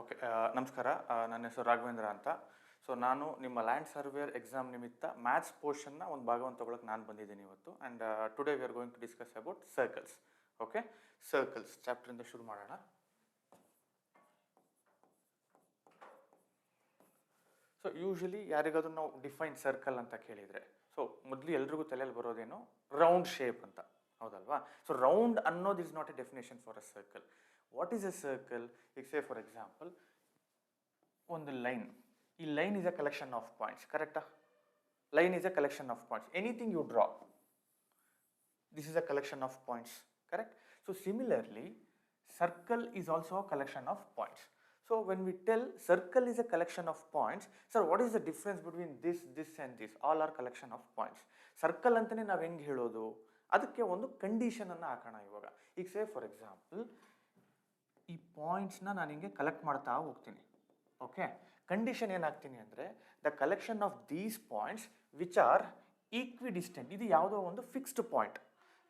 Okay ನಮಸ್ಕಾರ. ನನ್ನ ಹೆಸರು ರಾಘವೇಂದ್ರ ಅಂತ. ಸೊ ನಾನು ನಿಮ್ಮ ಲ್ಯಾಂಡ್ ಸರ್ವೇಯರ್ ಎಕ್ಸಾಮ್ ನಿಮಿತ್ತ ಮ್ಯಾಥ್ಸ್ ಪೋರ್ಷನ್ನ ಒಂದು ಭಾಗವನ್ನು ತೊಗೊಳಕ್ಕೆ ನಾನು ಬಂದಿದ್ದೀನಿ ಇವತ್ತು. And today we are going to discuss about circles. Okay, circles ಚಾಪ್ಟರಿಂದ ಶುರು ಮಾಡೋಣ. ಸೊ ಯೂಶಲಿ ಯಾರಿಗಾದ್ರೂ ನಾವು ಡಿಫೈನ್ ಸರ್ಕಲ್ ಅಂತ ಕೇಳಿದರೆ, ಸೊ ಮೊದಲು ಎಲ್ರಿಗೂ ತಲೆಯಲ್ಲಿ ಬರೋದೇನು ರೌಂಡ್ ಶೇಪ್ ಅಂತ, ಹೌದಲ್ವಾ? ಸೊ ರೌಂಡ್ ಅನ್ನೋದು is not a definition for a circle. What is a circle? ಈಗ ಸೇ ಫಾರ್ ಎಕ್ಸಾಂಪಲ್ ಒಂದು ಲೈನ್. ಈ line is a collection of points, ಕರೆಕ್ಟಾ? Line is a collection of points. Anything you draw, this is a collection of points, correct? So similarly, circle is also a collection of points. So when we tell circle is a collection of points, sir, what is the difference between this and this? All are collection of points. Circle ಅಂತಲೇ ನಾವು ಹೆಂಗೆ ಹೇಳೋದು? ಅದಕ್ಕೆ ಒಂದು ಕಂಡೀಷನನ್ನು ಹಾಕೋಣ ಇವಾಗ. ಈಗ say for example ಈ ಪಾಯಿಂಟ್ಸ್ನ ನಾನು ಹಿಂಗೆ ಕಲೆಕ್ಟ್ ಮಾಡ್ತಾ ಹೋಗ್ತೀನಿ. ಓಕೆ, ಕಂಡೀಷನ್ ಏನಾಗ್ತೀನಿ ಅಂದರೆ the collection of these points which are equidistant. ಇದು ಯಾವುದೋ ಒಂದು fixed point.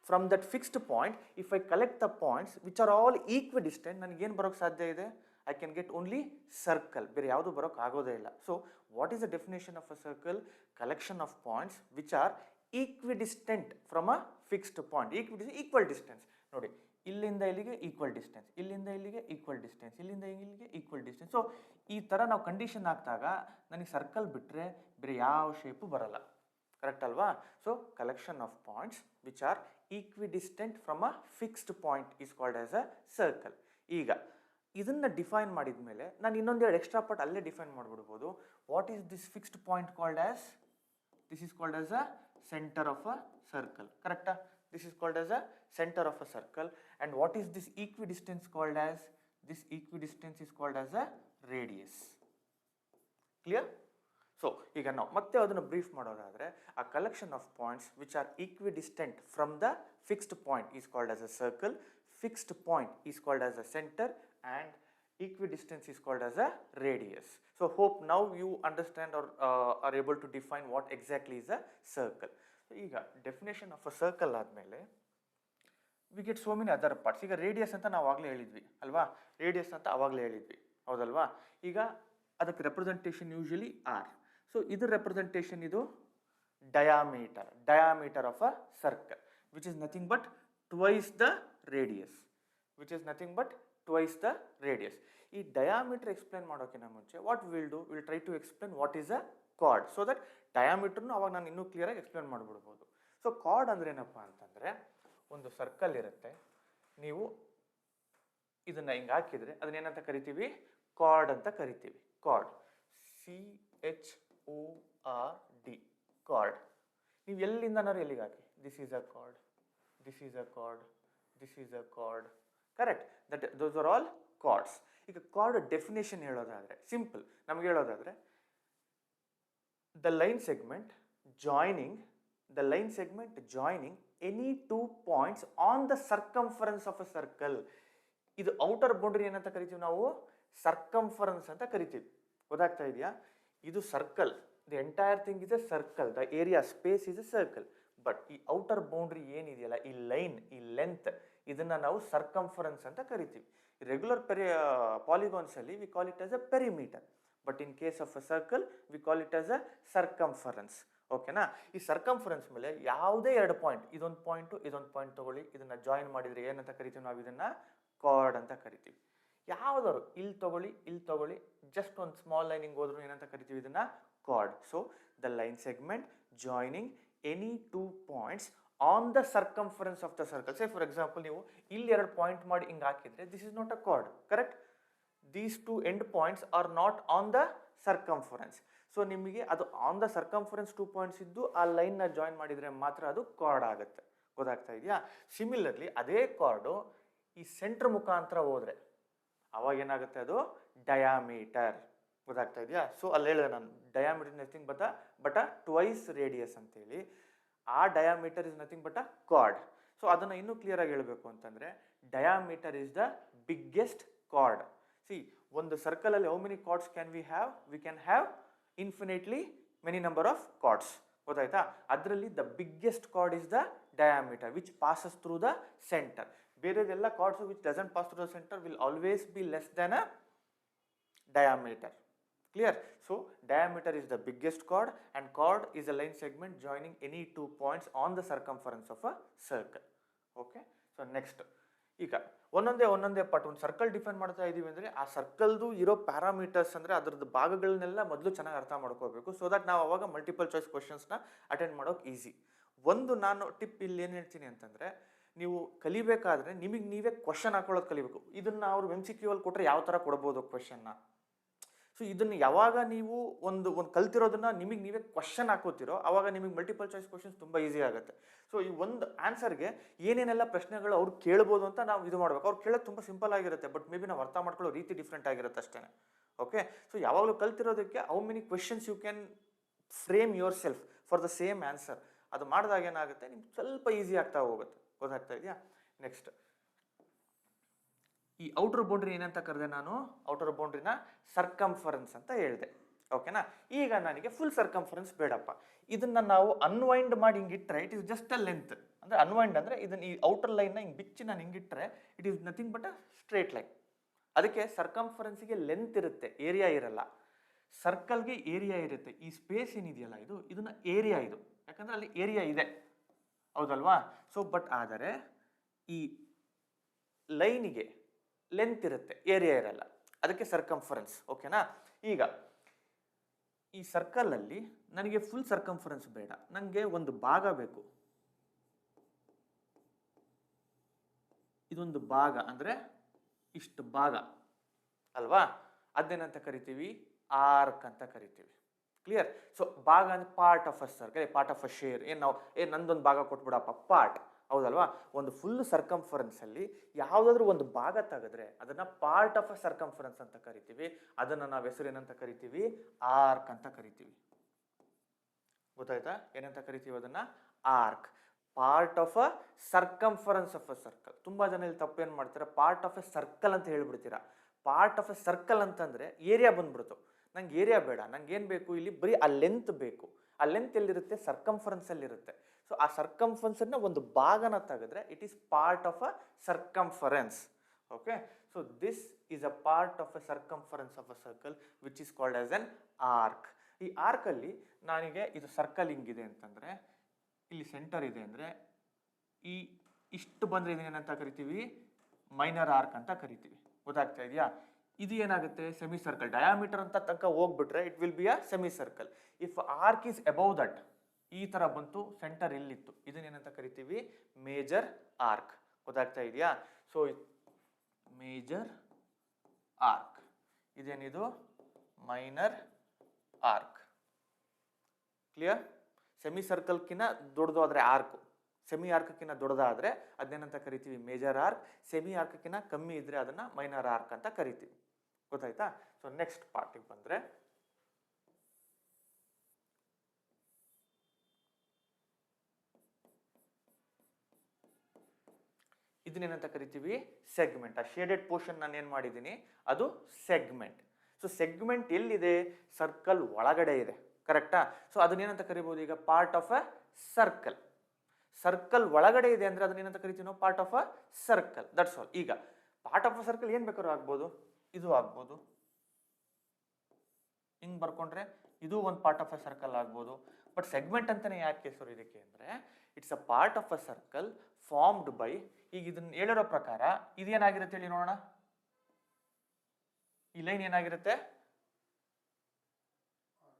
From that fixed point, if I collect the points which are all equidistant, ನನಗೇನು ಬರೋಕ್ಕೆ ಸಾಧ್ಯ ಇದೆ? I can get only circle. ಬೇರೆ ಯಾವುದು ಬರೋಕ್ಕೆ ಆಗೋದೇ ಇಲ್ಲ. So what is the definition of a circle? Collection of points which are equidistant from a fixed point. Equal distance. ನೋಡಿ, ಇಲ್ಲಿಂದ ಇಲ್ಲಿಗೆ ಈಕ್ವಲ್ ಡಿಸ್ಟೆನ್ಸ್, ಇಲ್ಲಿಂದ ಇಲ್ಲಿಗೆ ಈಕ್ವಲ್ ಡಿಸ್ಟೆನ್ಸ್, ಇಲ್ಲಿಂದ ಇಲ್ಲಿಗೆ ಈಕ್ವಲ್ ಡಿಸ್ಟೆನ್ಸ್. ಸೊ ಈ ಥರ ನಾವು ಕಂಡೀಷನ್ ಹಾಕಿದಾಗ ನನಗೆ ಸರ್ಕಲ್ ಬಿಟ್ಟರೆ ಬೇರೆ ಯಾವ ಶೇಪು ಬರಲ್ಲ, ಕರೆಕ್ಟ್ ಅಲ್ವಾ? So collection of points which are equidistant from a fixed point is called as a circle. ಈಗ ಇದನ್ನು ಡಿಫೈನ್ ಮಾಡಿದ ಮೇಲೆ ನಾನು ಇನ್ನೊಂದೆರಡು ಎಕ್ಸ್ಟ್ರಾ ಪಾರ್ಟ್ ಅಲ್ಲೇ ಡಿಫೈನ್ ಮಾಡಿಬಿಡ್ಬೋದು. What is this fixed point called as? This is called as a centre of a circle, ಕರೆಕ್ಟಾ? This is called as a center of a circle. And what is this equidistance called as? This equidistance is called as a radius. Clear? So ಈಗ ನಾವು ಮತ್ತೆ ಅದನ್ನು brief ಮಾಡೋದಾದರೆ, a collection of points which are equidistant from the fixed point is called as a circle. Fixed point is called as a center and equidistance is called as a radius. So hope now you understand or are able to define what exactly is a circle. ಈಗ definition of a circle ಆದಮೇಲೆ we get so many other parts. ಈಗ radius ಅಂತ ನಾವು ಆವಾಗಲೇ ಹೇಳಿದ್ವಿ ಅಲ್ವಾ? Radius ಅಂತ ಆವಾಗಲೇ ಹೇಳಿದ್ವಿ, ಹೌದಲ್ವಾ? ಈಗ ಅದಕ್ಕೆ ರೆಪ್ರೆಸೆಂಟೇಷನ್ ಯೂಶಲಿ ಆರ್. ಸೊ ಇದು ರೆಪ್ರೆಸೆಂಟೇಷನ್, ಇದು diameter of a circle which is nothing but twice the radius. ಈ ಡಯಾಮೀಟರ್ ಎಕ್ಸ್ಪ್ಲೇನ್ ಮಾಡೋಕ್ಕಿಂತ ಮುಂಚೆ what will do, will try to explain what is a chord, so that ಡಯಾಮೀಟರ್ನು ಅವಾಗ ನಾನು ಇನ್ನೂ ಕ್ಲಿಯರಾಗಿ ಎಕ್ಸ್ಪ್ಲೇನ್ ಮಾಡಿಬಿಡ್ಬೋದು. ಸೊ ಕಾರ್ಡ್ ಅಂದ್ರೆ ಏನಪ್ಪ ಅಂತಂದರೆ, ಒಂದು ಸರ್ಕಲ್ ಇರುತ್ತೆ, ನೀವು ಇದನ್ನು ಹಿಂಗೆ ಹಾಕಿದರೆ ಅದನ್ನೇನಂತ ಕರಿತೀವಿ? ಕಾರ್ಡ್ ಅಂತ ಕರಿತೀವಿ. Card, CHORD, card. ನೀವು ಎಲ್ಲಿಂದನಾರು ಎಲ್ಲಿಗೆ ಹಾಕಿ, this is a card, this is a card, this is a card, correct? Those are all cards. ಈಗ ಕಾರ್ಡ್ ಡೆಫಿನೇಷನ್ ಹೇಳೋದಾದರೆ ಸಿಂಪಲ್, ನಮ್ಗೆ ಹೇಳೋದಾದರೆ the line segment joining any two points on the circumference of a circle. ಇದು outer boundary ಏನಂತ ಕರಿತೀವಿ ನಾವು? Circumference ಅಂತ ಕರಿತೀವಿ. ಗೊತ್ತಾಗ್ತಾ ಇದೆಯಾ? ಇದು circle, the entire thing is A circle, the area space is A circle. But ಈ ಔಟರ್ ಬೌಂಡ್ರಿ ಏನಿದೆಯಲ್ಲ, ಈ ಲೈನ್, ಈ ಲೆಂತ್, ಇದನ್ನ ನಾವು ಸರ್ಕಂಫರೆನ್ಸ್ ಅಂತ ಕರಿತೀವಿ. ರೆಗ್ಯುಲರ್ ಪಾಲಿಗಾನ್ಸ್ ಅಲ್ಲಿ V call it as a perimeter. But in case of a circle V call it as a circumference. ಓಕೆನಾ? ಈ ಸರ್ಕಂಫರೆನ್ಸ್ ಮೇಲೆ ಯಾವುದೇ ಎರಡು ಪಾಯಿಂಟ್, ಇದೊಂದು ಪಾಯಿಂಟ್ ತಗೊಳ್ಳಿ, ಇದನ್ನ ಜಾಯಿನ್ ಮಾಡಿದ್ರೆ ಏನಂತ ಕರಿತೀವಿ ನಾವು? ಇದನ್ನ ಕಾರ್ಡ್ ಅಂತ ಕರಿತೀವಿ. ಯಾವ್ದಾದ್ರು ಇಲ್ಲಿ ತಗೊಳ್ಳಿ, ಜಸ್ಟ್ ಒಂದು ಸ್ಮಾಲ್ ಲೈನ್ ಹಿಂಗೆ ಹೋದ್ರು ಏನಂತ ಕರಿತೀವಿ? ಇದನ್ನ card. So the line segment joining any two points on the circumference of the circle. Say for example ನೀವು ಇಲ್ಲಿ ಎರಡು ಪಾಯಿಂಟ್ ಮಾಡಿ ಹಿಂಗೆ ಹಾಕಿದ್ರೆ this is not a card, correct? These two end points are not on the circumference. So ನಿಮಗೆ ಅದು on the circumference 2 points ಇದ್ದು ಆ ಲೈನ್ನ ಜಾಯಿನ್ ಮಾಡಿದರೆ ಮಾತ್ರ ಅದು ಕಾರ್ಡ್ ಆಗುತ್ತೆ. ಗೊತ್ತಾಗ್ತಾ ಇದೆಯಾ? ಸಿಮಿಲರ್ಲಿ ಅದೇ ಕಾರ್ಡು ಈ ಸೆಂಟ್ರ್ ಮುಖಾಂತರ ಹೋದರೆ ಅವಾಗ ಏನಾಗುತ್ತೆ? ಅದು ಡಯಾಮೀಟರ್. ಗೊತ್ತಾಗ್ತಾ ಇದೆಯಾ? ಸೊ ಅಲ್ಲಿ ಹೇಳಿದೆ ನಾನು, diameter nothing but a twice radius ಅಂತೇಳಿ. ಆ diameter is nothing but a chord. So ಅದನ್ನು ಇನ್ನೂ ಕ್ಲಿಯರಾಗಿ ಹೇಳಬೇಕು ಅಂತಂದರೆ, diameter is the biggest card. See, ಒಂದು ಸರ್ಕಲ್ ಅಲ್ಲಿ how many chords can we have? We can have infinitely many number of chords. ಗೊತ್ತಾಯ್ತಾ? ಅದರಲ್ಲಿ the biggest chord is the diameter which passes through the center. ಬೇರೆದೆಲ್ಲ chords which doesn't pass through the center will always be less than a diameter. Clear? So diameter is the biggest chord and chord is a line segment joining any 2 points on the circumference of a circle. Okay, so next, ಈಗ ಒಂದೊಂದೇ part ಒಂದು circle define ಮಾಡ್ತಾ ಇದೀವಿ ಅಂದರೆ ಆ ಸರ್ಕಲ್ದು ಇರೋ parameters ಅಂದರೆ ಅದರದ್ದು ಭಾಗಗಳನ್ನೆಲ್ಲ ಮೊದಲು ಚೆನ್ನಾಗಿ ಅರ್ಥ ಮಾಡ್ಕೋಬೇಕು, ಸೊ ದಟ್ ನಾವು ಅವಾಗ ಮಲ್ಟಿಪಲ್ ಚಾಯ್ಸ್ ಕ್ವಶನ್ಸ್ನ ಅಟೆಂಡ್ ಮಾಡೋಕೆ ಈಸಿ. ಒಂದು ನಾನು ಟಿಪ್ ಇಲ್ಲಿ ಏನು ಹೇಳ್ತೀನಿ ಅಂತಂದರೆ, ನೀವು ಕಲಿಬೇಕಾದ್ರೆ ನಿಮಗೆ ನೀವೇ ಕ್ವಶನ್ ಹಾಕೊಳ್ಳೋದು ಕಲಿಬೇಕು. ಇದನ್ನು ಅವ್ರು MCQ ಅಲ್ಲಿ ಕೊಟ್ಟರೆ ಯಾವ ಥರ ಕೊಡ್ಬೋದು ಕ್ವಶನ್ನ. ಸೊ ಇದನ್ನು ಯಾವಾಗ ನೀವು ಒಂದು ಕಲ್ತಿರೋದನ್ನ ನಿಮಗೆ ನೀವೇ ಕ್ವಶನ್ ಹಾಕೋತಿರೋ ಆವಾಗ ನಿಮಗೆ ಮಲ್ಟಿಪಲ್ ಚಾಯ್ಸ್ ಕ್ವಶನ್ಸ್ ತುಂಬ ಈಸಿ ಆಗುತ್ತೆ. ಸೊ ಈ ಒಂದು ಆನ್ಸರ್ಗೆ ಏನೇನೆಲ್ಲ ಪ್ರಶ್ನೆಗಳು ಅವ್ರು ಕೇಳ್ಬೋದು ಅಂತ ನಾವು ಇದು ಮಾಡಬೇಕು. ಅವ್ರು ಕೇಳೋದು ತುಂಬ ಸಿಂಪಲ್ ಆಗಿರುತ್ತೆ, ಬಟ್ ಮೇ ಬಿ ನಾವು ಅರ್ಥ ಮಾಡ್ಕೊಳ್ಳೋ ರೀತಿ ಡಿಫ್ರೆಂಟ್ ಆಗಿರುತ್ತೆ ಅಷ್ಟೇ. ಓಕೆ, ಸೊ ಯಾವಾಗಲೂ ಕಲ್ತಿರೋದಕ್ಕೆ how many questions you can frame yourself for the same answer, ಅದು ಮಾಡಿದಾಗ ಏನಾಗುತ್ತೆ ನಿಮ್ಗೆ ಸ್ವಲ್ಪ ಈಸಿ ಆಗ್ತಾ ಹೋಗುತ್ತೆ. ಗೊತ್ತಾಗ್ತಾ ಇದೆಯಾ? ನೆಕ್ಸ್ಟ್, ಈ ಔಟರ್ ಬೌಂಡ್ರಿ ಏನಂತ ಕರೆದೆ ನಾನು? ಔಟರ್ ಬೌಂಡ್ರಿನ ಸರ್ಕಂಫರೆನ್ಸ್ ಅಂತ ಹೇಳಿದೆ. ಓಕೆನಾ? ಈಗ ನನಗೆ ಫುಲ್ ಸರ್ಕಂಫರೆನ್ಸ್ ಬೇಡಪ್ಪ, ಇದನ್ನ ನಾವು ಅನ್ವೈಂಡ್ ಮಾಡಿ ಹಿಂಗಿಟ್ರೆ it is just a length. ಅಂದರೆ ಅನ್ವೈಂಡ್ ಅಂದರೆ ಇದನ್ನ ಈ ಔಟರ್ ಲೈನ್ನ ಹಿಂಗೆ ಬಿಚ್ಚಿ ನಾನು ಹಿಂಗಿಟ್ರೆ it is nothing but a straight line. ಅದಕ್ಕೆ ಸರ್ಕಂಫರೆನ್ಸಿಗೆ ಲೆಂತ್ ಇರುತ್ತೆ, ಏರಿಯಾ ಇರಲ್ಲ. ಸರ್ಕಲ್ಗೆ ಏರಿಯಾ ಇರುತ್ತೆ. ಈ ಸ್ಪೇಸ್ ಏನಿದೆಯಲ್ಲ ಇದನ್ನ ಏರಿಯಾ ಇದು, ಯಾಕಂದ್ರೆ ಅಲ್ಲಿ ಏರಿಯಾ ಇದೆ, ಹೌದಲ್ವಾ? ಸೊ ಬಟ್ ಆದರೆ ಈ ಲೈನಿಗೆ ಲೆಂತ್ ಇರುತ್ತೆ, ಏರಿಯಾ ಇರಲ್ಲ, ಅದಕ್ಕೆ ಸರ್ಕಂಫರೆನ್ಸ್. ಓಕೆನಾ? ಈಗ ಈ ಸರ್ಕಲಲ್ಲಿ ನನಗೆ ಫುಲ್ ಸರ್ಕಂಫರೆನ್ಸ್ ಬೇಡ, ನನಗೆ ಒಂದು ಭಾಗ ಬೇಕು. ಇದೊಂದು ಭಾಗ ಅಂದರೆ ಇಷ್ಟು ಭಾಗ ಅಲ್ವಾ? ಅದನ್ನೇನಂತ ಕರಿತೀವಿ? ಆರ್ಕ್ ಅಂತ ಕರಿತೀವಿ. ಕ್ಲಿಯರ್? ಸೊ ಭಾಗ ಅಂದ್ರೆ part of a circle, part of a share. ನಾವು ನಂದೊಂದು ಭಾಗ ಕೊಟ್ಬಿಡಪ್ಪ, ಪಾರ್ಟ್, ಹೌದಲ್ವಾ? ಒಂದು ಫುಲ್ ಸರ್ಕಂಫರೆನ್ಸ್ ಅಲ್ಲಿ ಯಾವುದಾದ್ರೂ ಒಂದು ಭಾಗ ತೆಗೆದ್ರೆ ಅದನ್ನ ಪಾರ್ಟ್ ಆಫ್ ಅ ಸರ್ಕಂಫರೆನ್ಸ್ ಅಂತ ಕರಿತೀವಿ. ಅದನ್ನ ನಾವು ಹೆಸರು ಏನಂತ ಕರಿತೀವಿ? ಆರ್ಕ್ ಅಂತ ಕರಿತೀವಿ. ಗೊತ್ತಾಯ್ತಾ? ಏನಂತ ಕರಿತೀವಿ ಅದನ್ನ? Arc. Part of a circumference of a circle. ತುಂಬಾ ಜನ ಇಲ್ಲಿ ತಪ್ಪೇನ್ ಮಾಡ್ತೀರಾ, ಪಾರ್ಟ್ ಆಫ್ ಎ ಸರ್ಕಲ್ ಅಂತ ಹೇಳ್ಬಿಡ್ತೀರಾ. ಪಾರ್ಟ್ ಆಫ್ ಎ ಸರ್ಕಲ್ ಅಂತಂದ್ರೆ ಏರಿಯಾ ಬಂದ್ಬಿಡ್ತು. ನಂಗೆ ಏರಿಯಾ ಬೇಡ, ನಂಗೆ ಏನ್ ಬೇಕು ಇಲ್ಲಿ? ಬರೀ ಆ ಲೆಂತ್ ಬೇಕು. ಆ ಲೆಂತ್ ಎಲ್ಲಿರುತ್ತೆ? ಸರ್ಕಂಫರೆನ್ಸ್ ಅಲ್ಲಿ ಇರುತ್ತೆ. ಸೊ ಆ ಸರ್ಕಂಫರೆನ್ಸ್ ಅನ್ನ ಒಂದು ಭಾಗನ ತೆಗೆದ್ರೆ it is part of a circumference. Okay, so this is a part of a circumference of a circle which is called as an arc. ಈ ಆರ್ಕ್ ಅಲ್ಲಿ ನನಗೆ ಇದು ಸರ್ಕಲ್ ಹಿಂಗಿದೆ ಅಂತಂದ್ರೆ, ಇಲ್ಲಿ ಸೆಂಟರ್ ಇದೆ ಅಂದ್ರೆ ಈ ಇಷ್ಟು ಬಂದ್ರೆ ಇದನ್ನೇನಂತ ಕರಿತೀವಿ? ಮೈನರ್ ಆರ್ಕ್ ಅಂತ ಕರಿತೀವಿ. ಗೊತ್ತಾಗ್ತಾ ಇದೆಯಾ? ಇದು ಏನಾಗುತ್ತೆ? Semi circle. ಡಯಾಮೀಟರ್ ಅಂತ ತನಕ ಹೋಗ್ಬಿಟ್ರೆ it will be a semi circle. If arc is above that, ಈ ತರ ಬಂತು, ಸೆಂಟರ್ ಇಲ್ಲಿತ್ತು, ಇದನ್ನೇನಂತ ಕರಿತೀವಿ? Major arc. ಗೊತ್ತಾಗ್ತಾ ಇದೆಯಾ? So major arc. ಇದೇನಿದು? Minor arc. ಕ್ಲಿಯರ್? ಸೆಮಿ ಸರ್ಕಲ್ಕಿನ್ನ ದೊಡ್ಡದು ಆದ್ರೆ ಆರ್ಕ್, ಸೆಮಿ ಆರ್ಕ್ಕಿನ್ನ ದೊಡ್ಡದಾದ್ರೆ ಅದನ್ನೇನಂತ ಕರಿತೀವಿ? Major arc. ಸೆಮಿ ಆರ್ಕ್ಕಿನ್ನ ಕಮ್ಮಿ ಇದ್ರೆ ಅದನ್ನ ಮೈನರ್ ಆರ್ಕ್ ಅಂತ ಕರಿತೀವಿ. ಗೊತ್ತಾಯ್ತಾ? ಸೊ ನೆಕ್ಸ್ಟ್ ಪಾರ್ಟಿಗೆ ಬಂದ್ರೆ, ಇದನ್ನೇನಂತ ಕರಿತೀವಿ? ಸೆಗ್ಮೆಂಟ್. ಆ ಶೇಡೆಡ್ ಪೋರ್ಷನ್ ನಾನು ಏನ್ ಮಾಡಿದ್ದೀನಿ ಅದು ಸೆಗ್ಮೆಂಟ್. ಸೊ ಸೆಗ್ಮೆಂಟ್ ಎಲ್ಲಿದೆ? ಸರ್ಕಲ್ ಒಳಗಡೆ ಇದೆ, ಕರೆಕ್ಟಾ? ಸೊ ಅದನ್ನೇನಂತ ಕರಿಬಹುದು ಈಗ? Part of a circle. Circle ಒಳಗಡೆ ಇದೆ ಅಂದ್ರೆ ಅದನ್ನೇನಂತ ಕರಿತೀವಿ ನಾವು? Part of a circle. That's all. ಈಗ ಪಾರ್ಟ್ ಆಫ್ ಅ ಸರ್ಕಲ್ ಏನ್ ಬೇಕಾದ್ರೂ ಆಗ್ಬೋದು, ಇದು ಆಗ್ಬೋದು, ಹಿಂಗ್ ಬರ್ಕೊಂಡ್ರೆ ಇದು ಒಂದು ಪಾರ್ಟ್ ಆಫ್ ಅ ಸರ್ಕಲ್ ಆಗ್ಬೋದು. ಬಟ್ ಸೆಗ್ಮೆಂಟ್ ಅಂತಾನೆ ಯಾಕೆ ಹೆಸರು ಇದಕ್ಕೆ ಅಂದ್ರೆ it's a part of a circle formed by, ಈಗ ಇದನ್ನ ಹೇಳಿರೋ ಪ್ರಕಾರ ಇದೇನಾಗಿರುತ್ತೆ ಹೇಳಿ ನೋಡೋಣ. ಈ ಲೈನ್ ಏನಾಗಿರುತ್ತೆ?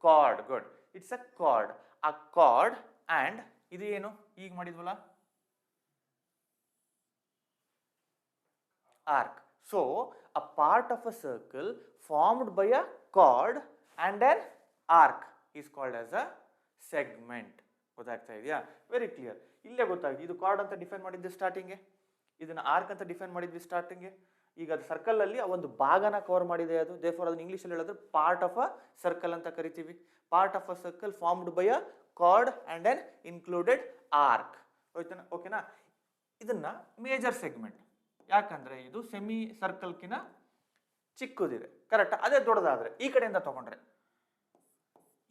Chord. Good, it's a chord. ಆ ಕಾರ್ಡ್ ಅಂಡ್ ಇದು ಏನು ಈಗ ಮಾಡಿದ್ವಲ್ಲ? Arc. So a part of a circle formed by a chord and an arc is called as a segment. ಗೊತ್ತಾಗ್ತಾ ಇದೆಯಾ? Very clear. ಇಲ್ಲೇ ಗೊತ್ತಾಗಿದೆ. ಇದು ಕಾರ್ಡ್ ಅಂತ ಡಿಫೈನ್ ಮಾಡಿದ್ವಿ ಸ್ಟಾರ್ಟಿಂಗ್ಗೆ, ಇದನ್ನ ಆರ್ಕ್ ಅಂತ ಡಿಫೈನ್ ಮಾಡಿದ್ವಿ ಸ್ಟಾರ್ಟಿಂಗ್ಗೆ. ಈಗ ಅದು ಸರ್ಕಲ್ ಅಲ್ಲಿ ಒಂದು ಭಾಗನ ಕವರ್ ಮಾಡಿದೆ ಅದು. ದೇರ್ಫೋರ್ ಅದನ್ನ ಇಂಗ್ಲಿಷ್ ಅಲ್ಲಿ ಹೇಳಿದ್ರೆ ಪಾರ್ಟ್ ಆಫ್ ಅ ಸರ್ಕಲ್ ಅಂತ ಕರಿತೀವಿ. Part of a circle formed by a card and an included arc. ಓಕೆನಾ? ಇದನ್ನ ಮೇಜರ್ ಸೆಗ್ಮೆಂಟ್, ಯಾಕಂದ್ರೆ ಇದು ಸೆಮಿ ಸರ್ಕಲ್ಕಿನ ಚಿಕ್ಕದಿದೆ, ಕರೆಕ್ಟ್? ಅದೇ ದೊಡ್ಡದಾದ್ರೆ ಈ ಕಡೆಯಿಂದ ತಗೊಂಡ್ರೆ,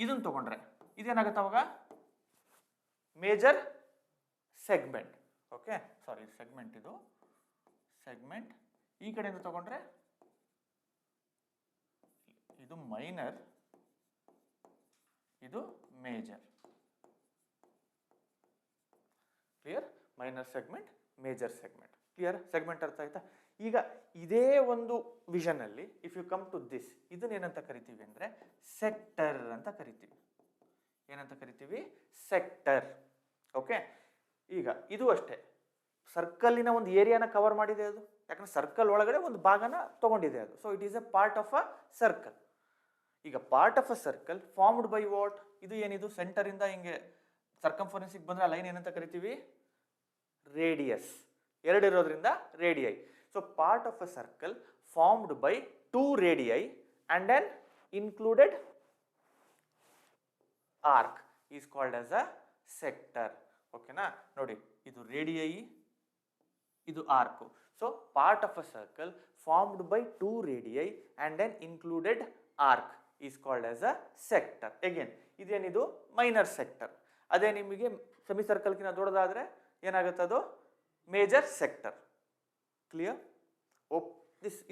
ಇದನ್ನ ತಗೊಂಡ್ರೆ ಇದೇನಾಗುತ್ತೆ ಅವಾಗ? Major segment. Okay, sorry, segment ಇದು ಸೆಗ್ಮೆಂಟ್. ಈ ಕಡೆಯಿಂದ ತಗೊಂಡ್ರೆ ಇದು ಮೈನರ್, ಇದು major. Clear? Minor segment, major segment. Clear? Segment ಅರ್ಥ ಆಯ್ತಾ? ಈಗ ಇದೇ ಒಂದು ವಿಷನ್ ಅಲ್ಲಿ if you come to this, ಇದನ್ನ ಏನಂತ ಕರಿತೀವಿ ಅಂದ್ರೆ ಸೆಕ್ಟರ್ ಅಂತ ಕರಿತೀವಿ. ಏನಂತ ಕರಿತೀವಿ? ಸೆಕ್ಟರ್. ಓಕೆ, ಈಗ ಇದು ಅಷ್ಟೇ, ಸರ್ಕಲ್ಲಿನ ಒಂದು ಏರಿಯಾನ ಕವರ್ ಮಾಡಿದೆ ಅದು, ಯಾಕಂದ್ರೆ ಸರ್ಕಲ್ ಒಳಗಡೆ ಒಂದು ಭಾಗನ ತಗೊಂಡಿದೆ ಅದು. So it is a part of a circle. ಈಗ part of a circle formed by what? ಇದು ಏನಿದು ಸೆಂಟರ್ ಇಂದ ಹಿಂಗೆ ಸರ್ಕಂಫರೆನ್ಸಿಗೆ ಬಂದ್ರೆ ಆ ಲೈನ್ ಏನಂತ ಕರಿತೀವಿ? ರೇಡಿಯಸ್. ಎರಡಿರೋದ್ರಿಂದ radii. So part of a circle formed by 2 radii and then included arc is called as a sector. ಓಕೆನಾ? ನೋಡಿ, ಇದು ರೇಡಿಯೈ, ಇದು arc. So part of a circle formed by 2 radii and then included arc is called as a sector. Again ಇದೇನಿದು? Minor sector. ಅದೇ ನಿಮಗೆ semi ಸರ್ಕಲ್ಗಿನ ದೊಡ್ಡದಾದ್ರೆ ಏನಾಗುತ್ತೆ? ಅದು ಮೇಜರ್ ಸೆಕ್ಟರ್. ಕ್ಲಿಯರ್?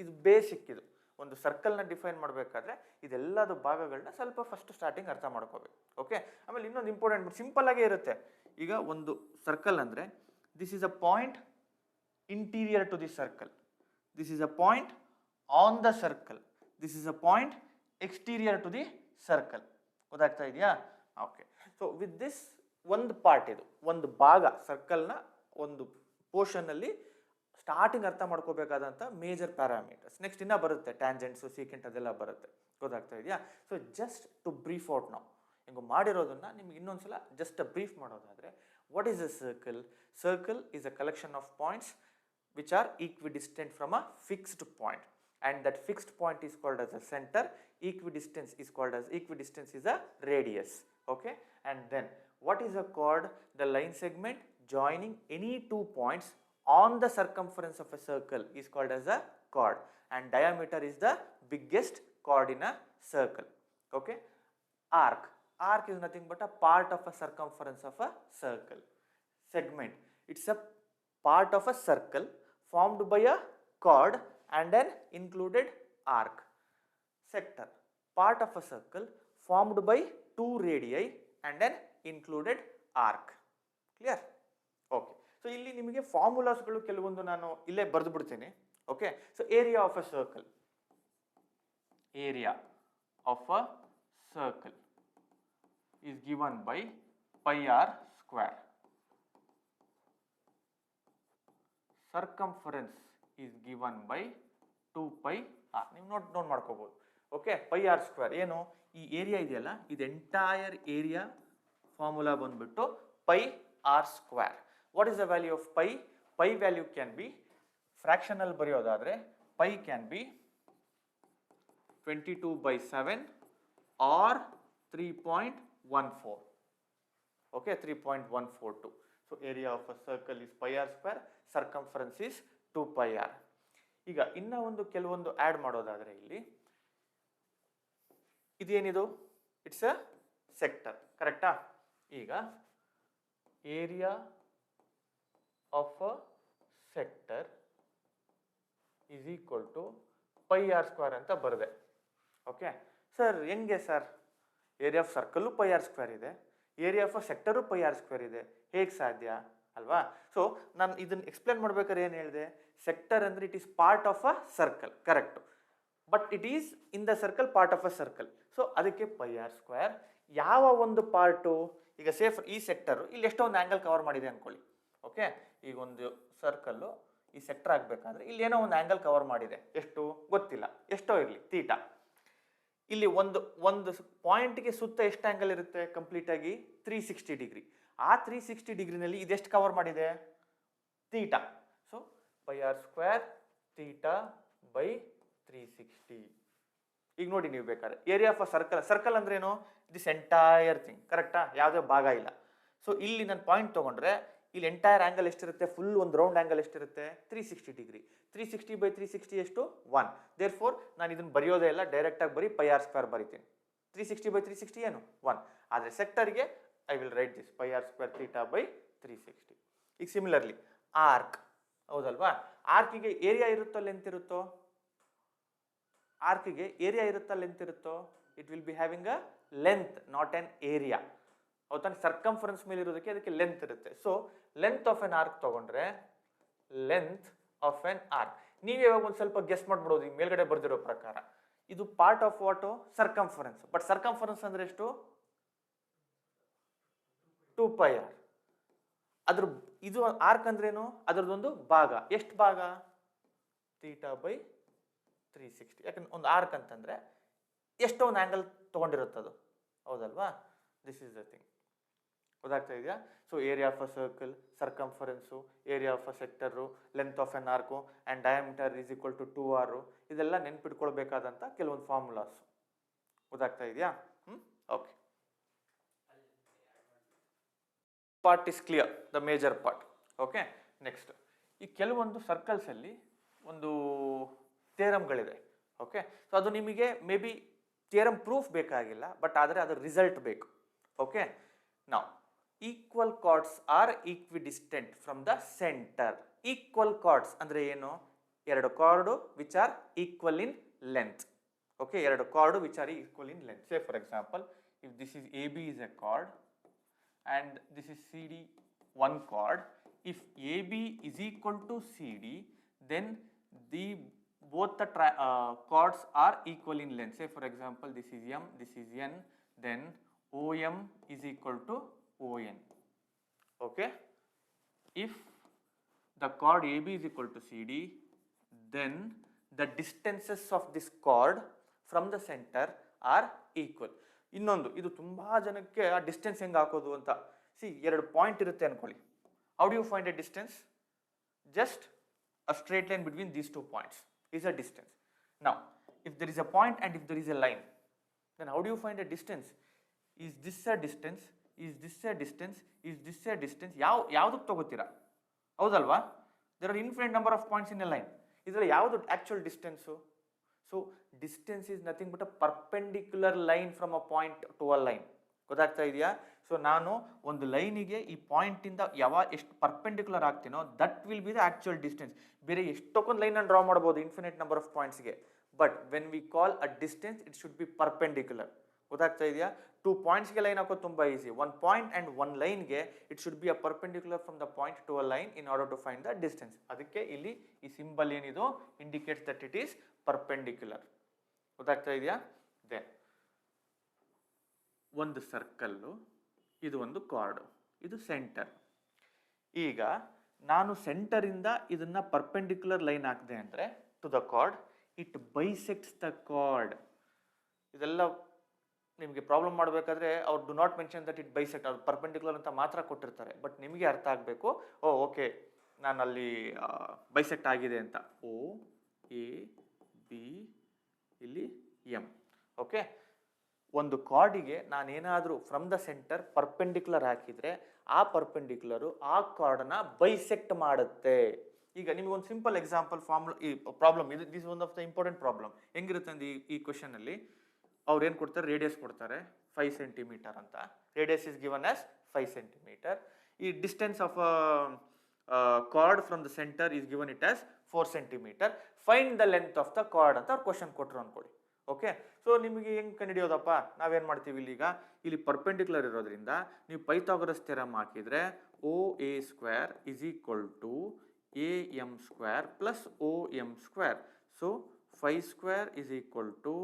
ಇದು ಬೇಸಿಕ್. ಇದು ಒಂದು ಸರ್ಕಲ್ನ ಡಿಫೈನ್ ಮಾಡಬೇಕಾದ್ರೆ ಇದೆಲ್ಲದು ಭಾಗಗಳನ್ನ ಸ್ವಲ್ಪ ಫಸ್ಟ್ ಸ್ಟಾರ್ಟಿಂಗ್ ಅರ್ಥ ಮಾಡ್ಕೋಬೇಕು. ಓಕೆ, ಆಮೇಲೆ ಇನ್ನೊಂದು ಇಂಪಾರ್ಟೆಂಟ್, ಸಿಂಪಲ್ ಆಗೇ ಇರುತ್ತೆ. ಈಗ ಒಂದು ಸರ್ಕಲ್ ಅಂದ್ರೆ this is a point interior to the circle, this is a point on the circle, this is a point exterior to the circle. ಗೊತ್ತಾಗ್ತಾ ಇದೆಯಾ? ಓಕೆ, ಸೊ ವಿತ್ ದಿಸ್ ಒಂದು ಪಾರ್ಟ್, ಇದು ಒಂದು ಭಾಗ ಸರ್ಕಲ್ನ ಒಂದು ಪೋರ್ಷನ್ ಅಲ್ಲಿ ಸ್ಟಾರ್ಟಿಂಗ್ ಅರ್ಥ ಮಾಡ್ಕೋಬೇಕಾದಂಥ ಮೇಜರ್ ಪ್ಯಾರಾಮೀಟರ್ಸ್. ನೆಕ್ಸ್ಟ್ ಇನ್ನ ಬರುತ್ತೆ ಟ್ಯಾಂಜೆಂಟ್ಸು, ಸೀಕೆಂಟ್, ಅದೆಲ್ಲ ಬರುತ್ತೆ. ಗೊತ್ತಾಗ್ತಾ ಇದೆಯಾ? So just to brief out ನಾವು ಹಿಂಗೆ ಮಾಡಿರೋದನ್ನ ನಿಮ್ಗೆ ಇನ್ನೊಂದ್ಸಲ ಜಸ್ಟ್ ಬ್ರೀಫ್ ಮಾಡೋದಾದ್ರೆ, what is a circle? Circle is a collection of points which are equidistant from a fixed point, and that fixed point is called as a center. Equidistance is a radius. Okay, and then what is a chord? The line segment joining any 2 points on the circumference of a circle is called as a chord, and diameter is the biggest chord in a circle. Okay, arc is nothing but a part of a circumference of a circle. Segment, it's a part of a circle formed by a chord and then included arc. Sector, part of a circle formed by 2 radii and then included arc. Clear? Okay, so ಇಲ್ಲಿ ನಿಮಗೆ ಫಾರ್ಮುಲಾಸ್ಗಳು ಕೆಲವೊಂದು ನಾನು ಇಲ್ಲೇ ಬರೆದು ಬಿಡ್ತೀನಿ. Okay, so area of a circle, area of a circle is given by pi r square. Circumference is given by 2 pi r. ನೀವು note ಮಾಡ್ಕೋಬಹುದು. Okay, pi r square ಏನು? ಈ ಏರಿಯಾ ಇದೆಯಲ್ಲ, ಇದು ಎಂಟೈರ್ ಏರಿಯಾ ಫಾರ್ಮುಲಾ ಬಂದ್ಬಿಟ್ಟು pi r square. What is the value of pi? pi value can be fractional ಬರೆಯೋದಾದ್ರೆ pi can be 22/7 or 3.14. Okay, 3.142. So area of a circle is pi r square, circumference is 2 pi r. ಈಗ ಇನ್ನ ಒಂದು ಕೆಲವೊಂದು add ಮಾಡೋದಾದ್ರೆ ಇಲ್ಲಿ ಇದೇನಿದು? It's a sector. ಕರೆಕ್ಟಾ? ಈಗ area of a sector is equal to pi r square ಅಂತ ಬರದೆ. ಓಕೆ ಸರ್, ಹೆಂಗೆ sir? Area of circle pi r square ಇದೆ, area of a sector pi r square ಇದೆ, ಹೇಗೆ ಸಾಧ್ಯ ಅಲ್ವಾ? ಸೊ ನಾನು ಇದನ್ನ ಎಕ್ಸ್ಪ್ಲೇನ್ ಮಾಡ್ಬೇಕಾದ್ರೆ ಏನು ಹೇಳಿದೆ? ಸೆಕ್ಟರ್ ಅಂದ್ರೆ it is part of a circle, correct, but it is in the circle part of a circle. So ಅದಕ್ಕೆ pi r ಸ್ಕ್ವೇರ್. ಯಾವ ಒಂದು ಪಾರ್ಟು? ಈಗ ಸೇಫ್ ಈ ಸೆಕ್ಟರ್ ಇಲ್ಲಿ ಎಷ್ಟೋ ಒಂದು ಆಂಗಲ್ ಕವರ್ ಮಾಡಿದೆ ಅನ್ಕೊಳ್ಳಿ. ಓಕೆ, ಈಗ ಒಂದು ಸರ್ಕಲ್ಲು ಈ ಸೆಕ್ಟರ್ ಆಗಬೇಕಾದ್ರೆ ಇಲ್ಲಿ ಏನೋ ಒಂದು ಆಂಗಲ್ ಕವರ್ ಮಾಡಿದೆ, ಎಷ್ಟು ಗೊತ್ತಿಲ್ಲ, ಎಷ್ಟೋ ಇರಲಿ, ಥೀಟಾ. ಇಲ್ಲಿ ಒಂದು ಪಾಯಿಂಟ್ಗೆ ಸುತ್ತ ಎಷ್ಟು ಆಂಗಲ್ ಇರುತ್ತೆ? ಕಂಪ್ಲೀಟ್ ಆಗಿ 360 ಡಿಗ್ರಿ. ಆ 360 ಡಿಗ್ರಿನಲ್ಲಿ ಇದೆಷ್ಟು ಕವರ್ ಮಾಡಿದೆ? Theta. So pi r square theta by 360. ಈಗ ನೋಡಿ, ನೀವು ಬೇಕಾದ್ರೆ ಏರಿಯಾ ಆಫ್ ಅ ಸರ್ಕಲ್ ಅಂದ್ರೆ ಏನು? ದಿಸ್ ಎಂಟೈರ್ ಥಿಂಗ್, ಕರೆಕ್ಟಾ? ಯಾವುದೇ ಭಾಗ ಇಲ್ಲ. ಸೊ ಇಲ್ಲಿ ನಾನು ಪಾಯಿಂಟ್ ತಗೊಂಡ್ರೆ ಇಲ್ಲಿ ಎಂಟೈರ್ ಆಂಗಲ್ ಎಷ್ಟಿರುತ್ತೆ? ಫುಲ್ ಒಂದು ರೌಂಡ್ ಆಂಗಲ್ ಎಷ್ಟಿರುತ್ತೆ? 360 ಡಿಗ್ರಿ. 360/360 ಎಷ್ಟು? 1. ದೇರ್ ಫೋರ್ ನಾನು ಇದನ್ನು ಬರೆಯೋದೇ ಇಲ್ಲ, ಡೈರೆಕ್ಟಾಗಿ ಬರೀ pi r ಸ್ಕ್ವೇರ್ ಬರಿತೀನಿ. 360/360 ಏನು? 1. ಆದರೆ ಸೆಕ್ಟರ್ಗೆ I will write this pi r square theta by 360. ಈಗ ಸಿಮಿಲರ್ಲಿ ಆರ್ಕ್, ಹೌದಲ್ವಾ? ಆರ್ಕಿಗೆ ಏರಿಯಾ ಇರುತ್ತೋ ಲೆಂತ್ ಇರುತ್ತೋ? ಆರ್ಕ್ಗೆ ಏರಿಯಾ ಇರುತ್ತಾ ಲೆಂತ್ ಇರುತ್ತೋ? It will be having a length, not on area. ಹೌದಾ? ಸರ್ಕಂಫರೆನ್ಸ್ ಮೇಲೆ ಇರೋದಕ್ಕೆ ಅದಕ್ಕೆ ಲೆಂತ್ ಇರುತ್ತೆ. So length of N arc ತಗೊಂಡ್ರೆ ಲೆಂತ್ ಆಫ್ ಎನ್ ಆರ್ಕ್, ನೀವು ಯಾವಾಗ ಒಂದು ಸ್ವಲ್ಪ ಗೆಸ್ ಮಾಡ್ಬಿಡೋದು ಈ ಮೇಲ್ಗಡೆ ಬರ್ದಿರೋ ಪ್ರಕಾರ. ಇದು part of what circumference. But circumference ಅಂದ್ರೆ ಎಷ್ಟು? 2πr. ಅದ್ರ ಇದು ಆರ್ಕ್ ಅಂದ್ರೇನು? ಅದರದೊಂದು ಭಾಗ. ಎಷ್ಟು ಭಾಗ? θ/360. ಯಾಕಂದ್ರೆ ಒಂದು ಆರ್ಕ್ ಅಂತಂದ್ರೆ ಎಷ್ಟೋ ಒಂದು ಆಂಗಲ್ ತಗೊಂಡಿರುತ್ತದು, ಹೌದಲ್ವಾ? This is the thing. ಗೊತ್ತಾಗ್ತಾ ಇದೆಯಾ? So area of a circle, circumference, area of a sector, length of an arc and diameter is equal to 2r. ಇದೆಲ್ಲ ನೆನ್ಪಿಟ್ಕೊಳ್ಬೇಕಾದಂಥ ಕೆಲವೊಂದು ಫಾರ್ಮುಲಾಸ್. ಗೊತ್ತಾಗ್ತಾ ಇದೆಯಾ? Okay. Part is clear, the major part. Okay, next ಈ ಕೆಲವೊಂದು ಸರ್ಕಲ್ಸಲ್ಲಿ ಒಂದು ಥಿಯರಮ್ಗಳಿದೆ. ಓಕೆ, ಸೊ ಅದು ನಿಮಗೆ ಮೇ ಬಿ ಥಿಯರಮ್ ಪ್ರೂಫ್ ಬೇಕಾಗಿಲ್ಲ, ಬಟ್ ಆದರೆ ಅದರ ರಿಸಲ್ಟ್ ಬೇಕು. ಓಕೆ, ನಾವು equal chords are equidistant from the centre. Equal chords ಅಂದರೆ ಏನು? ಎರಡು chord which are equal in length. Okay, ಎರಡು chord which are equal in length. Say for example, if this is AB is a chord and this is CD, one chord. If AB is equal to CD, then both the chords are equal in length. Say for example, this is M, this is N, then OM is equal to ON. Okay, if the chord AB is equal to CD, then the distances of this chord from the center are equal. ಇನ್ನೊಂದು, ಇದು ತುಂಬಾ ಜನಕ್ಕೆ ಆ distance ಹೆಂಗೆ ಹಾಕೋದು ಅಂತ. ಎರಡು point ಇರುತ್ತೆ ಅನ್ಕೊಳ್ಳಿ. How do you find a distance? Just a straight line between these 2 points is a distance. Now, if there is a point and if there is a line, then how do you find a distance? Is this a distance? Is this a distance? Is this a distance? ಯಾವ್ದಕ್ಕೆ ತಗೋತೀರಾ? ಹೌದಲ್ವಾ? There are infinite number of points in a line. ಇದರಲ್ಲಿ ಯಾವುದು actual distance? So, distance is nothing but a perpendicular line from a point to a line. ಗೊತ್ತಾಗ್ತಾ ಇದೆಯಾ? So ನಾನು ಒಂದು ಲೈನಿಗೆ ಈ point ಇಂದ ಎಷ್ಟು ಪರ್ಪೆಂಡಿಕ್ಯುಲರ್ ಆಗ್ತೀನೋ that will be the actual distance. ಬೇರೆ ಎಷ್ಟೊಂದು ಲೈನ್ ಅನ್ನು ಡ್ರಾ ಮಾಡ್ಬೋದು ಇನ್ಫಿನಿಟ್ ನಂಬರ್ ಆಫ್ ಪಾಯಿಂಟ್ಸ್ಗೆ, but when we call a distance it should be perpendicular. ಗೊತ್ತಾಗ್ತಾ ಇದೆಯಾ? 2 ಪಾಯಿಂಟ್ಸ್ಗೆ ಲೈನ್ ಹಾಕೋದು ತುಂಬಾ ಈಸಿ. 1 ಪಾಯಿಂಟ್ ಅಂಡ್ 1 ಲೈನ್ಗೆ it should be a perpendicular from the point to a line in order to find the distance. ಅದಕ್ಕೆ ಇಲ್ಲಿ ಈ symbol ಏನಿದು indicates that it is perpendicular. ಗೊತ್ತಾಗ್ತಾ ಇದೆಯಾ? ದೆನ್ ಒಂದು ಸರ್ಕಲ್ಲು, ಇದು ಒಂದು ಕಾರ್ಡು, ಇದು ಸೆಂಟರ್. ಈಗ ನಾನು ಸೆಂಟರಿಂದ ಇದನ್ನ ಪರ್ಪೆಂಡಿಕ್ಯುಲರ್ ಲೈನ್ ಹಾಕಿದೆ ಅಂದರೆ to the chord, it bisects the chord. ಇದೆಲ್ಲ ನಿಮಗೆ ಪ್ರಾಬ್ಲಮ್ ಮಾಡಬೇಕಾದ್ರೆ ಅವ್ರು do not mention that it bisect, ಅದು ಪರ್ಪೆಂಡಿಕ್ಯುಲರ್ ಅಂತ ಮಾತ್ರ ಕೊಟ್ಟಿರ್ತಾರೆ. ಬಟ್ ನಿಮಗೆ ಅರ್ಥ ಆಗಬೇಕು, ಓಕೆ ನಾನು ಅಲ್ಲಿ ಬೈಸೆಕ್ಟ್ ಆಗಿದೆ ಅಂತ. OAB ಇಲ್ಲಿ M. ಓಕೆ, ಒಂದು ಕಾರ್ಡಿಗೆ ನಾನೇನಾದರೂ ಫ್ರಮ್ ದ ಸೆಂಟರ್ ಪರ್ಪೆಂಡಿಕ್ಯುಲರ್ ಹಾಕಿದರೆ ಆ ಪರ್ಪೆಂಡಿಕ್ಯುಲರು ಆ ಕಾರ್ಡನ್ನ ಬೈಸೆಕ್ಟ್ ಮಾಡುತ್ತೆ. ಈಗ ನಿಮಗೆ ಒಂದು ಸಿಂಪಲ್ ಎಕ್ಸಾಂಪಲ್ ಫಾರ್ಮುಲಾ ಈ ಪ್ರಾಬ್ಲಮ್ ಇದು, this one of the important problem. ಹೆಂಗಿರುತ್ತೆ ಅಂದ್ರೆ ಈ ಕ್ವೆಶನ್ ಅಲ್ಲಿ ಅವ್ರು ಏನು ಕೊಡ್ತಾರೆ? ರೇಡಿಯಸ್ ಕೊಡ್ತಾರೆ 5 ಸೆಂಟಿಮೀಟರ್ ಅಂತ. Radius is given as 5 centimetre. ಈ distance of chord from the centre is given it as 4 centimetre. Find the length of the chord ಅಂತ ಅವ್ರು ಕ್ವಶನ್ ಕೊಟ್ಟರು ಅನ್ಕೊಳ್ಳಿ. ಓಕೆ, ಸೊ ನಿಮಗೆ ಹೆಂಗೆ ಕಂಡುಹಿಡಿಯೋದಪ್ಪ? ನಾವೇನು ಮಾಡ್ತೀವಿ ಇಲ್ಲಿ ಪರ್ಪೆಂಡಿಕ್ಯುಲರ್ ಇರೋದ್ರಿಂದ ನೀವು ಪೈಥಾಗರಸ್ ಥಿಯರಮ್ ಹಾಕಿದರೆ OA² is equal to AM² plus OM². So 5² is equal to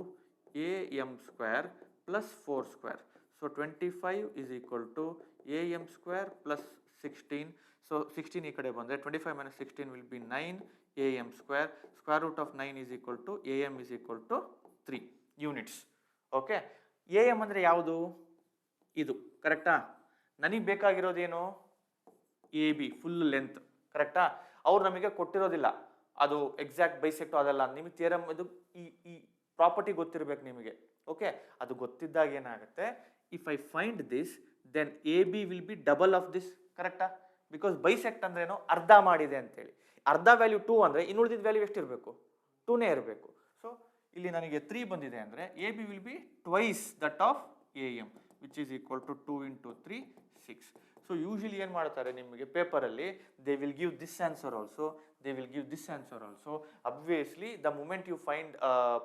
AM² plus 4². So 25 is equal to AM² plus 16. So 16 ಈ ಕಡೆ ಬಂದರೆ 25 minus 16 will be 9 AM². Square root of 9 is equal to AM is equal to 3 units. Okay, AM ಅಂದರೆ ಯಾವುದು? ಇದು ಕರೆಕ್ಟಾ? ನನಗೆ ಬೇಕಾಗಿರೋದೇನು? AB full length. ಕರೆಕ್ಟಾ? ಅವ್ರು ನಮಗೆ ಕೊಟ್ಟಿರೋದಿಲ್ಲ ಅದು ಎಕ್ಸಾಕ್ಟ್ ಬೈಸೆಕ್ಟ್ ಅದಲ್ಲ. ನಿಮಗೆ ಥಿಯರಮ್ ಇದು ಈ ಪ್ರಾಪರ್ಟಿ ಗೊತ್ತಿರಬೇಕು ನಿಮಗೆ. ಓಕೆ, ಅದು ಗೊತ್ತಿದ್ದಾಗ ಏನಾಗುತ್ತೆ? If I find this then AB will be double of this. ಕರೆಕ್ಟಾ? ಬಿಕಾಸ್ ಬೈಸೆಕ್ಟ್ ಅಂದ್ರೆ ಏನು? ಅರ್ಧ ಮಾಡಿದೆ ಅಂತೇಳಿ. ಅರ್ಧ ವ್ಯಾಲ್ಯೂ 2 ಅಂದರೆ ಇನ್ನುಳಿದಿದ್ದ ವ್ಯಾಲ್ಯೂ ಎಷ್ಟಿರಬೇಕು? 2ನೇ ಇರಬೇಕು. ಸೊ ಇಲ್ಲಿ ನನಗೆ 3 ಬಂದಿದೆ ಅಂದರೆ AB will be twice that of AM, which is equal to 2 into 3 6. So usually ಏನು ಮಾಡ್ತಾರೆ ನಿಮಗೆ ಪೇಪರಲ್ಲಿ, they will give this answer also, they will give this answer also. Obviously the moment you find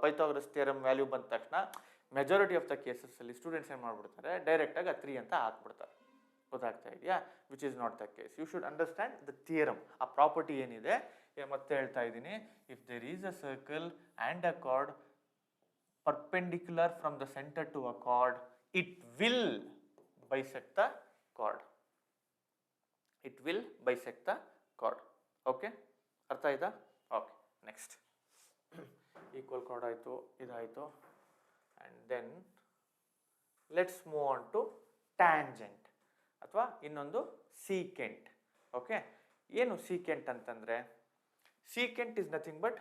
Pythagoras theorem value ಬಂದ ತಕ್ಷಣ majority of the ಕೇಸಸ್ಸಲ್ಲಿ students ಏನು ಮಾಡ್ಬಿಡ್ತಾರೆ, ಡೈರೆಕ್ಟಾಗಿ 3 ಅಂತ ಹಾಕ್ಬಿಡ್ತಾರೆ. ಗೊತ್ತಾಗ್ತಾ ಇದೆಯಾ? Which is not the case. You should understand the theorem, ಆ ಪ್ರಾಪರ್ಟಿ ಏನಿದೆ. ಮತ್ತೆ ಹೇಳ್ತಾ ಇದ್ದೀನಿ, if there is a circle and a chord perpendicular from the center to a chord, it will bisect the chord. It will bisect the chord. Okay? ಅರ್ಥ ಆಯ್ತಾ? Okay, next equal chord ಆಯಿತು, ಇದಾಯಿತು. And then let's move on to tangent ಅಥವಾ ಇನ್ನೊಂದು secant. Okay, ಏನು secant ಅಂತಂದರೆ, secant is nothing but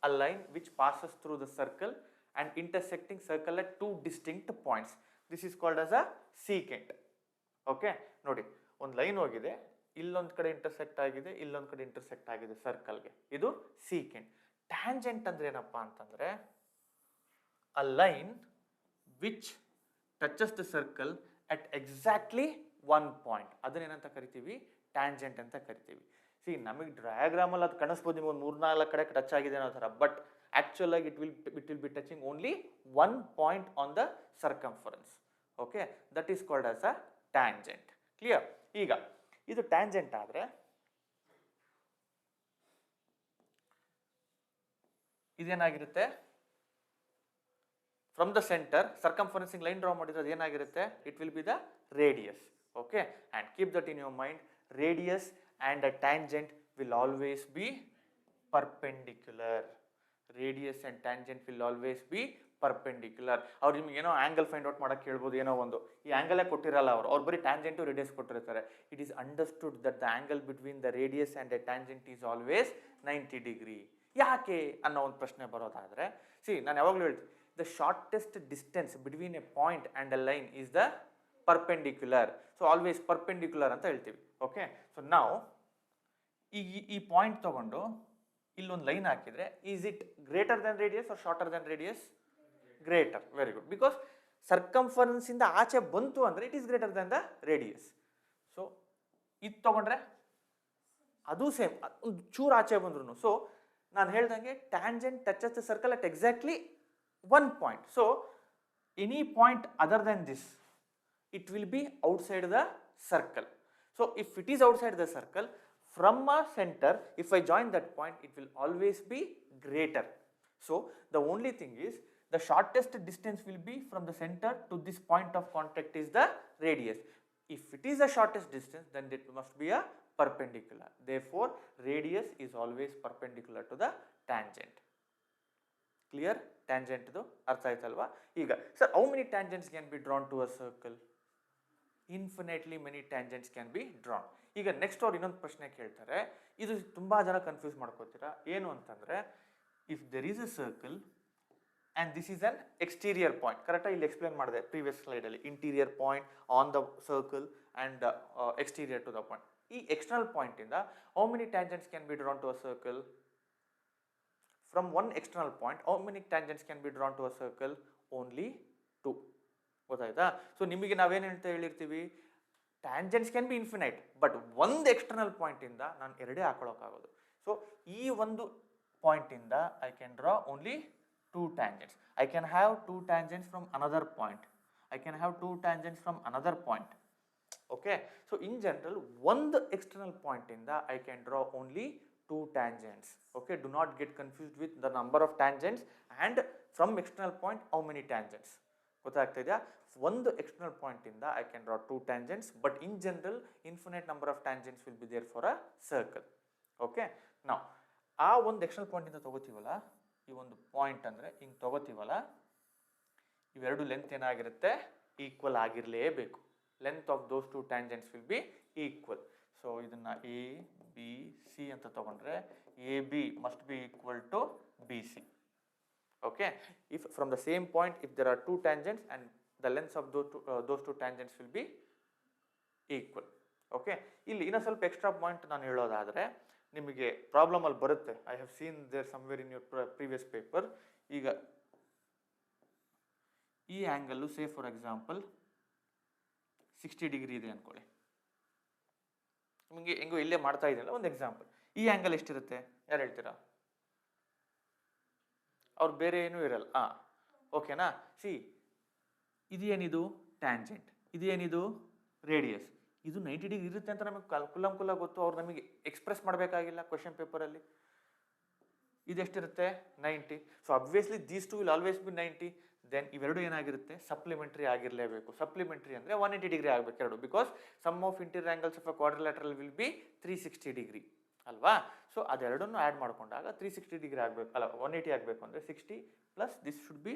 a line which passes through the circle and intersecting circle at 2 distinct points. This is called as a secant. Okay, ನೋಡಿ, ಒಂದು line ಹೋಗಿದೆ, ಇಲ್ಲೊಂದು ಕಡೆ intersect ಆಗಿದೆ, ಇಲ್ಲೊಂದು ಕಡೆ ಇಂಟರ್ಸೆಕ್ಟ್ ಆಗಿದೆ ಸರ್ಕಲ್ಗೆ, ಇದು ಸೀಕೆಂಟ್. ಟ್ಯಾಂಜೆಂಟ್ ಅಂದ್ರೆ ಏನಪ್ಪ ಅಂತಂದ್ರೆ, a line which touches the circle at exactly 1 point, ಅದನ್ನೇನಂತ ಕರಿತೀವಿ, ಟ್ಯಾಂಜೆಂಟ್ ಅಂತ ಕರಿತೀವಿ. ಸಿ, ನಮಗೆ ಡಯಾಗ್ರಾಮಲ್ಲಿ ಅದು ಕಾಣಿಸ್ಬೋದು, ನಿಮಗೆ ಒಂದು 3-4 ಕಡೆ ಟಚ್ ಆಗಿದೆ ಅನ್ನೋ ಥರ, ಬಟ್ ಆಕ್ಚುಲ್ ಆಗಿ it will be touching only 1 point on the circumference. Okay, that is called as a tangent. Clear? ಈಗ ಇದು ಟ್ಯಾಂಜೆಂಟ್ ಆದರೆ ಇದೇನಾಗಿರುತ್ತೆ, ಫ್ರಮ್ ದ ಸೆಂಟರ್ ಸರ್ಕಂಫರೆನ್ಸಿಂಗ್ ಲೈನ್ ಡ್ರಾ ಮಾಡಿದ್ರೆ ಅದೇನಾಗಿರುತ್ತೆ, it will be the radius. Okay, and keep that in your mind, radius and a tangent will always be perpendicular. Radius and tangent will always be perpendicular. ಅವ್ರು ನಿಮ್ಗೆ ಏನೋ angle find out ಮಾಡಕ್ಕೆ ಹೇಳ್ಬೋದು, ಏನೋ ಒಂದು ಈ ಆಂಗಲೇ ಕೊಟ್ಟಿರಲ್ಲ, ಅವ್ರು ಬರೀ ಟ್ಯಾಂಜೆಂಟು ರೇಡಿಯಸ್ ಕೊಟ್ಟಿರ್ತಾರೆ. It is understood that the angle between the radius and A tangent is always 90 degree. ಯಾಕೆ ಅನ್ನೋ ಒಂದು ಪ್ರಶ್ನೆ ಬರೋದಾದರೆ, ಸಿ, ನಾನು ಯಾವಾಗಲೂ ಹೇಳ್ತೀನಿ, the shortest distance between A point and A line is the perpendicular. So always perpendicular ಅಂತ ಹೇಳ್ತೀವಿ. ಓಕೆ, ಸೊ ನಾವು ಈ ಪಾಯಿಂಟ್ ತಗೊಂಡು ಇಲ್ಲೊಂದು ಲೈನ್ ಹಾಕಿದ್ರೆ, is it greater than radius or shorter than radius? Greater. Very good. Because circumference ಇಂದ ಆಚೆ ಬಂತು ಅಂದ್ರೆ it is greater than the radius. So ಇದು ತಗೊಂಡ್ರೆ ಅದು ಸೇಮ್, ಒಂದು ಚೂರು ಆಚೆ ಬಂದ್ರು. ಸೊ ನಾನು ಹೇಳ್ದಂಗೆ tangent touches the circle at exactly 1 point. So any point other than this, it will be outside the circle. So if it is outside the circle, from a center, if I join that point, it will always be greater. So the only thing is, the shortest distance will be from the center to this point of contact is the radius. If it is the shortest distance, then it must be a perpendicular. Therefore radius is always perpendicular to the tangent. Clear? Tangent ಇದು ಅರ್ಥ ಆಯ್ತಲ್ವಾ? ಈಗ sir, how many tangents can be drawn to a circle? Infinitely many tangents can be drawn. ಈಗ next ಅವ್ರು ಇನ್ನೊಂದು ಪ್ರಶ್ನೆ ಕೇಳ್ತಾರೆ, ಇದು ತುಂಬಾ ಜನ ಕನ್ಫ್ಯೂಸ್ ಮಾಡ್ಕೋತೀರಾ. ಏನು ಅಂತಂದ್ರೆ, if there is a circle and this is an exterior point, ಕರೆಕ್ಟಾಗಿ ಇಲ್ಲಿ ಎಕ್ಸ್ಪ್ಲೇನ್ ಮಾಡಿದೆ ಪ್ರೀವಿಯಸ್ ಸ್ಲೈಡಲ್ಲಿ, interior point on the circle and exterior to the point. ಈ ಎಕ್ಸ್ಟರ್ನಲ್ ಪಾಯಿಂಟಿಂದ how many tangents can be drawn to a circle? From one external point how many tangents can be drawn to a circle? Only 2. ಗೊತ್ತಾಯ್ತಾ? So ನಿಮಗೆ ನಾವೇನು ಹೇಳ್ತಾ ಹೇಳಿರ್ತೀವಿ, tangents can be infinite, but ಒಂದು external ಪಾಯಿಂಟಿಂದ ನಾನು 2 ಹಾಕೊಳ್ಳೋಕ್ಕಾಗೋದು. ಸೊ ಈ ಒಂದು ಪಾಯಿಂಟಿಂದ I can draw only 2 tangents. I can have 2 tangents from another point. I can have 2 tangents from another point. Okay, so in general ಒಂದು ಎಕ್ಸ್ಟರ್ನಲ್ ಪಾಯಿಂಟಿಂದ I can draw only 2 tangents. Okay, do not get confused with the number of tangents and from external point how many tangents. ಗೊತ್ತಾಗ್ತಾ ಇದೆಯಾ? ಒಂದು external point ಇಂದ I can draw 2 tangents, but in general infinite number of tangents will be there for a circle. Okay, ನಾವು ಆ ಒಂದು external point ಇಂದ ತಗೋತೀವಲ್ಲ, ಈ ಒಂದು ಪಾಯಿಂಟ್ ಅಂದ್ರೆ ಹಿಂಗೆ ತಗೋತೀವಲ್ಲ, ಇವೆರಡು ಲೆಂತ್ ಏನಾಗಿರುತ್ತೆ, ಈಕ್ವಲ್ ಆಗಿರಲೇಬೇಕು. Length of those 2 tangents will be equal. So ಇದನ್ನ ಎ ಬಿ ಸಿ ಅಂತ ತಗೊಂಡ್ರೆ, A B must be equal to B C. Okay, if from the same point, if there are 2 tangents and the lengths of those two tangents will be equal. Okay, ಇಲ್ಲಿ ಇನ್ನೂ ಸ್ವಲ್ಪ extra point ನಾನು ಹೇಳೋದಾದರೆ ನಿಮಗೆ problem ಅಲ್ಲಿ ಬರುತ್ತೆ. I have seen there somewhere in your previous paper. ಈಗ ಈ angle say for example 60 degree ಇದೆ ಅಂದ್ಕೊಳ್ಳಿ. ನಿಮಗೆ ಹೆಂಗೋ ಇಲ್ಲೇ ಮಾಡ್ತಾ ಇದೆಯಲ್ಲ ಒಂದು ಎಕ್ಸಾಂಪಲ್. ಈ ಆ್ಯಂಗಲ್ ಎಷ್ಟಿರುತ್ತೆ ಯಾರು ಹೇಳ್ತೀರಾ? ಅವ್ರು ಬೇರೆ ಏನೂ ಇರಲ್ಲ. ಓಕೆನಾ? ಸಿ, ಇದೇನಿದು ಟ್ಯಾಂಜೆಂಟ್, ಇದೇನಿದು ರೇಡಿಯಸ್. ಇದು 90 ಡಿಗ್ರಿ ಇರುತ್ತೆ ಅಂತ ನಮಗೆ ಕುಲ್ಲ ಗೊತ್ತು. ಅವ್ರು ನಮಗೆ ಎಕ್ಸ್ಪ್ರೆಸ್ ಮಾಡಬೇಕಾಗಿಲ್ಲ ಕ್ವಶನ್ ಪೇಪರಲ್ಲಿ. ಇದೆಷ್ಟಿರುತ್ತೆ? 90. So obviously these two will always be 90. Then ಇವೆರಡು ಏನಾಗಿರುತ್ತೆ? ಸಪ್ಲಿಮೆಂಟ್ರಿ ಆಗಿರಲೇಬೇಕು. ಸಪ್ಲಿಮೆಂಟ್ರಿ ಅಂದರೆ 180 ಡಿಗ್ರಿ ಆಗಬೇಕು ಎರಡು. Because sum of interior angles of a quadrilateral will be 360 degree ಅಲ್ವಾ? ಸೊ ಅದೆರಡನ್ನು ಆ್ಯಡ್ ಮಾಡ್ಕೊಂಡಾಗ 360 ಡಿಗ್ರಿ ಆಗಬೇಕು, ಅಲ್ಲ 180 ಆಗಬೇಕು ಅಂದರೆ 60 ಪ್ಲಸ್ ದಿಸ್ ಶುಡ್ ಬಿ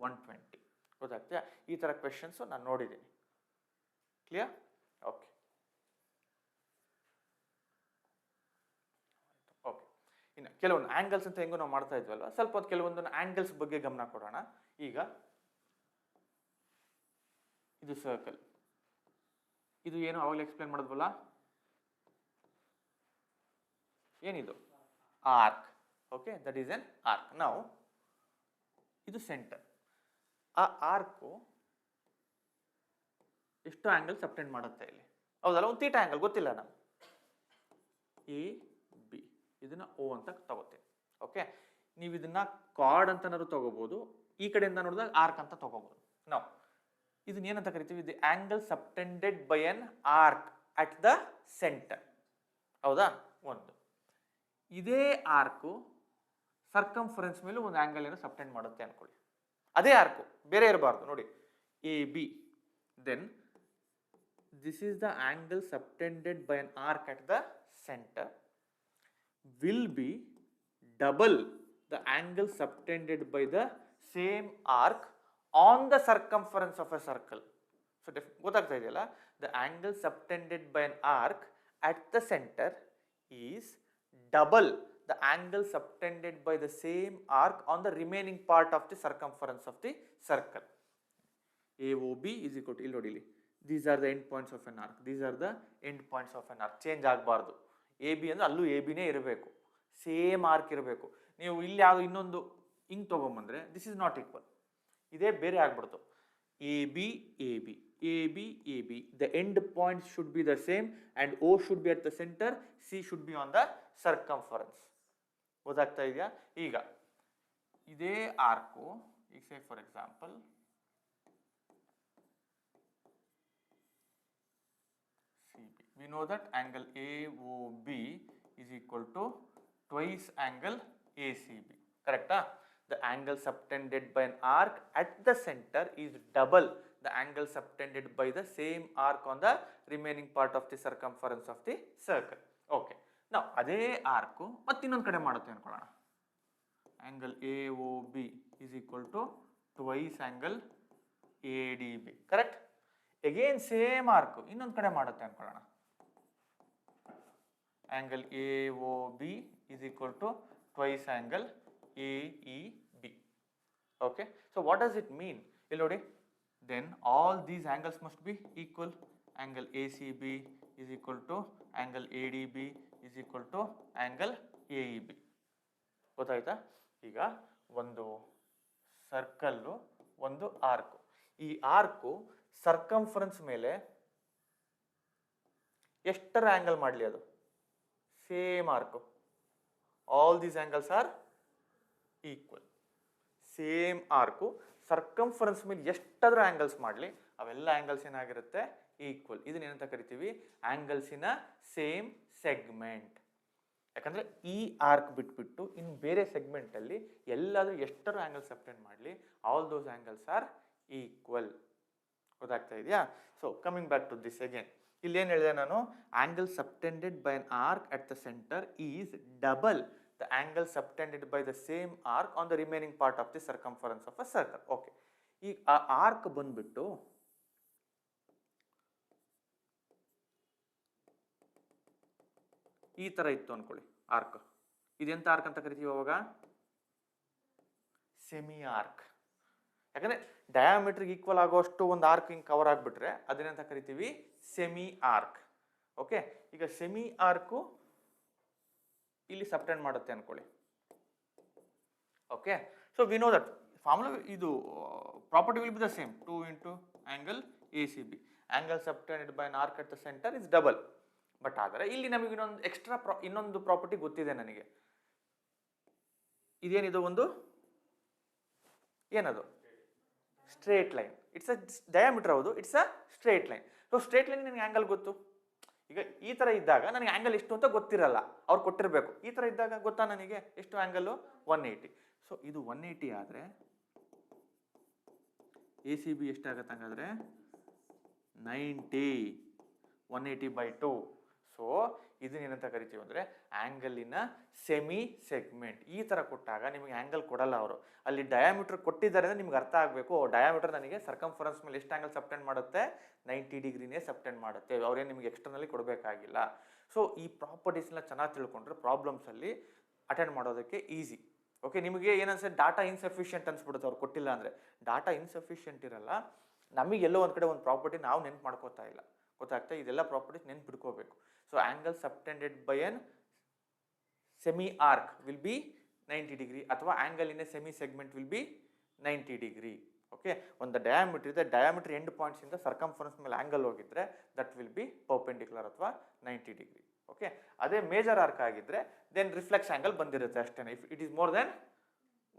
120. ಗೊತ್ತಾಗ್ತೀಯಾ? ಈ ಥರ ಕ್ವೆಶನ್ಸು ನಾನು ನೋಡಿದ್ದೀನಿ. ಕ್ಲಿಯರ್? Okay okay. ಇನ್ನು ಕೆಲವೊಂದು ಆ್ಯಂಗಲ್ಸ್ ಅಂತ ಹೆಂಗೋ ನಾವು ಮಾಡ್ತಾ ಇದ್ವಲ್ವ, ಸ್ವಲ್ಪ ಹೊತ್ತು ಕೆಲವೊಂದನ್ನು ಆ್ಯಂಗಲ್ಸ್ ಬಗ್ಗೆ ಗಮನ ಕೊಡೋಣ. ಈಗ ಇದು ಸರ್ಕಲ್, ಇದು ಏನು ಅವಾಗಲೇ ಎಕ್ಸ್ಪ್ಲೇನ್ ಮಾಡಿದ್ವಲ್ಲ, ಏನಿದು? Arc. Okay, that is N arc. ನಾವು ಇದು ಸೆಂಟರ್. ಆ ಆರ್ಕು ಎಷ್ಟು ಆ್ಯಂಗಲ್ ಸಬ್ಟೆಂಡ್ ಮಾಡುತ್ತೆ ಇಲ್ಲಿ? ಹೌದಲ್ಲ? ಒಂದು ಥೀಟಾ ಆ್ಯಂಗಲ್ ಗೊತ್ತಿಲ್ಲ ನಮ್ಗೆ. ಎ ಬಿ, ಇದನ್ನ ಓ ಅಂತ ತಗೋತೀವಿ. ಓಕೆ, ನೀವು ಇದನ್ನ ಕಾರ್ಡ್ ಅಂತನಾದ್ರು ತಗೋಬಹುದು, ಈ ಕಡೆಯಿಂದ ನೋಡಿದಾಗ ಆರ್ಕ್ ಅಂತ ತಗೋಬಹುದು. ನಾವು ಇದನ್ನ ಏನಂತ ಕರಿತೀವಿ? The angle subtended by an arc at the centre. ಹೌದಾ? ಒಂದು ಇದೇ ಆರ್ಕು ಸರ್ಕಂಫರೆನ್ಸ್ ಮೇಲೂ ಒಂದು ಆಂಗಲ್ ಏನೋ ಸಬ್ಟೆಂಡ್ ಮಾಡುತ್ತೆ ಅನ್ಕೊಳ್ಳಿ. ಅದೇ ಆರ್ಕು, ಬೇರೆ ಇರಬಾರ್ದು. ನೋಡಿ, A B, then this is the angle subtended by an arc at the center will be double the angle subtended by the same arc on the circumference of a circle. So ಗೊತ್ತಾಗ್ತಾ ಇದೆಯಲ್ಲ? The angle subtended by an arc at the center is double the angle subtended by the same arc on the remaining part of the circumference of the circle. AOB is equal to, ಇಲ್ಲಿ ನೋಡಿ, ಇಲ್ಲಿ these are the end points of an arc, these are the end points of an arc. Change ಆಗಬಾರ್ದು. A B ಅಂದರೆ ಅಲ್ಲೂ A ಬಿನೇ ಇರಬೇಕು, same arc ಇರಬೇಕು. ನೀವು ಇಲ್ಲಿ ಯಾವುದು ಇನ್ನೊಂದು ಹಿಂಗೆ ತೊಗೊಂಬಂದರೆ ದಿಸ್ ಇಸ್ ನಾಟ್ ಈಕ್ವಲ್, ಇದೇ ಬೇರೆ ಆಗ್ಬಿಡ್ತು. A B A B A B A B, the end point should be the same and O should be at the centre, C should be on the circumference. ಗೊತ್ತಾಗ್ತಾ ಇದೆಯಾ? ಈಗ ಇದೇ arc, ಈಗ say for example we know that angle AOB is equal to twice angle ACB. Correct? The angle subtended by an arc at the center is double the angle subtended by the same arc on the remaining part of the circumference of the circle. Okay. Now, ಅದೇ arc ಮತ್ತೆ ಇನ್ನೊಂದು ಕಡೆ ಮಾಡುತ್ತೆ ಅನ್ಕೊಳ್ಳೋಣ. Angle AOB is equal to twice angle ADB. Correct? Again same arc ಇನ್ನೊಂದು ಕಡೆ ಮಾಡುತ್ತೆ ಅನ್ಕೊಳ್ಳೋಣ. Angle AOB is equal to twice angle AEB. Okay, so what does it mean? ಇಲ್ಲಿ ನೋಡಿ, then all these angles must be equal. Angle ACB is equal to angle ADB is equal to angle AEB. ಗೊತ್ತಾಯ್ತಾ? ಈಗ ಒಂದು circle, ಒಂದು arc. ಈ arc circumference ಮೇಲೆ ಎಷ್ಟರ angle ಮಾಡಲಿ? ಅದು same arc. All these angles are equal. Same arc circumference ಮೇಲೆ ಎಷ್ಟಾದ್ರೂ ಆಂಗಲ್ಸ್ ಮಾಡಲಿ, ಅವೆಲ್ಲ ಆಂಗಲ್ಸ್ ಏನಾಗಿರುತ್ತೆ? ಈಕ್ವಲ್. ಇದನ್ನೇನಂತ ಕರಿತೀವಿ? ಆಂಗಲ್ಸಿನ ಸೇಮ್ ಸೆಗ್ಮೆಂಟ್. ಯಾಕಂದ್ರೆ ಈ ಆರ್ಕ್ ಬಿಟ್ಬಿಟ್ಟು ಇನ್ನು ಬೇರೆ ಸೆಗ್ಮೆಂಟಲ್ಲಿ ಎಲ್ಲಾದರೂ ಎಷ್ಟರ ಆಂಗಲ್ ಸಬ್ಟೆಂಡ್ ಮಾಡಲಿ, all those angles are equal. ಗೊತ್ತಾಗ್ತಾ ಇದೆಯಾ? So coming back to this again, ಇಲ್ಲಿ ಏನು ಹೇಳಿದೆ ನಾನು? Angle subtended by an arc at the centre is double the angle subtended by the same arc on the remaining part of the circumference of a circle. Okay, ಈಗ ಆ arc ಬಂದ್ಬಿಟ್ಟು ಈ ತರ ಇತ್ತು ಅನ್ಕೊಳ್ಳಿ ಆರ್ಕ್. ಇದೆಂತ ಆರ್ಕ್ ಅಂತ ಕರಿತೀವಿ ಅವಾಗ? Semi arc. ಯಾಕಂದ್ರೆ ಡಯಾಮೀಟರ್ಗೆ ಈಕ್ವಲ್ ಆಗೋಷ್ಟು ಒಂದು ಆರ್ಕ್ ಹಿಂಗೆ ಕವರ್ ಆಗಿಬಿಟ್ರೆ ಅದನ್ನೆಂತ ಕರಿತೀವಿ? Semi arc. ಓಕೆ, ಈಗ ಸೆಮಿ ಆರ್ಕು ಇಲ್ಲಿ ಸಬ್ಟೆಂಡ್ ಮಾಡುತ್ತೆ ಅನ್ಕೊಳ್ಳಿ. Okay, so we know that formula, ಇದು property will be the same, 2 into angle ACB. Angle subtended by an arc at the center is double. But ಆದರೆ ಇಲ್ಲಿ ನಮಗೆ ಇನ್ನೊಂದು extra ಇನ್ನೊಂದು ಪ್ರಾಪರ್ಟಿ ಗೊತ್ತಿದೆ ನನಗೆ. ಇದೇನಿದು ಒಂದು ಏನದು straight line. It's a diameter, ಹೌದು, it's a straight line. So straight line ನನಗೆ ಆ್ಯಂಗಲ್ ಗೊತ್ತು. ಈಗ ಈ ಥರ ಇದ್ದಾಗ ನನಗೆ ಆ್ಯಂಗಲ್ ಎಷ್ಟು ಅಂತ ಗೊತ್ತಿರಲ್ಲ, ಅವ್ರು ಕೊಟ್ಟಿರಬೇಕು. ಈ ಥರ ಇದ್ದಾಗ ಗೊತ್ತಾ ನನಗೆ ಎಷ್ಟು ಆ್ಯಂಗಲ್ಲು 180. ಸೊ ಇದು 180 ಆದರೆ ಎ ಸಿ ಬಿ ಎಷ್ಟಾಗತ್ತೆ ಹಂಗಾದ್ರೆ 90, 180/2. ಸೊ ಇದನ್ನೇನಂತ ಕರಿತೀವಿ ಅಂದರೆ ಆ್ಯಂಗಲಿನ ಸೆಮಿ ಸೆಗ್ಮೆಂಟ್. ಈ ಥರ ಕೊಟ್ಟಾಗ ನಿಮಗೆ ಆ್ಯಂಗಲ್ ಕೊಡಲ್ಲ ಅವರು, ಅಲ್ಲಿ ಡಯಾಮೀಟರ್ ಕೊಟ್ಟಿದ್ದಾರೆ ಅಂದರೆ ನಿಮ್ಗೆ ಅರ್ಥ ಆಗಬೇಕು. ಡಯಾಮೀಟರ್ ನನಗೆ ಸರ್ಕಂಫರೆನ್ಸ್ ಮೇಲೆ ಎಷ್ಟು ಆ್ಯಂಗಲ್ ಸಬ್ಟೆಂಡ್ ಮಾಡುತ್ತೆ, 90 ಡಿಗ್ರಿನೇ ಸಬ್ಟೆಂಡ್ ಮಾಡುತ್ತೆ. ಅವ್ರೇನು ನಿಮಗೆ ಎಕ್ಸ್ಟರ್ನಲ್ಲಿ ಕೊಡಬೇಕಾಗಿಲ್ಲ. ಸೊ ಈ ಪ್ರಾಪರ್ಟೀಸ್ನ ಚೆನ್ನಾಗಿ ತಿಳ್ಕೊಂಡ್ರೆ ಪ್ರಾಬ್ಲಮ್ಸಲ್ಲಿ ಅಟೆಂಡ್ ಮಾಡೋದಕ್ಕೆ ಈಸಿ. ಓಕೆ, ನಿಮಗೆ ಏನನ್ಸುತ್ತೆ ಡಾಟಾ ಇನ್ಸಫಿಷಿಯೆಂಟ್ ಅನ್ಸ್ಬಿಡುತ್ತೆ ಅವ್ರು ಕೊಟ್ಟಿಲ್ಲ ಅಂದರೆ. ಡಾಟಾ ಇನ್ಸಫಿಷಿಯೆಂಟ್ ಇರಲ್ಲ, ನಮಗೆ ಎಲ್ಲೋ ಒಂದು ಕಡೆ ಒಂದು ಪ್ರಾಪರ್ಟಿ ನಾವು ನೆನ್ಪು ಮಾಡ್ಕೋತಾ ಇಲ್ಲ, ಗೊತ್ತಾಗ್ತಾ? ಇದೆಲ್ಲ ಪ್ರಾಪರ್ಟೀಸ್ ನೆನ್ಪಿಡ್ಕೋಬೇಕು. So angle subtended by an semi arc will be 90 degree, ಅಥವಾ angle in a semi segment will be 90 degree. Okay, ಒಂದು ಡಯಾಮೀಟರ್ ಇದೆ, ಡಯಾಮೀಟರ್ ಎಂಡ್ ಪಾಯಿಂಟ್ಸಿಂದ ಸರ್ಕಂಫರೆನ್ಸ್ ಮೇಲೆ ಆ್ಯಂಗಲ್ ಹೋಗಿದ್ರೆ ದಟ್ ವಿಲ್ ಬಿ ಪರ್ಪೆಂಡಿಕ್ಯುಲರ್ ಅಥವಾ 90 ಡಿಗ್ರಿ. ಓಕೆ, ಅದೇ major arc ಆಗಿದ್ರೆ then reflex angle ಬಂದಿರುತ್ತೆ ಅಷ್ಟೇ, if it is more then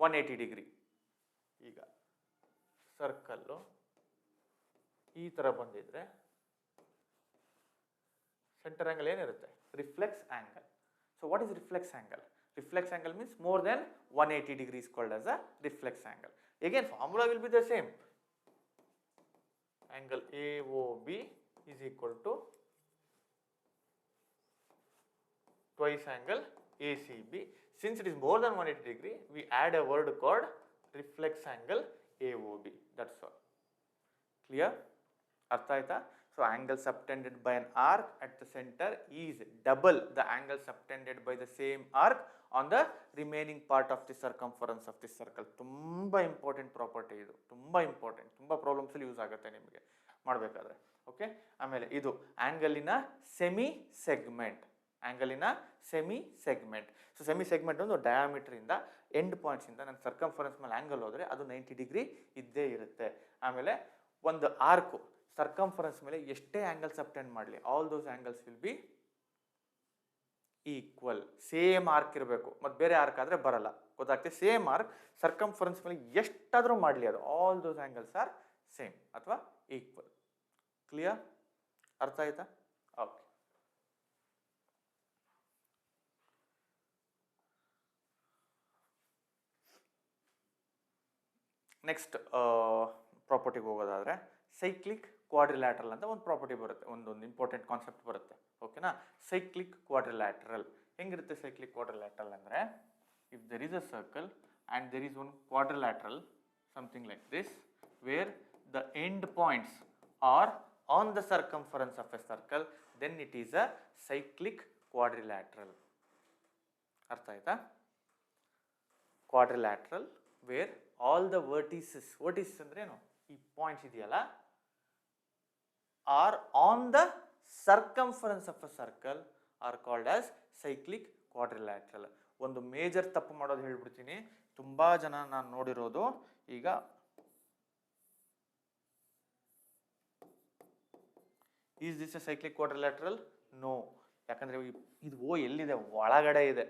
180 degree. ಈಗ ಸರ್ಕಲ್ಲು ಈ ಥರ ಬಂದಿದ್ರೆ ಸೆಂಟರ್ ಆ್ಯಂಗಲ್ ಏನಿರುತ್ತೆ, reflex angle. So what is reflex angle? Reflex angle means more than 180 degrees called as a reflex angle. Again, formula will be the same. Angle AOB is equal to twice angle ACB. Since it is more than 180 degree, we add a word called reflex angle AOB. That's all. Clear? Artha aita? So angle subtended by an arc at the center is double the angle subtended by the same arc on the remaining part of the circumference of the circle. ತುಂಬಾ important property ಇದು, ತುಂಬಾ important, ತುಂಬಾ problems ಅಲ್ಲಿ use ಆಗುತ್ತೆ ನಿಮಗೆ ಮಾಡಬೇಕಾದ್ರೆ. Okay, ಆಮೇಲೆ ಇದು ಆ್ಯಂಗಲಿನ ಸೆಮಿ ಸೆಗ್ಮೆಂಟ್. ಆ್ಯಂಗಲಿನ semi segment. So semi segment ಒಂದು ಡಯಾಮೀಟರ್ ಇಂದ ಎಂಡ್ ಪಾಯಿಂಟ್ಸ್ ಇಂದ ನನ್ನ ಸರ್ಕಂಫರೆನ್ಸ್ ಮೇಲೆ ಆ್ಯಂಗಲ್ ಹೋದರೆ ಅದು 90 ಡಿಗ್ರಿ ಇದ್ದೇ ಇರುತ್ತೆ. ಆಮೇಲೆ ಒಂದು ಆರ್ಕು ಸರ್ಕಂಫರೆನ್ಸ್ ಮೇಲೆ ಎಷ್ಟೇ ಆ್ಯಂಗಲ್ ಸಬ್ಟೆಂಡ್ ಮಾಡಲಿ, all those angles will be equal. Same arc ಇರಬೇಕು, ಮತ್ತು ಬೇರೆ ಆರ್ಕ್ ಆದರೆ ಬರಲ್ಲ, ಗೊತ್ತಾಗ್ತದೆ? ಸೇಮ್ ಆರ್ಕ್ ಸರ್ಕಂಫರೆನ್ಸ್ ಮೇಲೆ ಎಷ್ಟಾದರೂ ಮಾಡಲಿ ಅದು all those angles are same ಅಥವಾ ಈಕ್ವಲ್. ಕ್ಲಿಯರ್? ಅರ್ಥ ಆಯ್ತಾ? ಓಕೆ. ನೆಕ್ಸ್ಟ್ ಪ್ರಾಪರ್ಟಿಗೆ ಹೋಗೋದಾದರೆ ಸೈಕ್ಲಿಕ್ ಕ್ವಾಡ್ರಿಲ್ಯಾಟ್ರಲ್ ಅಂತ ಒಂದು ಪ್ರಾಪರ್ಟಿ ಬರುತ್ತೆ, ಒಂದೊಂದು ಇಂಪಾರ್ಟೆಂಟ್ ಕಾನ್ಸೆಪ್ಟ್ ಬರುತ್ತೆ. ಓಕೆನಾ? ಸೈಕ್ಲಿಕ್ ಕ್ವಾಡ್ರಿಲ್ಯಾಟ್ರಲ್ ಹೆಂಗಿರುತ್ತೆ? ಸೈಕ್ಲಿಕ್ ಕ್ವಾಡ್ರಿಲ್ಯಾಟ್ರಲ್ ಅಂದರೆ if there is a circle and there is one quadrilateral something like this where the end points are on the circumference of a circle, then it is a cyclic quadrilateral. ಅರ್ಥ ಆಯ್ತಾ? Quadrilateral where all the vertices, vertices ಅಂದ್ರೆ ಏನು? ಈ points ಇದೆಯಲ್ಲ, are on the circumference of a circle are called as cyclic quadrilateral. ಒಂದು major ತಪ್ಪು ಮಾಡೋದು ಹೇಳ್ಬಿಡ್ತೀನಿ, ತುಂಬಾ ಜನ ನಾನು ನೋಡಿರೋದು. ಈಗ is this a cyclic quadrilateral? No. ಯಾಕಂದ್ರೆ ಇದು ಎಲ್ಲಿದೆ? ಒಳಗಡೆ ಇದೆ.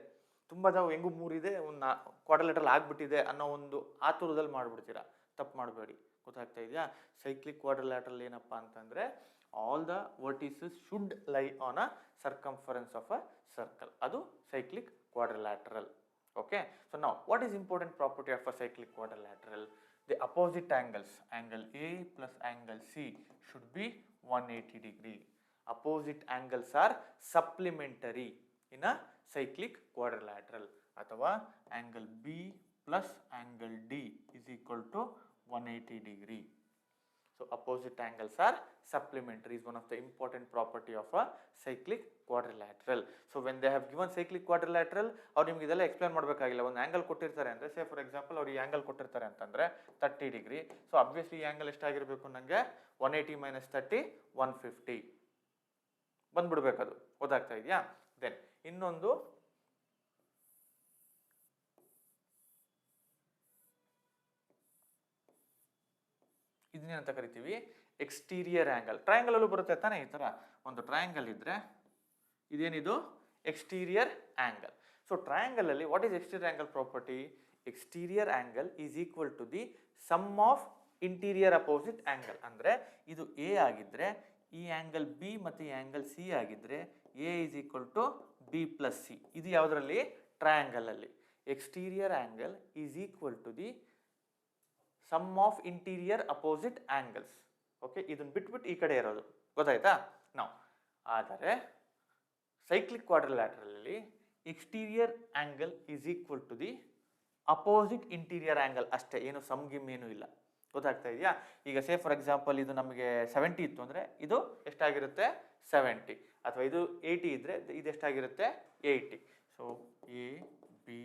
ತುಂಬ ಜನ ಹೆಂಗು ಮೂರಿದೆ, ಒಂದು ಕ್ವಾಡ್ರಿಲ್ಯಾಟ್ರಲ್ ಆಗ್ಬಿಟ್ಟಿದೆ ಅನ್ನೋ ಒಂದು ಆತುರದಲ್ಲಿ ಮಾಡ್ಬಿಡ್ತೀರಾ. ತಪ್ಪು ಮಾಡಬೇಡಿ, ಗೊತ್ತಾಗ್ತಾ ಇದೆಯಾ? ಸೈಕ್ಲಿಕ್ ಕ್ವಾಡ್ರಿಲ್ಯಾಟ್ರಲ್ ಏನಪ್ಪ ಅಂತಂದರೆ all the vertices should lie on a circumference of a circle, ಅದು ಸೈಕ್ಲಿಕ್ ಕ್ವಾಡ್ರಿಲ್ಯಾಟ್ರಲ್. ಓಕೆ, ಸೊ ನಾವು what is important property of a cyclic quadrilateral? The opposite angles, angle A plus angle C should be 180 degree. Opposite angles are supplementary in a cyclic quadrilateral. ಅಥವಾ angle B plus angle D is equal to 180 degree. So opposite angles are supplementary is one of the important property of a cyclic quadrilateral. So when they have given cyclic quadrilateral, ಅವ್ರು ನಿಮ್ಗೆ ಇದೆಲ್ಲ explain ಮಾಡಬೇಕಾಗಿಲ್ಲ. ಒಂದು angle ಕೊಟ್ಟಿರ್ತಾರೆ ಅಂದರೆ, ಸೇ for example ಅವ್ರು ಈ angle ಕೊಟ್ಟಿರ್ತಾರೆ ಅಂತಂದರೆ 30 ಡಿಗ್ರಿ. ಸೊ ಅಬ್ವಿಯಸ್ಲಿ ಈ ಆ್ಯಂಗಲ್ ಎಷ್ಟಾಗಿರಬೇಕು ನನಗೆ? 180 minus 30 150 ಬಂದ್ಬಿಡ್ಬೇಕದು, ಗೊತ್ತಾಗ್ತಾ ಇದೆಯಾ? ದೆನ್ ಇನ್ನೊಂದು ಇದನ್ನೇನಂತ ಕರಿತೀವಿ? Exterior angle. ಟ್ರಯಾಂಗಲ್ ಅಲ್ಲೂ ಬರುತ್ತೆ ತಾನೇ. ಈ ಥರ ಒಂದು ಟ್ರಯಾಂಗಲ್ ಇದ್ದರೆ ಇದೇನಿದು ಎಕ್ಸ್ಟೀರಿಯರ್ ಆ್ಯಂಗಲ್. ಸೊ ಟ್ರಯಾಂಗಲಲ್ಲಿ what is exterior angle property? Exterior angle is equal to the sum of interior opposite angle. ಅಂದರೆ ಇದು ಎ ಆಗಿದ್ದರೆ ಈ ಆ್ಯಂಗಲ್ ಬಿ ಮತ್ತು ಈ ಆ್ಯಂಗಲ್ ಸಿ ಆಗಿದ್ದರೆ A is equal to B plus C. ಇದು ಯಾವುದರಲ್ಲಿ? ಟ್ರಯಾಂಗಲಲ್ಲಿ. Exterior angle is equal to the sum of interior opposite angles. Okay, ಇದನ್ನು ಬಿಟ್ಬಿಟ್ಟು ಈ ಕಡೆ ಇರೋದು, ಗೊತ್ತಾಯ್ತಾ? ನಾವು ಆದರೆ ಸೈಕ್ಲಿಕ್ ಕ್ವಾಡ್ರಿಲ್ಯಾಟರಲಲ್ಲಿ exterior angle is equal to the opposite interior angle ಅಷ್ಟೇ, ಏನು ಸಮ್ ಗಿಮ್ ಏನೂ ಇಲ್ಲ. ಗೊತ್ತಾಗ್ತಾ ಇದೆಯಾ? ಈಗ ಸೇ ಫಾರ್ ಎಕ್ಸಾಂಪಲ್ ಇದು ನಮಗೆ 70 ಇತ್ತು ಅಂದರೆ ಇದು ಎಷ್ಟಾಗಿರುತ್ತೆ? 70. ಅಥವಾ ಇದು 80 ಇದ್ದರೆ ಇದು ಎಷ್ಟಾಗಿರುತ್ತೆ? 80. So A B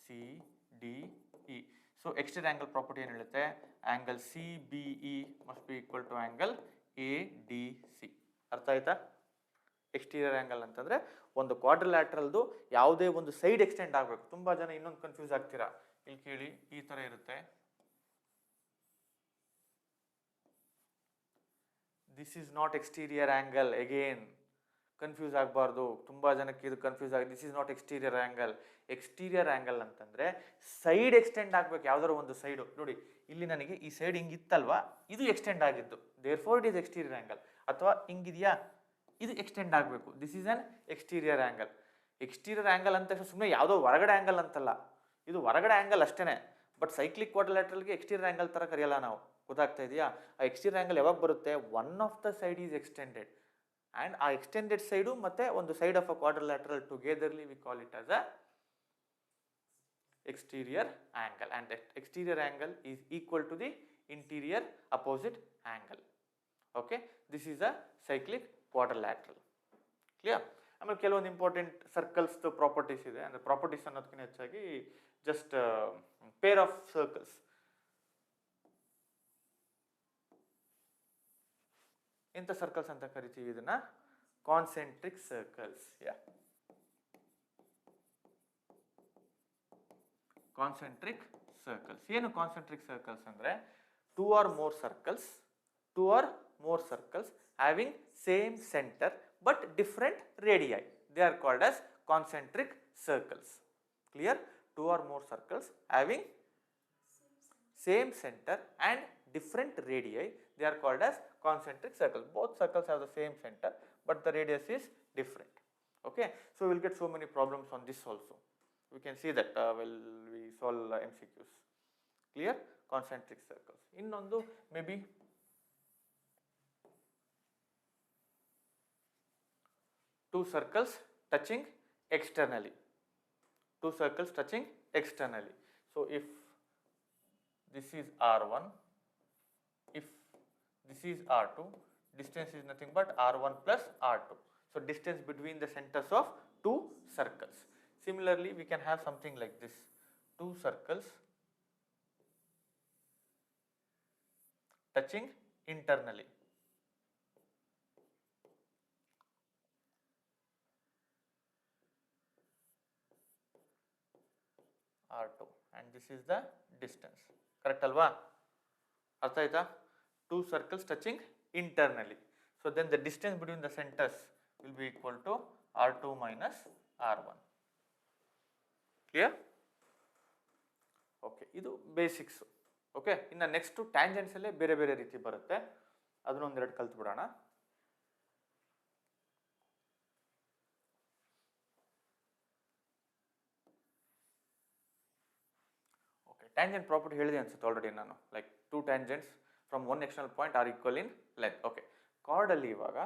C D E. So exterior angle property ಏನು ಹೇಳುತ್ತೆ? Angle C B E must be equal to angle A D C. ಅರ್ಥ ಆಯ್ತಾ? ಎಕ್ಸ್ಟೀರಿಯರ್ ಆ್ಯಂಗಲ್ ಅಂತಂದರೆ ಒಂದು ಕ್ವಾಡ್ರಿಲ್ಯಾಟ್ರಲ್ದು ಯಾವುದೇ ಒಂದು ಸೈಡ್ ಎಕ್ಸ್ಟೆಂಡ್ ಆಗಬೇಕು. ತುಂಬ ಜನ ಇನ್ನೊಂದು ಕನ್ಫ್ಯೂಸ್ ಆಗ್ತೀರಾ. ಇಲ್ಲಿ ಕೇಳಿ, ಈ ಥರ ಇರುತ್ತೆ. This is not exterior angle. Again confuse ಆಗಬಾರ್ದು. ತುಂಬ ಜನಕ್ಕೆ ಇದು ಕನ್ಫ್ಯೂಸ್ ಆಗಿ this is not exterior angle. Exterior angle ಅಂತಂದರೆ ಸೈಡ್ ಎಕ್ಸ್ಟೆಂಡ್ ಆಗಬೇಕು. ಯಾವುದಾದ್ರು ಒಂದು ಸೈಡು ನೋಡಿ, ಇಲ್ಲಿ ನನಗೆ ಈ ಸೈಡ್ ಹಿಂಗಿತ್ತಲ್ವಾ, ಇದು ಎಕ್ಸ್ಟೆಂಡ್ ಆಗಿದ್ದು, therefore it is exterior angle. ಅಥವಾ ಹಿಂಗಿದೆಯಾ, ಇದು ಎಕ್ಸ್ಟೆಂಡ್ ಆಗಬೇಕು. This is an exterior angle. Exterior angle ಅಂತ ಸುಮ್ಮನೆ ಯಾವುದೋ ಹೊರಗಡೆ ಆ್ಯಂಗಲ್ ಅಂತಲ್ಲ, ಇದು ಹೊರಗಡೆ ಆ್ಯಂಗಲ್ ಅಷ್ಟೇ. ಬಟ್ ಸೈಕ್ಲಿಕ್ ಕ್ವಾಡ್ರಿಲ್ಯಾಟರಲ್ಗೆ ಎಕ್ಸ್ಟೀರಿಯರ್ ಆ್ಯಂಗಲ್ ಥರ ಕರೆಯಲ್ಲ ನಾವು. ಗೊತ್ತಾಗ್ತಾ ಇದೆಯಾ? ಆ ಎಕ್ಸ್ಟೀರಿಯರ್ ಆ್ಯಂಗಲ್ ಯಾವಾಗ ಬರುತ್ತೆ? One of the side is extended and ಆ ಎಕ್ಸ್ಟೆಂಡೆಡ್ ಸೈಡು ಮತ್ತು ಒಂದು ಸೈಡ್ ಆಫ್ ಅ ಕ್ವಾಡ್ರಿಲ್ಯಾಟರಲ್ ಟುಗೆದರ್ಲಿ we call it as a exterior angle, and that exterior angle is equal to the interior opposite angle. Okay, this is a cyclic quadrilateral. Clear? ಆಮೇಲೆ ಕೆಲವೊಂದು important circles properties ಇದೆ. ಅಂದರೆ properties ಅನ್ನೋದಕ್ಕಿಂತ ಹೆಚ್ಚಾಗಿ just pair of circles. ಎಂಥ circles ಅಂತ ಕರಿತೀವಿ ಇದನ್ನ? Concentric circles. Yeah, concentric circles. ಏನು ಕಾನ್ಸೆಂಟ್ರಿಕ್ ಸರ್ಕಲ್ಸ್ ಅಂದರೆ two or more circles having same centre but different radii. They are called as concentric circles. Clear? Two or more circles having same centre and different radii, they are called as concentric circles. Both circles have the same center but the radius is different. Okay, so we will get so many problems on this also. We can see that when we solve MCQs. Clear? Concentric circles. Innondu maybe two circles touching externally. Two circles touching externally. So if this is R1, if this is R2, distance is nothing but R1 plus R2. So distance between the centers of two circles. Similarly, we can have something like this. Two circles touching internally. R2, and this is the distance. Correct alva? Artha aita? Two circles touching internally. So then the distance between the centers will be equal to R2 minus R1. Clear? Okay, idu basics. Okay, inna next to tangents alle bere bere ರೀತಿ ಬರುತ್ತೆ. ಅದನ್ನ ಒಂದೆರಡು ಕಲ್ತು ಬಿಡೋಣ. Okay, tangent property ಹೇಳಿದೆ ಅನ್ಸುತ್ತೆ already ನಾನು. Like two tangents from one external point are equal in length. Okay, chord ಅಲ್ಲಿ ಇವಾಗ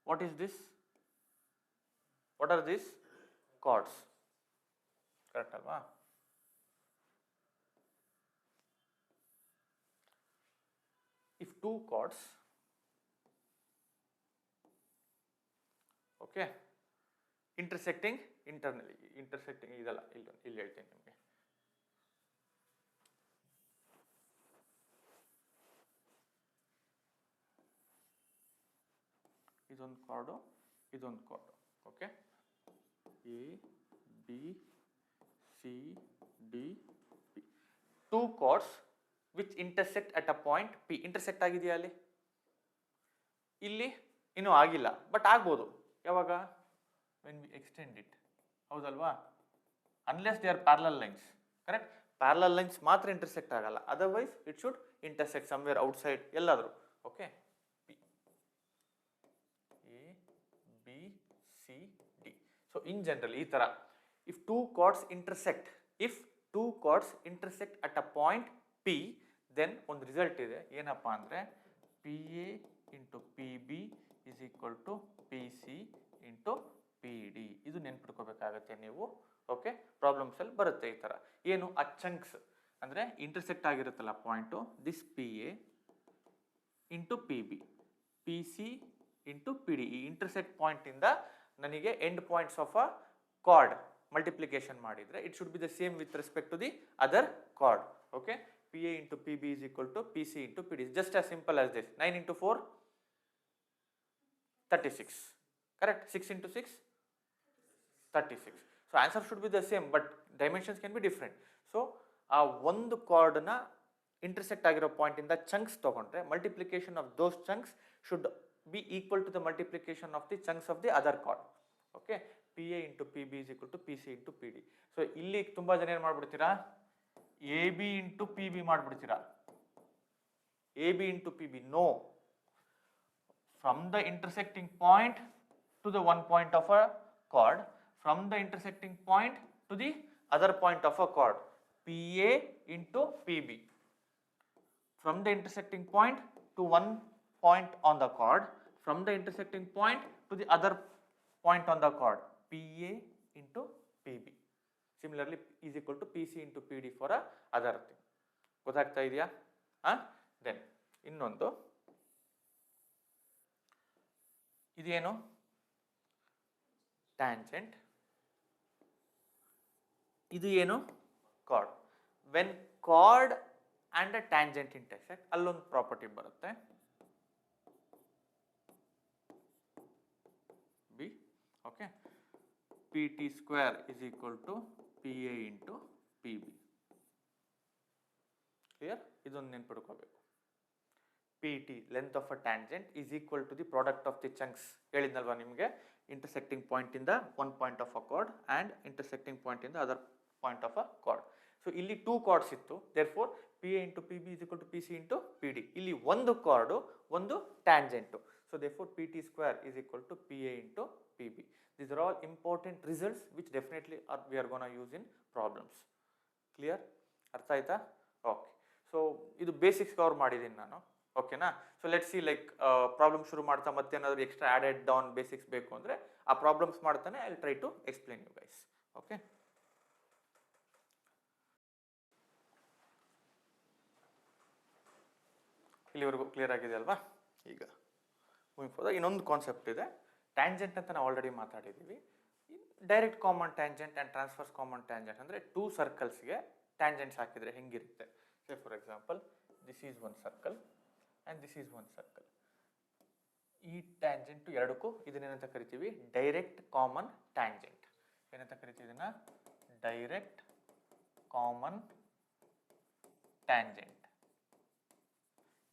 what is this? What are these? Chords. Correct alva? If two chords, okay, intersecting internally, intersecting ಇದಲ್ಲ, ಇಲ್ಲಿ ಹೇಳ್ತೀನಿ ನಿಮಗೆ. ಇದೊಂದು ಕಾರ್ಡು, ಇದೊಂದು chord. Okay, A B C D P. Two chords which intersect at a point P. Intersect ಆಗಿದೆಯಾ ಅಲ್ಲಿ? ಇಲ್ಲಿ ಇನ್ನೂ ಆಗಿಲ್ಲ, ಬಟ್ ಆಗ್ಬೋದು. ಯಾವಾಗ? ವೆನ್ ವಿ ಎಕ್ಸ್ಟೆಂಡ್ ಇಟ್, ಹೌದಲ್ವಾ? Unless they are parallel lines, correct? Parallel lines ಮಾತ್ರ ಇಂಟರ್ಸೆಕ್ಟ್ ಆಗಲ್ಲ, otherwise it should intersect somewhere outside ಎಲ್ಲಾದರೂ. Okay, P A B C D. So in general ಈ ಥರ, if two chords intersect at a point P, then ಒಂದು result ಇದೆ, ಏನಪ್ಪ ಅಂದರೆ P A into P B is equal to P C into P D. ಇದು ನೆನ್ಪಿಟ್ಕೋಬೇಕಾಗತ್ತೆ ನೀವು. Okay, ಪ್ರಾಬ್ಲಮ್ಸಲ್ಲಿ ಬರುತ್ತೆ ಈ ಥರ. ಏನು ಆ ಚಂಕ್ಸ್ ಅಂದರೆ ಇಂಟರ್ಸೆಕ್ಟ್ ಆಗಿರುತ್ತಲ್ಲ point, this P A into P B, P C into P D. ಈ ಇಂಟರ್ಸೆಕ್ಟ್ ಪಾಯಿಂಟಿಂದ ನನಗೆ end points of a chord multiplication ಮಾಡಿದರೆ it should be the same with respect to the other chord. Okay, P A into P B is equal to P C into P D. Just as simple as this. 9 into 4 36, correct? 6 into 6 36. So answer should be the same, but dimensions can be different. So ಆ ಒಂದು ಕಾರ್ಡ್ನ intersect ಆಗಿರೋ point ಇಂದ chunks ತಗೊಂಡ್ರೆ multiplication of those chunks should be equal to the multiplication of the chunks of the other chord. Okay, P A into P B is equal to P C into P D. So ಇಲ್ಲಿ ತುಂಬಾ ಜನ ಏನು ಮಾಡ್ಬಿಡ್ತೀರಾ, A B into P B ಮಾಡ್ಬಿಡ್ತೀರಾ. A B into P B, no. From the intersecting point to the one point of a chord, from the intersecting point to the other point of a chord, PA into PB. From the intersecting point to one point on the chord, from the intersecting point to the other point on the chord, PA into PB. Similarly, is equal to PC into PD for a other thing. ಗೊತ್ತಾಗ್ತಾ ಇದೆಯಾ? Then ಇನ್ನೊಂದು ಇದೇನು, tangent. ಇದು ಏನು, chord. When chord and a tangent intersect, ಅಲ್ಲೊಂದು property ಬರುತ್ತೆ, B. Okay, P T square is equal to P A into P B. Clear? ಇದೊಂದು ನೆನ್ಪಿಡ್ಕೋಬೇಕು. P T, length of a tangent, is equal to the product of the chunks. ಹೇಳಿದ್ನಲ್ವಾ ನಿಮಗೆ, intersecting point ಇಂದ one point of a chord and intersecting point ಇಂದ other point of a chord. So ಇಲ್ಲಿ two chords ಇತ್ತು, therefore P A into P B is equal to P C into P D. ಇಲ್ಲಿ ಒಂದು chord, ಒಂದು tangent. So therefore P T square is equal to P A into P B. These are all important results which definitely we are gonna use in problems. Clear? ಅರ್ಥ ಆಯ್ತಾ? Okay, so ಇದು basics cover ಮಾಡಿದ್ದೀನಿ ನಾನು. ಓಕೆನಾ? So let's see, like problem ಶುರು ಮಾಡ್ತಾ ಮತ್ತೆ ಏನಾದರೂ ಎಕ್ಸ್ಟ್ರಾ ಆ್ಯಡೆಡ್ ಡೌನ್ ಬೇಸಿಕ್ಸ್ ಬೇಕು ಅಂದರೆ ಆ ಪ್ರಾಬ್ಲಮ್ಸ್ ಮಾಡ್ತಾನೆ I will try to explain you guys. Okay, ಇಲ್ಲಿವರೆಗೂ ಕ್ಲಿಯರ್ ಆಗಿದೆ ಅಲ್ವಾ? ಈಗ ಇನ್ನೊಂದು ಕಾನ್ಸೆಪ್ಟ್ ಇದೆ, ಟ್ಯಾಂಜೆಂಟ್ ಅಂತ ನಾವು ಆಲ್ರೆಡಿ ಮಾತಾಡಿದ್ದೀವಿ. Direct common tangent and transverse common tangent ಅಂದರೆ ಟೂ ಸರ್ಕಲ್ಸ್ಗೆ ಟ್ಯಾಂಜೆಂಟ್ಸ್ ಹಾಕಿದರೆ ಹೆಂಗಿರುತ್ತೆ. Say for example, this is one circle and this is one circle. ಈ ಟ್ಯಾಂಜೆಂಟು ಎರಡಕ್ಕೂ ಇದನ್ನೇನಂತ ಕರಿತೀವಿ, ಡೈರೆಕ್ಟ್ ಕಾಮನ್ ಟ್ಯಾಂಜೆಂಟ್. ಏನಂತ ಕರಿತೀವಿ ಇದನ್ನ? Direct common tangent.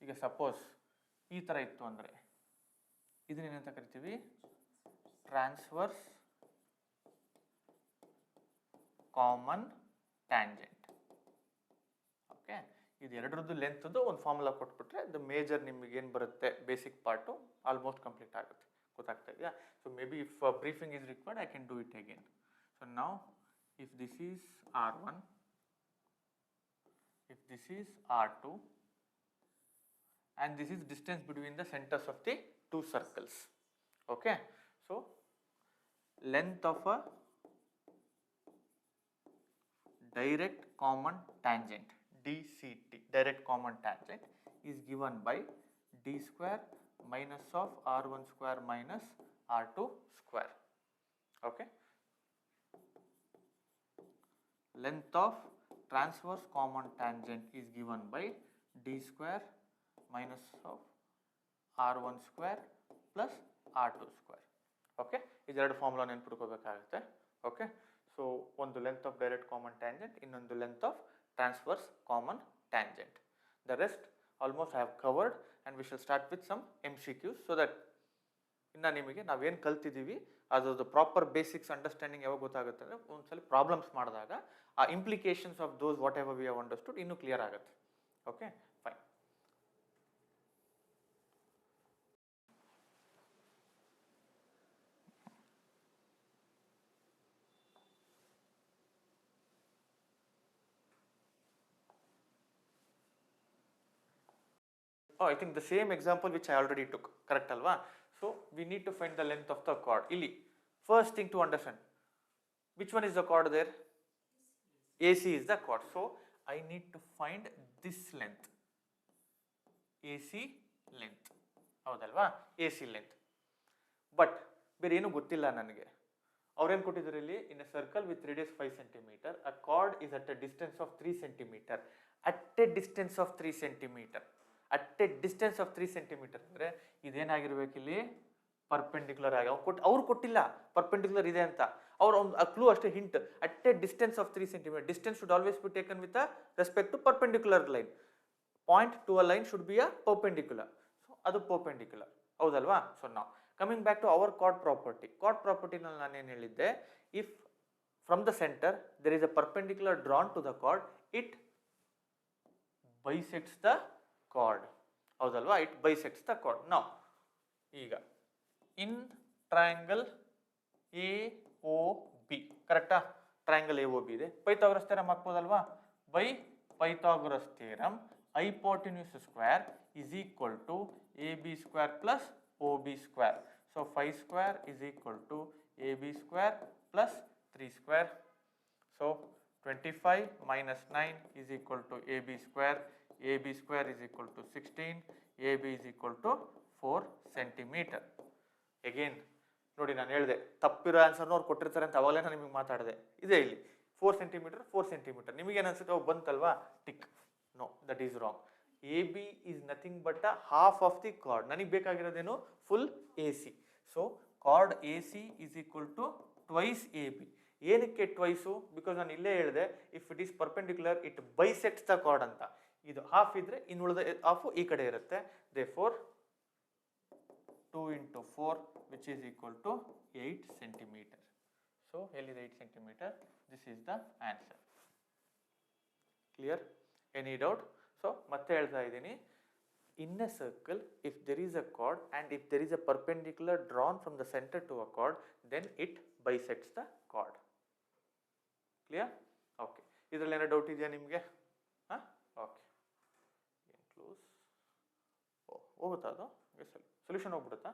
ಈಗ ಸಪೋಸ್ ಈ ಥರ ಇತ್ತು ಅಂದರೆ ಇದನ್ನೇನಂತ ಕರಿತೀವಿ? Transverse common tangent. ಓಕೆ, ಇದು ಎರಡರದ್ದು ಲೆಂತ್ದು ಒಂದು ಫಾರ್ಮುಲಾ ಕೊಟ್ಬಿಟ್ರೆ ದ ಮೇಜರ್ ನಿಮಗೆ ಏನು ಬರುತ್ತೆ ಬೇಸಿಕ್ ಪಾರ್ಟು ಆಲ್ಮೋಸ್ಟ್ ಕಂಪ್ಲೀಟ್ ಆಗುತ್ತೆ. ಗೊತ್ತಾಗ್ತಾ ಇದೆಯಾ? So may be if briefing is required I can do it again. So now if this is R1, if this is R2 and this is distance between the centers of the two circles. Okay, so length of a direct common tangent DCT, direct common tangent, is given by d square minus of R1 square minus R2 square. Okay, length of transverse common tangent is given by d square minus of R1 square plus R2 square. Okay, ಇದೆರಡು formula ನೆನ್ಪಿಟ್ಕೋಬೇಕಾಗುತ್ತೆ. Okay, so ಒಂದು length of direct common tangent, ಇನ್ನೊಂದು length of transverse common tangent. The rest almost I have covered, and we shall start with some MCQs so that ಇನ್ನು ನಿಮಗೆ ನಾವೇನು ಕಲ್ತಿದ್ದೀವಿ ಅದ್ರದ್ದು proper basics understanding ಯಾವಾಗ ಗೊತ್ತಾಗುತ್ತೆ ಅಂದರೆ ಒಂದ್ಸಲ ಪ್ರಾಬ್ಲಮ್ಸ್ ಮಾಡಿದಾಗ ಆ implications of those what ever we have understood ಇನ್ನೂ ಕ್ಲಿಯರ್ ಆಗುತ್ತೆ. Okay fine. Oh, I think the same example which I already took, correct alva? So we need to find the length of the chord. Illi first thing to understand, which one is the chord there? AC is the chord. So I need to find this length, AC length, ಹೌದಲ್ವಾ? AC length. But ಬೇರೆ ಏನು ಗೊತ್ತಿಲ್ಲ ನನಗೆ. ಅವ್ರೇನು ಕೊಟ್ಟಿದ್ದಾರೆ ಇಲ್ಲಿ, in a circle with radius 5 cm, a chord is at a distance of 3 cm. At a distance of 3 cm. At a distance of 3 centimetre ಅಂದರೆ ಇದೇನಾಗಿರ್ಬೇಕು ಇಲ್ಲಿ, ಪರ್ಪೆಂಡಿಕ್ಯುಲರ್ ಆಗಿ ಅವ್ರು ಕೊಟ್ಟಿಲ್ಲ ಪರ್ಪೆಂಡಿಕ್ಯುಲರ್ ಇದೆ ಅಂತ, ಅವ್ರು ಒಂದು ಕ್ಲೂ ಅಷ್ಟೇ, hint. At a distance of 3 centimetre, distance should always be taken with respect to perpendicular line. Point to a line should be a perpendicular. So ಅದು ಪರ್ಪೆಂಡಿಕ್ಯುಲರ್, ಹೌದಲ್ವಾ? ಸೊ ನಾವು coming back to our chord property. Chord ಪ್ರಾಪರ್ಟಿನಲ್ಲಿ ನಾನೇನು ಹೇಳಿದ್ದೆ, if from the centre there is a perpendicular drawn to the chord, it bisects the chord, ಹೌದಲ್ವಾ? it bisects the chord. now ಈಗ in triangle AOB, ಕರೆಕ್ಟಾ? Triangle AOB ಇದೆ, Pythagoras theorem ಹಾಕ್ಬೋದಲ್ವಾ? By Pythagoras theorem hypotenuse square is equal to AB square plus OB square. so 5 square is equal to AB square plus 3 square. so 25 minus 9 is equal to AB square. AB square is equal to 16. AB is equal to 4 centimeter. Again, ನೋಡಿ ನಾನು ಹೇಳಿದೆ ತಪ್ಪಿರೋ ಆನ್ಸರ್ನ ಅವ್ರು ಕೊಟ್ಟಿರ್ತಾರೆ ಅಂತ ಅವಾಗಲೇ ನಾನು ನಿಮಗೆ ಮಾತಾಡಿದೆ. ಇದೇ ಇಲ್ಲಿ 4 centimeter 4 centimeter. ನಿಮಗೇನು ಅನ್ಸುತ್ತೆ, ಅವು ಬಂತಲ್ವಾ, tick. No, that is wrong. AB is nothing but a half of the chord. ನನಗೆ ಬೇಕಾಗಿರೋದೇನು, full AC. So chord AC is equal to twice AB. ಏನಕ್ಕೆ ಟ್ವೈಸು? ಬಿಕಾಸ್ ನಾನು ಇಲ್ಲೇ ಹೇಳಿದೆ, if it is perpendicular it bisects the chord ಅಂತ. ಇದು half ಇದ್ರೆ ಇನ್ನುಳಿದ ಹಾಫು ಈ ಕಡೆ ಇರುತ್ತೆ. Therefore 2 into 4 which is equal to 8 centimeter. So ಎಲ್ಲಿದೆ 8 centimeter? This is the answer. Clear? Any doubt? So ಮತ್ತೆ ಹೇಳ್ತಾ ಇದ್ದೀನಿ, in a circle if there is a chord and if there is a perpendicular drawn from the center to a chord, then it bisects the chord. Clear? Okay. ಇದರಲ್ಲಿ ಏನೋ doubt ಇದೆಯಾ ನಿಮಗೆ? ಹಾಂ, okay. Close ಹೋಗುತ್ತಾ ಅದು? Solution ಹೋಗ್ಬಿಡುತ್ತಾ?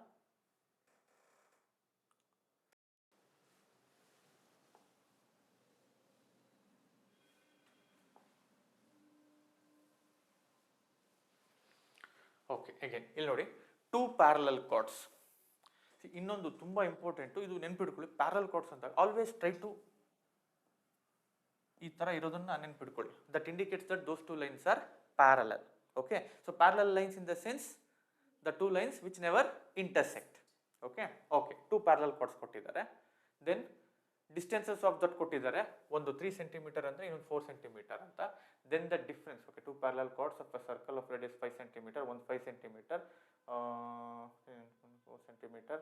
Okay. Again ಇಲ್ಲಿ ನೋಡಿ, 2 parallel cards. ಇನ್ನೊಂದು ತುಂಬ ಇಂಪಾರ್ಟೆಂಟು, ಇದು ನೆನ್ಪಿಡ್ಕೊಳ್ಳಿ. ಪ್ಯಾರಲಲ್ ಕಾರ್ಡ್ಸ್ ಅಂತ ಆಲ್ವೇಸ್ ಟ್ರೈ ಟು ಈ ಥರ ಇರೋದನ್ನ ನೆನ್ಪಿಡ್ಕೊಳ್ಳಿ. That indicates that those 2 lines are parallel. Okay. So parallel lines in the sense the 2 lines which never intersect. Okay. Okay. 2 parallel chords ಕೊಟ್ಟಿದ್ದಾರೆ. ದೆನ್ ಡಿಸ್ಟೆನ್ಸಸ್ ಆಫ್ ದಟ್ ಕೊಟ್ಟಿದ್ದಾರೆ. ಒಂದು 3 centimeter ಅಂದರೆ ಇನ್ನೊಂದು 4 centimeter ಅಂತ. Then the difference. Okay. 2 parallel chords of a circle of radius 5 centimeter, ಒಂದು 5 centimeter, 4 centimeter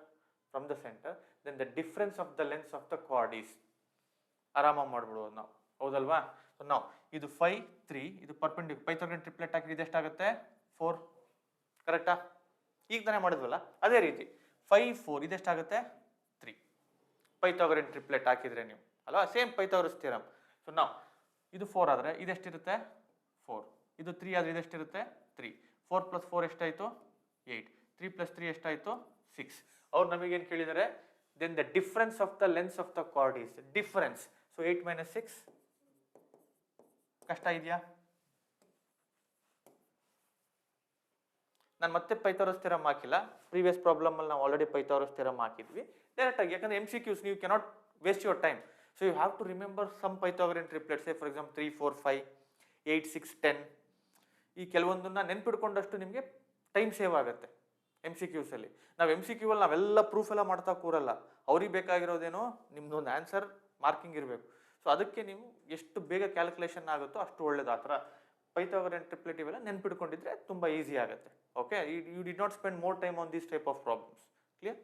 from the centre. Then the difference of the length of the chord is, ಆರಾಮಾಗಿ ಮಾಡ್ಬಿಡ್ಬೋದು ನಾವು, ಹೌದಲ್ವಾ? ಸೊ ನಾವು ಇದು 5 3, ಇದು ಪರ್ಪೆಂಡಿಕ್ಯುಲರ್ ಪೈಥಾಗರನ್ ಟ್ರಿಪ್ಲೆಟ್ ಹಾಕಿದ್ರೆ ಇದೆಷ್ಟಾಗುತ್ತೆ? 4, ಕರೆಕ್ಟಾ? ಈಗ ತಾನೇ ಮಾಡಿದ್ವಲ್ಲ, ಅದೇ ರೀತಿ 5 4 ಇದೆಷ್ಟಾಗುತ್ತೆ? 3. ಪೈಥಾಗರನ್ ಟ್ರಿಪ್ಲೆಟ್ ಹಾಕಿದ್ರೆ ನೀವು ಅಲ್ವಾ, ಸೇಮ್ ಪೈಥಾಗರಸ್ ಥಿಯರಮ್. ಸೊ ನಾವು ಇದು 4 ಆದರೆ ಇದೆಷ್ಟಿರುತ್ತೆ? 4. ಇದು 3 ಆದರೆ ಇದೆಷ್ಟಿರುತ್ತೆ? 3. 4 + 4 ಎಷ್ಟಾಯಿತು? 8. 3 + 3 ಎಷ್ಟಾಯಿತು? 6. ಅವ್ರು ನಮಗೇನು ಕೇಳಿದ್ದಾರೆ? Then the difference of the length of the chord is difference. So 8 - 6 ಕಷ್ಟ ಇದೆಯಾ? ನಾನು ಮತ್ತೆ ಪೈಥಾಗರಸ್ ಥಿಯರಮ್ ಹಾಕಿಲ್ಲ. ಪ್ರೀವಿಯಸ್ ಪ್ರಾಬ್ಲಮಲ್ಲಿ ನಾವು ಆಲ್ರೆಡಿ ಪೈಥಾಗರಸ್ ಥಿಯರಮ್ ಹಾಕಿದ್ವಿ ಡೈರೆಕ್ಟಾಗಿ. ಯಾಕಂದರೆ MCQs ನೀವು cannot waste your time. So you have to remember some Pythagorean triplets. For example 3 4 5 8 6 10. ಈ ಕೆಲವೊಂದನ್ನು ನೆನ್ಪಿಡ್ಕೊಂಡಷ್ಟು ನಿಮಗೆ ಟೈಮ್ ಸೇವ್ ಆಗುತ್ತೆ MCQs ಅಲ್ಲಿ. ನಾವು MCQ ಅಲ್ಲಿ ನಾವೆಲ್ಲ ಪ್ರೂಫ್ ಎಲ್ಲ ಮಾಡ್ತಾ ಕೂರಲ್ಲ. ಅವ್ರಿಗೆ ಬೇಕಾಗಿರೋದೇನೋ ನಿಮ್ದೊಂದು ಆನ್ಸರ್ ಮಾರ್ಕಿಂಗ್ ಇರಬೇಕು. ಸೊ ಅದಕ್ಕೆ ನೀವು ಎಷ್ಟು ಬೇಗ ಕ್ಯಾಲ್ಕುಲೇಷನ್ ಆಗುತ್ತೋ ಅಷ್ಟು ಒಳ್ಳೇದು. ಆ ಥರ ಪೈಥಾಗರನ್ ಟ್ರಿಪ್ಲೆಟ್ ಇವೆಲ್ಲ ನೆನ್ಪಿಡ್ಕೊಂಡಿದ್ರೆ ತುಂಬ ಈಸಿ ಆಗುತ್ತೆ. Okay. You did not spend more time on this type of problems. Clear?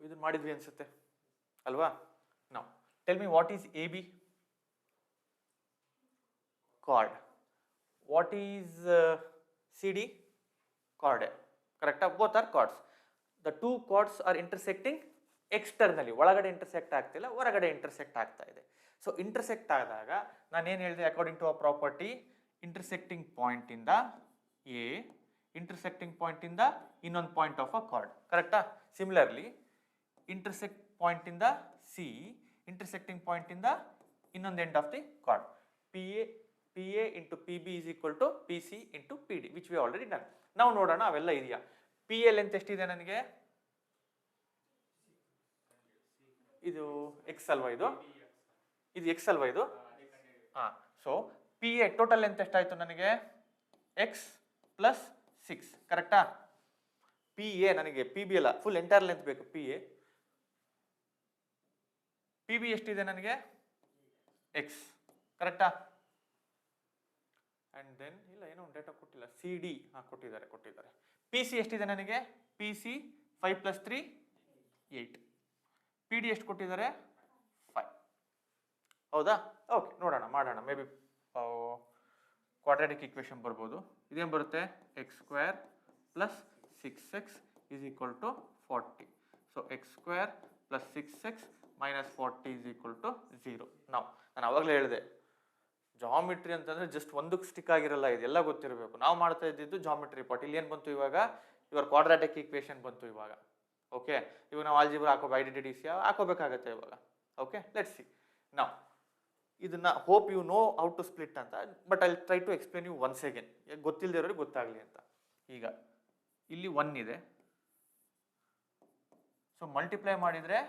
ಇದನ್ನ ಮಾಡಿದ್ವಿ ಅನ್ಸುತ್ತೆ ಅಲ್ವಾ? ನಾವು tell me what is A B? chord. What is CD? Chord. Correct? Both are chords. The two chords are intersecting externally. ಒಳಗಡೆ intersect ಆಗ್ತಿಲ್ಲ, ಹೊರಗಡೆ intersect ಆಗ್ತಾ ಇದೆ. So intersect ಆದಾಗ ನಾನು ಏನು ಹೇಳಿದೆ, according to a property, intersecting point ಇಂದ A, intersecting point ಇಂದ ಇನ್ನೊಂದು point of a chord. Correct? Similarly, intersect point ಇಂದ C, intersecting point ಇಂದ ಇನ್ನೊಂದು end of the chord. PA into PB is equal to PC into PD, which we already done. ನಾವು ನೋಡೋಣ ಅವೆಲ್ಲ ಇದೆಯಾ. PA length ಎಷ್ಟಿದೆ ನನಗೆ? ಇದು ಎಕ್ಸ್ ಅಲ್ವಾ? ಇದು ಎಕ್ಸ್ ಅಲ್ವಾ? ಇದು ಹಾಂ. ಸೊ PA ಟೋಟಲ್ ಲೆಂತ್ ಎಷ್ಟಾಯ್ತು ನನಗೆ? X plus 6. ಕರೆಕ್ಟಾ? PA ನನಗೆ PB ಅಲ್ಲ, ಫುಲ್ ಎಂಟೈರ್ ಲೆಂತ್ ಬೇಕು. PB ಎಷ್ಟಿದೆ ನನಗೆ? ಎಕ್ಸ್. ಕರೆಕ್ಟಾ? ಅಂಡ್ ದೆನ್ ಇಲ್ಲ, ಏನೋ ಡೇಟಾ ಕೊಟ್ಟಿಲ್ಲ. CD ಕೊಟ್ಟಿದ್ದಾರೆ. PC ಎಷ್ಟಿದೆ ನನಗೆ? PC 5 + 3 8. PD ಎಷ್ಟು ಕೊಟ್ಟಿದ್ದಾರೆ? 5. ಹೌದಾ? ಓಕೆ, ನೋಡೋಣ, ಮಾಡೋಣ. ಮೇ ಬಿ ಕ್ವಾಡ್ರಾಟಿಕ್ ಈಕ್ವೇಷನ್ ಬರ್ಬೋದು. ಇದೇನು ಬರುತ್ತೆ? x² + 6x is equal to 40. So x² + 6x - 40 is equal to 0. ನಾವು ನಾನು ಅವಾಗಲೇ ಹೇಳಿದೆ, ಜಾಮಿಟ್ರಿ ಅಂತಂದ್ರೆ ಜಸ್ಟ್ ಒಂದಕ್ಕೆ ಸ್ಟಿಕ್ ಆಗಿರಲ್ಲ, ಇದೆಲ್ಲ ಗೊತ್ತಿರಬೇಕು. ನಾವು ಮಾಡ್ತಾ ಇದ್ದಿದ್ದು ಜಾಮಿಟ್ರಿ ಪಾರ್ಟ್. ಇಲ್ಲಿ ಏನು ಬಂತು ಇವಾಗ? ಇವಾಗ ಕ್ವಾಡ್ರಾಟಿಕ್ ಈಕ್ವೇಷನ್ ಬಂತು ಇವಾಗ. ಓಕೆ, ಇವಾಗ ನಾವು ಆಲ್ಜಿಬ್ರಾ ಐಡೆಂಟಿಟೀಸ್ ಹಾಕೋಬೇಕಾಗತ್ತೆ ಇವಾಗ. Okay, let's see. ನಾವು ಇದನ್ನ hope you know how to split ಅಂತ, but I try to explain you once again, ಗೊತ್ತಿಲ್ಲದೆ ಗೊತ್ತಾಗಲಿ ಅಂತ. ಈಗ ಇಲ್ಲಿ 1 ಇದೆ. ಸೊ ಮಲ್ಟಿಪ್ಲೈ ಮಾಡಿದರೆ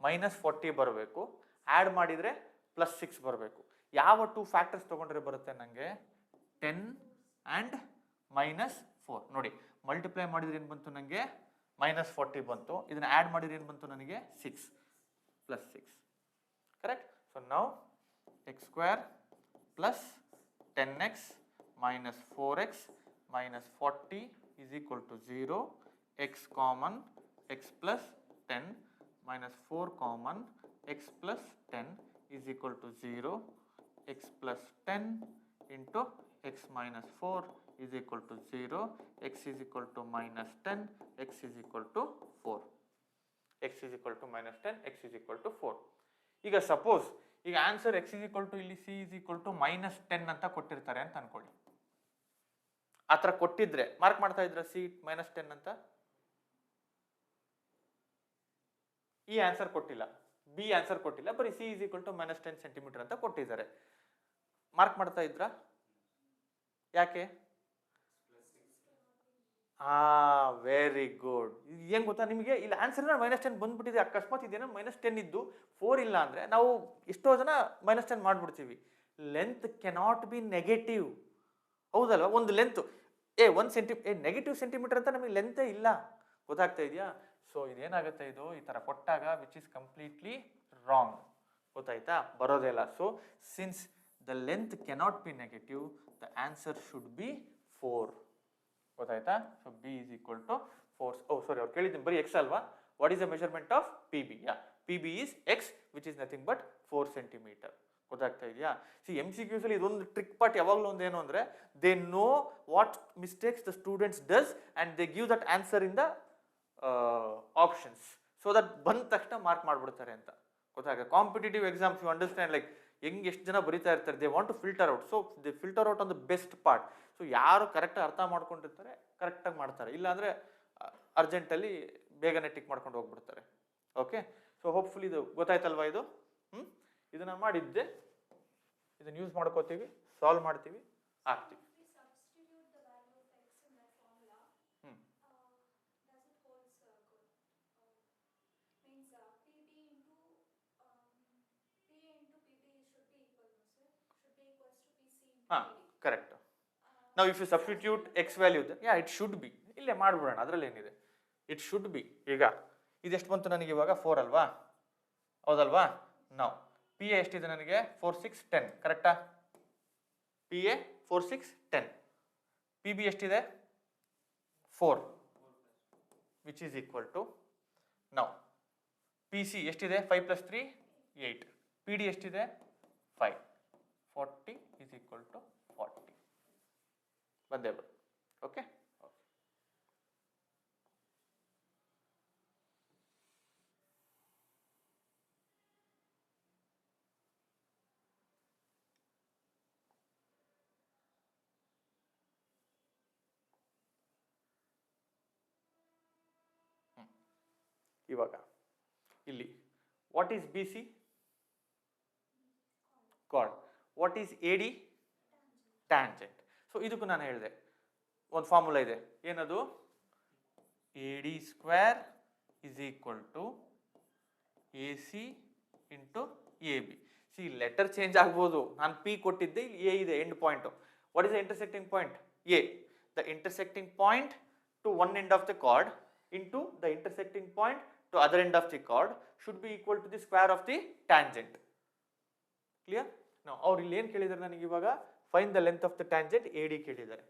-40 ಬರಬೇಕು, ಆ್ಯಡ್ ಮಾಡಿದರೆ +6 ಬರಬೇಕು. ಯಾವ 2 ಫ್ಯಾಕ್ಟರ್ಸ್ ತೊಗೊಂಡ್ರೆ ಬರುತ್ತೆ ನನಗೆ? 10 ಆ್ಯಂಡ್ -4. ನೋಡಿ, ಮಲ್ಟಿಪ್ಲೈ ಮಾಡಿದ್ರೆ ಏನು ಬಂತು ನನಗೆ? -40 ಬಂತು. ಇದನ್ನ ಆ್ಯಡ್ ಮಾಡಿದ್ರೆ ಏನು ಬಂತು ನನಗೆ? 6 + 6. ಕರೆಕ್ಟ್? ಸೊ ನಾವು x² + 10x - 4x - 40 is equal to 0. x common, x + 10 - 4 common, x + 10 is equal to 0. x + 10 into x - 4 is equal to 0. x is equal to -10, x is equal to 4. x is equal to -10, x is equal to 4. ಈಗ suppose ಈಗ answer x is equal to ಇಲ್ಲಿ c is equal to -10 ಅಂತ ಕೊಟ್ಟಿರ್ತಾರೆ ಅಂತ ಅನ್ಕೊಳ್ಳಿ. ಆ ಥರ ಕೊಟ್ಟಿದ್ರೆ ಮಾರ್ಕ್ ಮಾಡ್ತಾ ಇದ್ರ c -10 ಅಂತ? ಈ ಆನ್ಸರ್ ಕೊಟ್ಟಿಲ್ಲ, ಬಿ ಆನ್ಸರ್ ಕೊಟ್ಟಿಲ್ಲ, ಬರೀ c is equal to -10 centimetre ಅಂತ ಕೊಟ್ಟಿದ್ದಾರೆ. ಮಾರ್ಕ್ ಮಾಡ್ತಾ ಇದ್ರ? ಯಾಕೆ? Very good. ಏನ್ ಗೊತ್ತಾ ನಿಮಗೆ, ಇಲ್ಲಿ ಆನ್ಸರ್ -10 ಬಂದ್ಬಿಟ್ಟಿದೆ. ಅಕಸ್ಮಾತ್ ಇದೇನೋ -10 ಇದ್ದು 4 ಇಲ್ಲ ಅಂದ್ರೆ ನಾವು ಎಷ್ಟೋ ಜನ -10 ಮಾಡ್ಬಿಡ್ತೀವಿ. Length cannot be negative. ಹೌದಲ್ವಾ? ಒಂದು ಲೆಂತ್ ನೆಗೆಟಿವ್ ಸೆಂಟಿಮೀಟರ್ ಅಂತ ನಮಗೆ ಲೆಂತೇ ಇಲ್ಲ. ಗೊತ್ತಾಗ್ತಾ ಇದೆಯಾ? ಸೊ ಇದೇನಾಗುತ್ತೆ, ಇದು ಈ ತರ ಕೊಟ್ಟಾಗ ವಿಚ್ ಇಸ್ ಕಂಪ್ಲೀಟ್ಲಿ ರಾಂಗ್. ಗೊತ್ತಾಯ್ತಾ? ಬರೋದಿಲ್ಲ. So since the length cannot be negative, the answer should be 4. ಗೊತ್ತಾಯ್ತಾ? So b is equal to 4. ಸಾರಿ, ಅವ್ರು ಕೇಳಿದ್ದೀನಿ ಬರೀ x ಅಲ್ವಾ? What is the measurement of PB? PB is x, which is nothing but 4 centimeter. ಗೊತ್ತಾಗ್ತಾ ಇದೆಯಾ? MCQs ಅಲ್ಲಿ ಇದೊಂದು trick part ಯಾವಾಗಲೂ ಒಂದು ಏನು ಅಂದರೆ, they know what mistakes the students does and they give that answer in the options, so that ಬಂದ ತಕ್ಷಣ ಮಾರ್ಕ್ ಮಾಡಿಬಿಡ್ತಾರೆ ಅಂತ. ಗೊತ್ತಾಗ competitive exams you understand, like ಎಷ್ಟು ಜನ ಬರೀತಾ ಇರ್ತಾರೆ, they want to filter out. So they filter out on the best part. So ಯಾರು ಕರೆಕ್ಟಾಗಿ ಅರ್ಥ ಮಾಡ್ಕೊಂಡಿರ್ತಾರೆ ಕರೆಕ್ಟಾಗಿ ಮಾಡ್ತಾರೆ, ಇಲ್ಲಾಂದರೆ ಅರ್ಜೆಂಟಲ್ಲಿ ಬೇಗನೆ ಟಿಕ್ ಮಾಡ್ಕೊಂಡು ಹೋಗ್ಬಿಡ್ತಾರೆ. ಓಕೆ, ಸೊ ಹೋಪ್ಫುಲಿ ಇದು ಗೊತ್ತಾಯ್ತಲ್ವಾ? ಇದು ಇದನ್ನು ಮಾಡಿದ್ದೆ, ಇದನ್ನು ಯೂಸ್ ಮಾಡ್ಕೋತೀವಿ, ಸಾಲ್ವ್ ಮಾಡ್ತೀವಿ, ಆಗ್ತೀವಿ. ಕರೆಕ್ಟ್. ನಾವು if you substitute X value, it should be, ಇಲ್ಲೇ ಮಾಡ್ಬಿಡೋಣ, ಅದರಲ್ಲಿ ಏನಿದೆ, ಇಟ್ ಶುಡ್ ಬಿ. ಈಗ ಇದೆಷ್ಟು ಬಂತು ನನಗೆ ಇವಾಗ? 4 ಅಲ್ವಾ? ಹೌದಲ್ವಾ? ನಾವು PA ಎಷ್ಟಿದೆ ನನಗೆ? 4 6 10. ಕರೆಕ್ಟಾ? PA 4 6 10. PB ಎಷ್ಟಿದೆ? 4, ವಿಚ್ ಈಸ್ ಈಕ್ವಲ್ ಟು ನಾವು ಪಿ ಸಿ ಎಷ್ಟಿದೆ 5 + 3 8, ಪಿ ಡಿ ಎಷ್ಟಿದೆ 5, 40 is equal to 40 ಬಂದೇ ಬರುತ್ತೆ. ಓಕೆ, ಇವಾಗ ಇಲ್ಲಿ what is B C? Chord. What is A D? Tangent. So ಇದಕ್ಕೂ ನಾನು ಹೇಳಿದೆ ಒಂದು ಫಾರ್ಮುಲಾ ಇದೆ, ಏನದು? A D square is equal to A C into A B. C letter change ಆಗ್ಬೋದು, ನಾನು ಪಿ ಕೊಟ್ಟಿದ್ದೆ, ಇಲ್ಲಿ ಎ ಇದೆ end point. What is the intersecting point? A. The intersecting point to one end of the chord into the intersecting point to other end of the chord should be equal to the square of the tangent. Clear? Now ಅವ್ರು ಇಲ್ಲಿ ಏನು ಕೇಳಿದ್ದಾರೆ ನನಗೆ ಇವಾಗ? Fine the length of the tangent A D ಕೇಳಿದ್ದಾರೆ.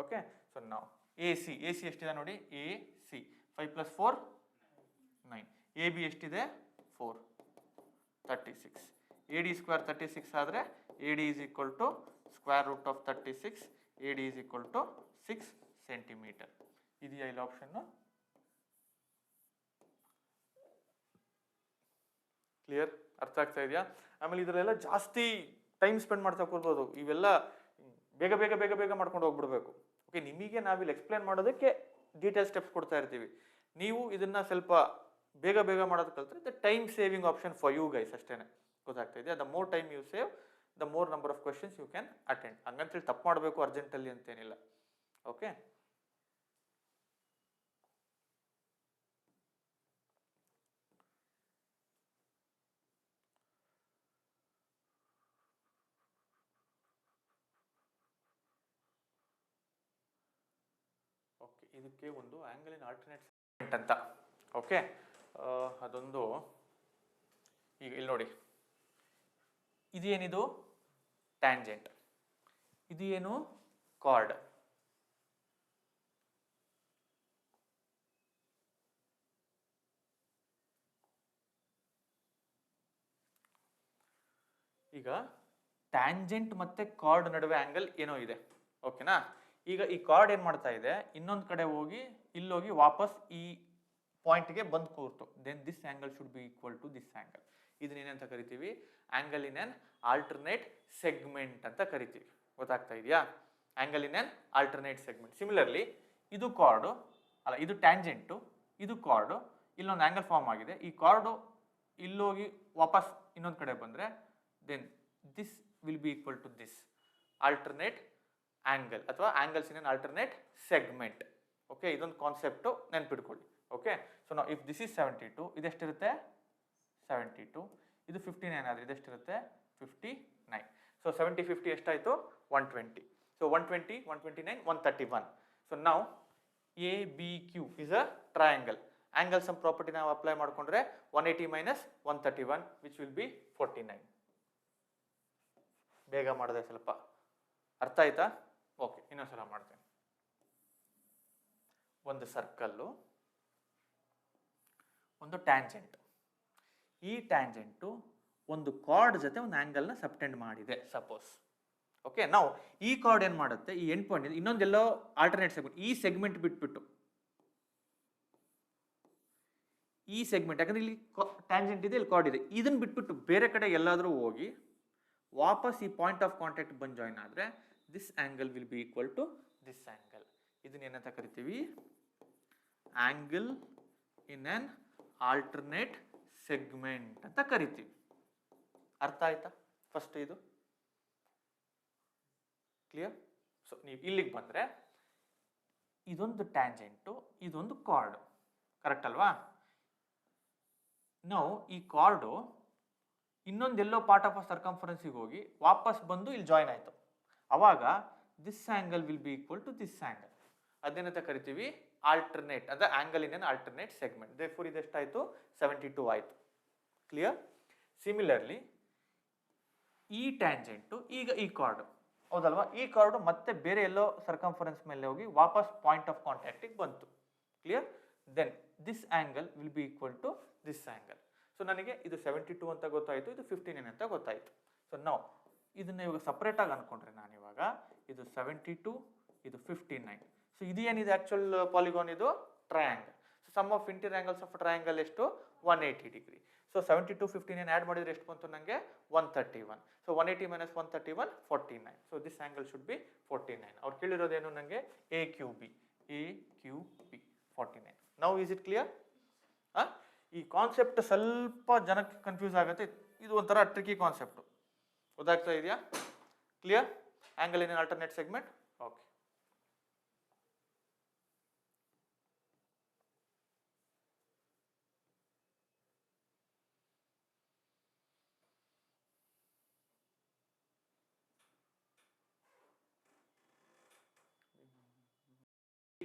Okay, so ನಾವು A C ಎಷ್ಟಿದೆ ನೋಡಿ, ಎ ಸಿ 5 + 4 9, ಎ ಬಿ ಎಷ್ಟಿದೆ 4 36, ಎ ಡಿ ಸ್ಕ್ವೇರ್ 36 ಆದರೆ A D is equal to square root of 36, A D is equal to 6 centimetre. ಇದೆಯಾ ಇಲ್ಲಿ option? Clear? ಅರ್ಥ ಆಗ್ತಾ ಇದೆಯಾ? ಆಮೇಲೆ ಇದರಲ್ಲೆಲ್ಲ ಜಾಸ್ತಿ ಟೈಮ್ ಸ್ಪೆಂಡ್ ಮಾಡ್ತಾ ಕೂರ್ಬೋದು, ಇವೆಲ್ಲ ಬೇಗ ಬೇಗ ಬೇಗ ಬೇಗ ಮಾಡ್ಕೊಂಡು ಹೋಗ್ಬಿಡ್ಬೇಕು. ಓಕೆ, ನಿಮಗೆ ನಾವಿಲ್ಲಿ ಎಕ್ಸ್ಪ್ಲೇನ್ ಮಾಡೋದಕ್ಕೆ ಡೀಟೇಲ್ ಸ್ಟೆಪ್ಸ್ ಕೊಡ್ತಾ ಇರ್ತೀವಿ, ನೀವು ಇದನ್ನ ಸ್ವಲ್ಪ ಬೇಗ ಬೇಗ ಮಾಡೋದು ಕಲ್ತ್ರೆ the time saving option for you guys ಅಷ್ಟೇ. ಗೊತ್ತಾಗ್ತಾ ಇದೆಯಾ? The more time you save the more number of questions you can attend. ಹಂಗಂತೇಳಿ ತಪ್ಪು ಮಾಡಬೇಕು ಅರ್ಜೆಂಟಲ್ಲಿ ಅಂತೇನಿಲ್ಲ. ಓಕೆ, ಇದಕ್ಕೆ ಒಂದು ಆಂಗಲ್ ಇನ್ ಆಲ್ಟರ್ನೇಟ್ ಸೆಗ್ಮೆಂಟ್ ಅಂತ. ಓಕೆ, ಅದೊಂದು ಈಗ ಇಲ್ಲಿ ನೋಡಿ, ಇದೇನಿದು? ಟ್ಯಾಂಜೆಂಟ್. ಇದು ಏನು? ಕಾರ್ಡ್. ಈಗ ಟ್ಯಾಂಜೆಂಟ್ ಮತ್ತೆ ಕಾರ್ಡ್ ನಡುವೆ ಆಂಗಲ್ ಏನೋ ಇದೆ. ಓಕೆನಾ? ಈಗ ಈ ಕಾರ್ಡ್ ಏನು ಮಾಡ್ತಾ ಇದೆ, ಇನ್ನೊಂದು ಕಡೆ ಹೋಗಿ ಇಲ್ಲೋಗಿ ವಾಪಸ್ ಈ ಪಾಯಿಂಟ್ಗೆ ಬಂದು ಕೂರ್ತು. Then this angle should be equal to this angle. ಇದನ್ನೇನಂತ ಕರಿತೀವಿ? Angle in an alternate segment ಅಂತ ಕರಿತೀವಿ. ಗೊತ್ತಾಗ್ತಾ ಇದೆಯಾ? Angle in an alternate segment. Similarly ಇದು ಕಾರ್ಡು ಅಲ್ಲ, ಇದು ಟ್ಯಾಂಜೆಂಟು, ಇದು ಕಾರ್ಡು, ಇಲ್ಲೊಂದು ಆಂಗಲ್ ಫಾರ್ಮ್ ಆಗಿದೆ. ಈ ಕಾರ್ಡು ಇಲ್ಲೋಗಿ ವಾಪಸ್ ಇನ್ನೊಂದು ಕಡೆ ಬಂದರೆ then this will be equal to this alternate angle ಅಥವಾ angles in an alternate segment. Okay, ಇದೊಂದು ಕಾನ್ಸೆಪ್ಟು ನೆನ್ಪಿಟ್ಕೊಳ್ಳಿ. ಓಕೆ, ಸೊ ನಾವು ಇಫ್ ದಿಸ್ ಇಸ್ 72, ಇದೆಷ್ಟಿರುತ್ತೆ 72, ಇದು 59 ಆದರೆ ಇದೆಷ್ಟಿರುತ್ತೆ 59. ಸೊ 70 50 ಎಷ್ಟಾಯಿತು 120. ಸೊ 120 129 131. ಸೊ ನಾವು A B Q is a triangle. Angle sum property ನಾವು ಅಪ್ಲೈ ಮಾಡಿಕೊಂಡ್ರೆ 180 ಮೈನಸ್ 131 ವಿಚ್ ವಿಲ್ ಬಿ 49. ಬೇಗ ಮಾಡಿದೆ ಸ್ವಲ್ಪ, ಅರ್ಥ ಆಯ್ತಾ? ಓಕೆ, ಇನ್ನೊಂದ್ಸಲ ಮಾಡ್ತೇನೆ. ಒಂದು ಸರ್ಕಲ್ಲು, ಒಂದು ಟ್ಯಾಂಜೆಂಟ್. ಈ ಟ್ಯಾಂಜೆಂಟು ಒಂದು ಕಾರ್ಡ್ ಜೊತೆ ಒಂದು ಆಂಗಲ್ನ ಸಬ್ಟೆಂಡ್ ಮಾಡಿದೆ ಸಪೋಸ್. ಓಕೆ, ನಾವು ಈ ಕಾರ್ಡ್ ಏನು ಮಾಡುತ್ತೆ, ಈ ಎಂಡ್ ಪಾಯಿಂಟ್ ಇದೆ, ಇನ್ನೊಂದೆಲ್ಲೋ ಆಲ್ಟರ್ನೇಟ್ ಸೆಗ್ಮೆಂಟ್, ಈ ಸೆಗ್ಮೆಂಟ್ ಬಿಟ್ಬಿಟ್ಟು ಈ ಸೆಗ್ಮೆಂಟ್, ಯಾಕಂದ್ರೆ ಇಲ್ಲಿ ಟ್ಯಾಂಜೆಂಟ್ ಇದೆ, ಇಲ್ಲಿ ಕಾರ್ಡ್ ಇದೆ, ಇದನ್ನ ಬಿಟ್ಬಿಟ್ಟು ಬೇರೆ ಕಡೆ ಎಲ್ಲಾದರೂ ಹೋಗಿ ವಾಪಸ್ ಈ ಪಾಯಿಂಟ್ ಆಫ್ ಕಾಂಟ್ಯಾಕ್ಟ್ ಬಂದು ಜಾಯಿನ್ ಆದರೆ this angle will be equal to this angle. ಇದನ್ನ ಏನಂತ ಕರಿತೀವಿ? Angle in an alternate segment ಅಂತ ಕರಿತೀವಿ. ಅರ್ಥ ಆಯ್ತಾ? ಫಸ್ಟ್ ಇದು ಕ್ಲಿಯರ್? ಸೊ ನೀವು ಇಲ್ಲಿಗೆ ಬಂದರೆ ಇದೊಂದು ಟ್ಯಾಂಜೆಂಟು, ಇದೊಂದು ಕಾರ್ಡು, ಕರೆಕ್ಟ್ ಅಲ್ವಾ? ನಾವು ಈ ಕಾರ್ಡು ಇನ್ನೊಂದೆಲ್ಲೋ ಪಾರ್ಟ್ ಆಫ್ ಅ ಸರ್ಕಂಫರೆನ್ಸಿಗೆ ಹೋಗಿ ವಾಪಸ್ ಬಂದು ಇಲ್ಲಿ ಜಾಯಿನ್ ಆಯಿತು. ಅವಾಗ this angle will be equal to this angle. ಅದೇನಂತ ಕರಿತೀವಿ? ಆಲ್ಟರ್ನೇಟ್, ಅಂದರೆ angle in an alternate segment. Therefore ಇದೆಷ್ಟಾಯಿತು 72 ಆಯಿತು. ಕ್ಲಿಯರ್? ಸಿಮಿಲರ್ಲಿ ಈ ಟ್ಯಾಂಜೆಂಟು ಈಗ ಈ ಕಾರ್ಡು, ಹೌದಲ್ವಾ? ಈ ಕಾರ್ಡು ಮತ್ತೆ ಬೇರೆ ಎಲ್ಲೋ ಸರ್ಕಂಫರೆನ್ಸ್ ಮೇಲೆ ಹೋಗಿ ವಾಪಸ್ ಪಾಯಿಂಟ್ ಆಫ್ ಕಾಂಟ್ಯಾಕ್ಟಿಗೆ ಬಂತು. Clear? Then this angle will be equal to this angle. So ನನಗೆ ಇದು 72 ಅಂತ ಗೊತ್ತಾಯಿತು, ಇದು 59 ಅಂತ ಗೊತ್ತಾಯಿತು. ಸೊ ನಾವು ಇದನ್ನ ಇವಾಗ ಸಪ್ರೇಟಾಗಿ ಅನ್ಕೊಂಡ್ರೆ ನಾನು ಇವಾಗ ಇದು 72, ಇದು 59. ಸೊ ಇದು ಏನಿದೆ ಆ್ಯಕ್ಚುಲ್ ಪಾಲಿಗಾನ್, ಇದು triangle. So sum of interior angles of triangle ಎಷ್ಟು? 180 ಡಿಗ್ರಿ. ಸೊ 72, 59 ಆ್ಯಡ್ ಮಾಡಿದ್ರೆ ಎಷ್ಟು ಬಂತು ನನಗೆ? 131. So 180 minus 131, 49. So this angle should B 49. ಅವ್ರು ಕೇಳಿರೋದೇನು ನನಗೆ? AQB 49. Now is it clear? ಈ ಕಾನ್ಸೆಪ್ಟ್ ಸ್ವಲ್ಪ ಜನಕ್ಕೆ ಕನ್ಫ್ಯೂಸ್ ಆಗುತ್ತೆ. ಇದು ಒಂಥರ ಟ್ರಿಕಿ ಕಾನ್ಸೆಪ್ಟು. ಗೊತ್ತಾಗ್ತಾ ಇದೆಯಾ? Clear? Angle in alternate segment. Okay.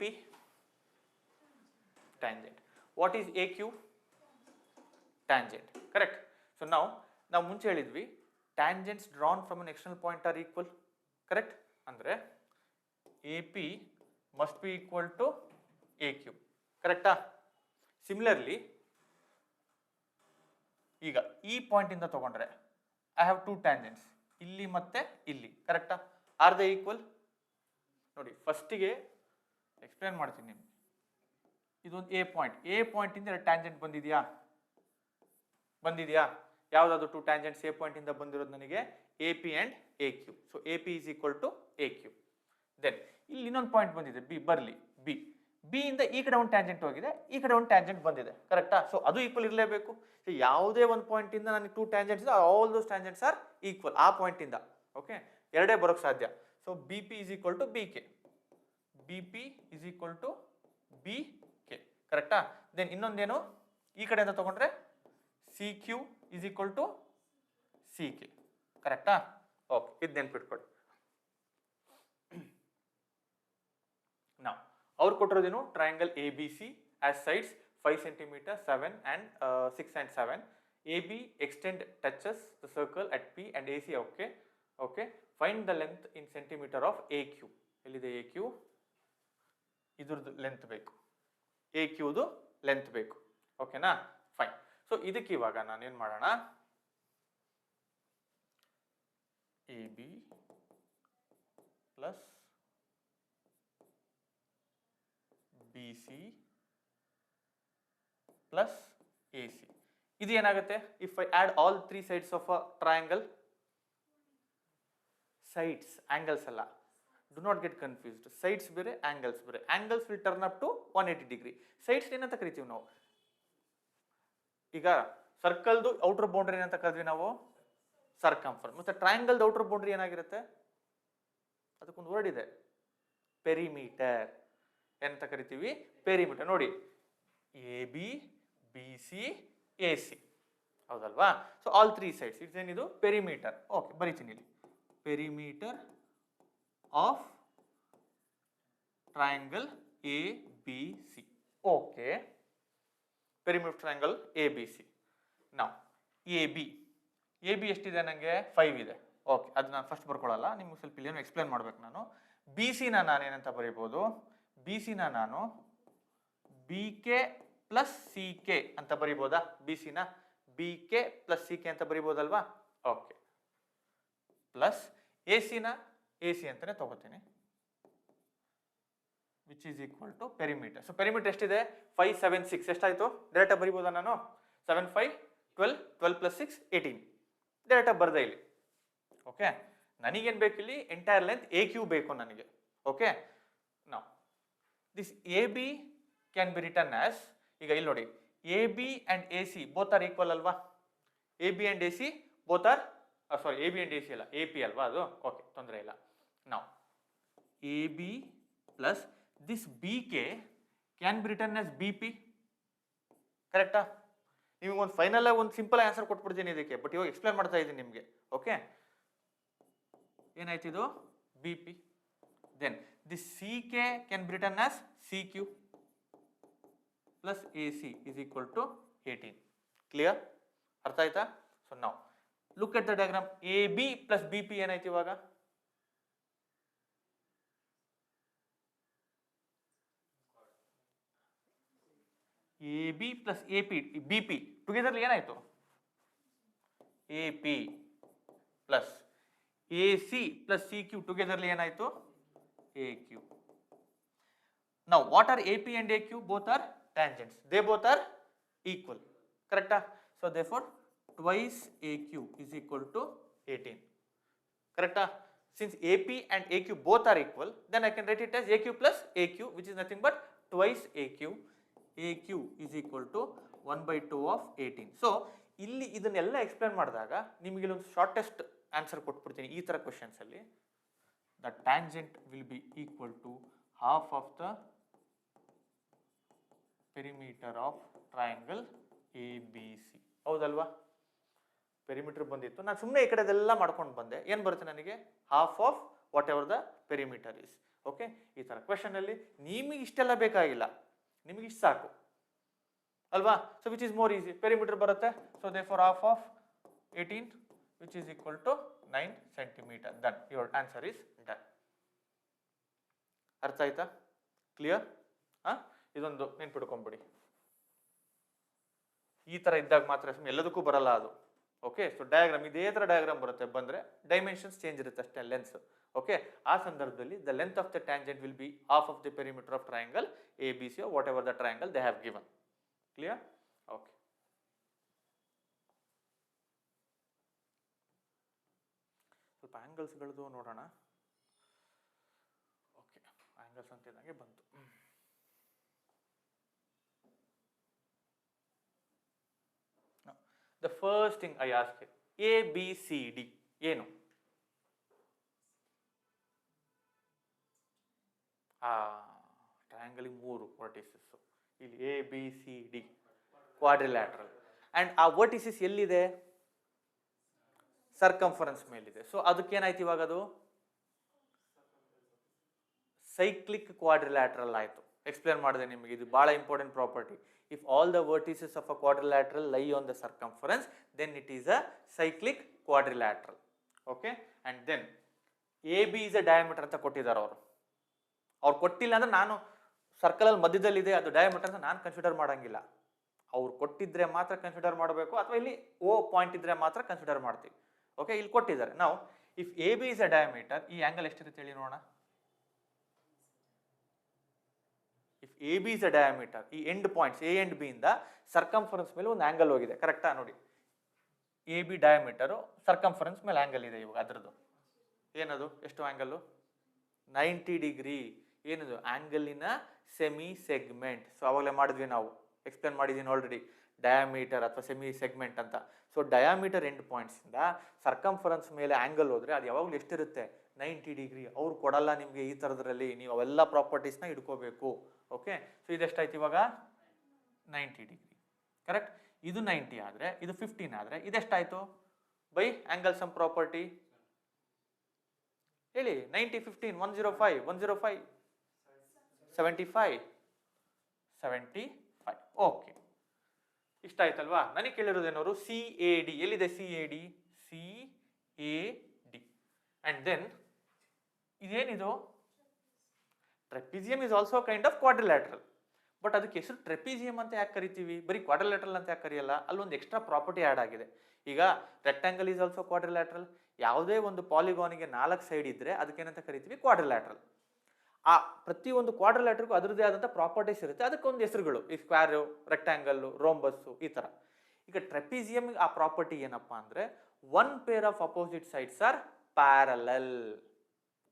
P tangent. What is AQ? Tangent. Correct. So now ನಾವು ಮುಂಚೆ ಹೇಳಿದ್ವಿ tangents drawn from an external point are equal. Correct? ಅಂದ್ರೆ AP must be equal to AQ. ಕರೆಕ್ಟಾ? Similarly ಈಗ ಈ point ಇಂದ ತಗೊಂಡ್ರೆ I have two tangents, ಇಲ್ಲಿ ಮತ್ತೆ ಇಲ್ಲಿ. ಕರೆಕ್ಟಾ? Are they equal? ನೋಡಿ ಫಸ್ಟಿಗೆ ಎಕ್ಸ್ಪ್ಲೇನ್ ಮಾಡ್ತೀನಿ ನಿಮ್ಗೆ. ಇದೊಂದು ಎ ಪಾಯಿಂಟ್. ಎ ಪಾಯಿಂಟ್ ಇಂದ ಟ್ಯಾಂಜೆಂಟ್ ಬಂದಿದೆಯಾ? ಯಾವ್ದಾದ್ರು ಟೂ ಟ್ಯಾಂಜೆಂಟ್ಸ್ ಎ ಪಾಯಿಂಟ್ ಇಂದ ಬಂದಿರೋದು ನನಗೆ AP and AQ. So AP is equal to AQ. Then ಇಲ್ಲಿ ಇನ್ನೊಂದು ಪಾಯಿಂಟ್ ಬಂದಿದೆ ಬಿ, ಬರಲಿ ಬಿ. ಬಿ ಇಂದ ಈ ಕಡೆ ಒಂದು ಟ್ಯಾಂಜೆಂಟ್ ಹೋಗಿದೆ, ಈ ಕಡೆ ಒಂದು ಟ್ಯಾಂಜೆಂಟ್ ಬಂದಿದೆ. ಕರೆಕ್ಟಾ? ಸೊ ಅದು ಈಕ್ವಲ್ ಇರಲೇಬೇಕು. ಸೊ ಯಾವುದೇ ಒಂದು ಪಾಯಿಂಟ್ ಇಂದ ನನಗೆ two tangents, all those tangents are equal ಆ ಪಾಯಿಂಟ್ ಇಂದ. ಓಕೆ, ಎರಡೇ ಬರೋಕ್ಕೆ ಸಾಧ್ಯ. So BP is equal to BK. BP is equal to BK. ಕರೆಕ್ಟಾ? ದೆನ್ ಇನ್ನೊಂದೇನು, ಈ ಕಡೆಯಿಂದ ತಗೊಂಡ್ರೆ CQ is equal to CK. ಕರೆಕ್ಟಾ? ಓಕೆ, ಇದು ನೆನ್ಪಿಟ್ಕೊಳ್ಳಿ. ನಾವು ಅವ್ರು ಕೊಟ್ಟಿರೋದೇನು? Triangle ABC as sides 5 cm, 7 and 6 and 7. AB extend touches the circle at P and AC. Okay, okay. Find the length in centimeter of AQ. ಎಲ್ಲಿದೆ AQ? ಇದ್ರದ್ದು length ಬೇಕು, AQದು length ಬೇಕು. ಓಕೆನಾ? ಫೈನ್. ಸೊ ಇದಕ್ಕೆ ಇವಾಗ ನಾನು ಏನು ಮಾಡೋಣ? AB plus BC plus AC. ಇದು ಏನಾಗುತ್ತೆ? If I add all three sides of a triangle, sides angles ಅಲ್ಲ, do not get confused. Sides ಬೇರೆ, ಆಂಗಲ್ಸ್ ಬೇರೆ. Angles will turn up to 180 degree. Sides ಏನಂತ ಕರಿತೀವಿ ನಾವು? ಈಗ ಸರ್ಕಲ್ದು ಔಟರ್ ಬೌಂಡ್ರಿ ಏನಂತ ಕರೆದ್ವಿ ನಾವು? ಸರ್ಕಂಫರೆನ್ಸ್. ಮತ್ತೆ ಟ್ರಯಾಂಗಲ್ದು ಔಟರ್ ಬೌಂಡ್ರಿ ಏನಾಗಿರುತ್ತೆ? ಅದಕ್ಕೊಂದು ವರ್ಡ್ ಇದೆ, ಪೆರಿಮೀಟರ್. ಏನಂತ ಕರಿತೀವಿ? ಪೆರಿಮೀಟರ್. ನೋಡಿ, AB, BC, AC. ಹೌದಲ್ವಾ? So all three sides, it's ಏನಿದು? ಪೆರಿಮೀಟರ್. ಓಕೆ, ಬರೀತೀನಿ ಇಲ್ಲಿ. Perimeter of triangle ABC. Okay, perimeter triangle ABC. ನಾವು AB ಎಷ್ಟಿದೆ ನನಗೆ? 5 ಇದೆ. ಓಕೆ, ಅದು ನಾನು ಫಸ್ಟ್ ಬರ್ಕೊಳ್ಳಲ್ಲ, ನಿಮ್ಗೆ ಸ್ವಲ್ಪ ಇಲ್ಲೇನು ಎಕ್ಸ್ಪ್ಲೇನ್ ಮಾಡ್ಬೇಕು ನಾನು. BCನ ನಾನು ಏನಂತ ಬರೀಬೋದು? BCನ ನಾನು BK ಪ್ಲಸ್ CK ಅಂತ ಬರೀಬೋದಾ? BCನ BK ಪ್ಲಸ್ CK ಅಂತ ಬರೀಬೋದಲ್ವಾ? ಓಕೆ, ಪ್ಲಸ್ AC ಅಂತಾನೆ ತಗೋತೀನಿ, which is equal to perimeter. So perimeter ಎಷ್ಟಿದೆ? 5, 7, 6. ಎಷ್ಟಾಯ್ತು? ಡೈರೆಕ್ಟಾಗಿ ಬರೀಬೋದಾ ನಾನು? 7, 5, 12, 12 ಪ್ಲಸ್ 6, 18. ಡೈರೆಕ್ಟಾಗಿ ಬರ್ದೆ ಇಲ್ಲಿ. ಓಕೆ, ನನಗೇನು ಬೇಕು ಇಲ್ಲಿ? ಎಂಟೈರ್ ಲೆಂತ್ AQ ಬೇಕು ನನಗೆ. ಓಕೆ, ನಾವು this AB can be return as, ಈಗ ಇಲ್ಲಿ ನೋಡಿ, AB and AC both are equal ಅಲ್ವಾ? AB and AC both are, sorry, AB and AC ಅಲ್ಲ, AP ಅಲ್ವಾ ಅದು? ಓಕೆ, ತೊಂದರೆ ಇಲ್ಲ. ನಾವು AB plus this BK can be return as BP. ಕರೆಕ್ಟಾ? ನಿಮಗೆ ಒಂದು ಫೈನಲ್ ಆಗಿ ಒಂದು ಸಿಂಪಲ್ ಆನ್ಸರ್ ಕೊಟ್ಬಿಡ್ತೀನಿ ಇದಕ್ಕೆ, ಬಟ್ ಇವಾಗ ಎಕ್ಸ್ಪ್ಲೇನ್ ಮಾಡ್ತಾ ಇದ್ದೀನಿ ನಿಮಗೆ. ಓಕೆ, ಏನಾಯ್ತು ಇದು? BP. Then this CK can be return as CQ plus AC is equal to 18. Clear? ಅರ್ಥ ಆಯ್ತಾ? ಸೊ ನಾವು look at the diagram. AB plus BP ಏನಾಯ್ತು ಇವಾಗ? AB ಪ್ಲಸ್ AP, BP ಟುಗೆದರ್ಲಿ ಏನಾಯ್ತು A P plus A C plus C Q ಟುಗೆದರ್ಲಿ ಏನಾಯ್ತು A Q. Now what are AP and AQ? Both are tangents. They both are equal. Correct? So therefore twice AQ is equal to 18. Correct? Since AP and AQ both are equal, then I can write it as AQ plus AQ, which is nothing but twice AQ. AQ is equal to 1/2 of 18. So ಇಲ್ಲಿ ಇದನ್ನೆಲ್ಲ explain ಮಾಡಿದಾಗ ನಿಮಗೆ ಒಂದು shortest answer ಕೊಟ್ಬಿಡ್ತೀನಿ ಈ ತರ questions ಅಲ್ಲಿ. The tangent will be equal to half of the perimeter of triangle ABC. ಹೌದಲ್ವಾ? ಪೆರಿಮೀಟರ್ ಬಂದಿತ್ತು, ನಾನು ಸುಮ್ಮನೆ ಈ ಕಡೆದೆಲ್ಲ ಮಾಡ್ಕೊಂಡು ಬಂದೆ. ಏನು ಬರುತ್ತೆ ನನಗೆ? Half of what ever the perimeter is. Okay, ಈ ಥರ ಕ್ವೆಶನ್ ಅಲ್ಲಿ ನಿಮಗೆ ಇಷ್ಟೆಲ್ಲ ಬೇಕಾಗಿಲ್ಲ, ನಿಮಗೆ ಇಷ್ಟು ಸಾಕು ಅಲ್ವಾ? So which is more easy, perimeter ಬರುತ್ತೆ. So therefore half of 18 which is equal to 9 centimetre. Done, your answer is done. ಅರ್ಥ ಆಯ್ತಾ? ಕ್ಲಿಯರ್? ಇದೊಂದು ನೆನ್ಪಿಡ್ಕೊಂಬಿಡಿ. ಈ ಥರ ಇದ್ದಾಗ ಮಾತ್ರ ಎಲ್ಲದಕ್ಕೂ ಬರಲ್ಲ ಅದು. ಓಕೆ, ಸೊ ಡಯಾಗ್ರಾಮ್ ಇದೇ ಥರ ಡಯಾಗ್ರಾಮ್ ಬರುತ್ತೆ, ಬಂದರೆ ಡೈಮೆನ್ಷನ್ಸ್ ಚೇಂಜ್ ಇರುತ್ತೆ ಅಷ್ಟೇ, ಲೆನ್ಸ್. ಓಕೆ, ಆ ಸಂದರ್ಭದಲ್ಲಿ the length of the tangent will B half of the perimeter of triangle A B C, what ever the triangle they have given. Clear? Okay, ಸ್ವಲ್ಪ ಆ್ಯಂಗಲ್ಸ್ಗಳದ್ದು ನೋಡೋಣ. ಓಕೆ, ಆ್ಯಂಗಲ್ಸ್ ಅಂತ ಇದ್ದಂಗೆ ಬಂತು. The first thing I ask you, A, B, C, D ಏನು? Triangle ಮೂರು vertices, ಇಲ್ಲಿ A B C D quadrilateral. And ಆ vertices ಎಲ್ಲಿದೆ? ಸರ್ಕಂಫರೆನ್ಸ್ ಮೇಲಿದೆ. ಸೊ ಅದಕ್ಕೇನಾಯ್ತು ಇವಾಗ? ಅದು ಸೈಕ್ಲಿಕ್ ಕ್ವಾಡ್ರಿಲ್ಯಾಟ್ರಲ್ ಆಯಿತು. ಎಕ್ಸ್ಪ್ಲೇನ್ ಮಾಡಿದೆ ನಿಮಗೆ, ಇದು ಭಾಳ important property. If all the vertices of a quadrilateral lie on the circumference, then it is a cyclic quadrilateral. Okay, and then AB is a diameter ಅಂತ ಕೊಟ್ಟಿದ್ದಾರೆ ಅವರು. ಅವ್ರು ಕೊಟ್ಟಿಲ್ಲ ಅಂದ್ರೆ ನಾನು ಸರ್ಕಲ್ ಅಲ್ಲಿ ಮಧ್ಯದಲ್ಲಿದೆ ಅದು ಡಯಾಮೀಟರ್ ಅಂತ ನಾನು ಕನ್ಸಿಡರ್ ಮಾಡಂಗಿಲ್ಲ. ಅವ್ರು ಕೊಟ್ಟಿದ್ರೆ ಮಾತ್ರ ಕನ್ಸಿಡರ್ ಮಾಡಬೇಕು, ಅಥವಾ ಇಲ್ಲಿ ಓ ಪಾಯಿಂಟ್ ಇದ್ರೆ ಮಾತ್ರ ಕನ್ಸಿಡರ್ ಮಾಡ್ತೀವಿ. ಓಕೆ, ಇಲ್ಲಿ ಕೊಟ್ಟಿದ್ದಾರೆ. ನಾವು if A B is a diameter, ಈ ಆಂಗಲ್ ಎಷ್ಟಿರುತ್ತೆ ಹೇಳಿ ನೋಡೋಣ. If A B is a diameter, ಈ end points A and B ಇಂದ ಸರ್ಕಂಫರೆನ್ಸ್ ಮೇಲೆ ಒಂದು ಆಂಗಲ್ ಹೋಗಿದೆ. ಕರೆಕ್ಟಾ? ನೋಡಿ, ಎ ಬಿ ಡಯಾಮೀಟರು, ಸರ್ಕಂಫರೆನ್ಸ್ ಮೇಲೆ ಆಂಗಲ್ ಇದೆ. ಇವಾಗ ಅದರದ್ದು ಏನದು? ಎಷ್ಟು ಆಂಗಲ್ಲು? 90 ಡಿಗ್ರಿ. ಏನದು? ಆಂಗಲಿನ ಸೆಮಿ ಸೆಗ್ಮೆಂಟ್. ಸೊ ಅವಾಗಲೇ ಮಾಡಿದ್ವಿ ನಾವು, ಎಕ್ಸ್ಪ್ಲೇನ್ ಮಾಡಿದ್ದೀನಿ ಆಲ್ರೆಡಿ, ಡಯಾಮೀಟರ್ ಅಥವಾ ಸೆಮಿ ಸೆಗ್ಮೆಂಟ್ ಅಂತ. ಸೊ ಡಯಾಮೀಟರ್ ಎಂಡ್ ಪಾಯಿಂಟ್ಸ್ ಇಂದ ಸರ್ಕಂಫರೆನ್ಸ್ ಮೇಲೆ ಆಂಗಲ್ ಹೋದ್ರೆ ಅದು ಯಾವಾಗಲೂ ಎಷ್ಟಿರುತ್ತೆ? 90 ಡಿಗ್ರಿ. ಅವ್ರು ಕೊಡಲ್ಲ ನಿಮಗೆ ಈ ಥರದ್ರಲ್ಲಿ, ನೀವು ಅವೆಲ್ಲ ಪ್ರಾಪರ್ಟೀಸ್ನ ಇಟ್ಕೋಬೇಕು. ಓಕೆ, ಸೊ ಇದೆಷ್ಟಾಯ್ತು ಇವಾಗ? 90 ಡಿಗ್ರಿ. ಕರೆಕ್ಟ್? ಇದು 90 ಆದರೆ, ಇದು 15 ಆದರೆ, ಇದೆಷ್ಟಾಯ್ತು ಬೈ ಆಂಗಲ್ ಸಮ್ ಪ್ರಾಪರ್ಟಿ? ಹೇಳಿ. 90 15 105 105 75 75. ಓಕೆ, ಇಷ್ಟ ಆಯ್ತಲ್ವಾ? ನನಗೆ ಕೇಳಿರೋದೇನವರು ಸಿ ಎ ಡಿ. ಎಲ್ಲಿದೆ C A D? C A D. And then ಇದೇನಿದು? Trapezium is also kind of quadrilateral. But ಅದಕ್ಕೆ ಹೆಸರು ಟ್ರೆಪಿಜಿಯಮ್ ಅಂತ ಯಾಕೆ ಕರಿತೀವಿ, ಬರೀ ಕ್ವಾಡ್ರಿಲ್ಯಾಟ್ರಲ್ ಅಂತ ಯಾಕೆ ಕರೆಯಲ್ಲ? ಅಲ್ಲೊಂದು ಎಕ್ಸ್ಟ್ರಾ ಪ್ರಾಪರ್ಟಿ ಆ್ಯಡ್ ಆಗಿದೆ. ಈಗ ರೆಕ್ಟಾಂಗಲ್ ಈಸ್ ಆಲ್ಸೋ ಕ್ವಾಡ್ರಿಲ್ಯಾಟ್ರಲ್. ಯಾವುದೇ ಒಂದು ಪಾಲಿಗಾನಿಗೆ 4 ಸೈಡ್ ಇದ್ರೆ ಅದಕ್ಕೇನಂತ ಕರಿತೀವಿ? ಕ್ವಾಡ್ರಿಲ್ಯಾಟ್ರಲ್. ಆ ಪ್ರತಿಯೊಂದು ಕ್ವಾಡ್ರಿಲ್ಯಾಟ್ರಿಗೂ ಅದರದೇ ಆದಂಥ ಪ್ರಾಪರ್ಟೀಸ್ ಇರುತ್ತೆ, ಅದಕ್ಕೊಂದು ಹೆಸರುಗಳು. ಈ ಸ್ಕ್ವೇರು, ರೆಕ್ಟಾಂಗಲ್ಲು, ರೋಂಬಸ್ಸು, ಈ ಥರ. ಈಗ ಟ್ರೆಪಿಜಿಯಮ್ ಆ ಪ್ರಾಪರ್ಟಿ ಏನಪ್ಪಾ ಅಂದರೆ, 1 pair of opposite sides are parallel.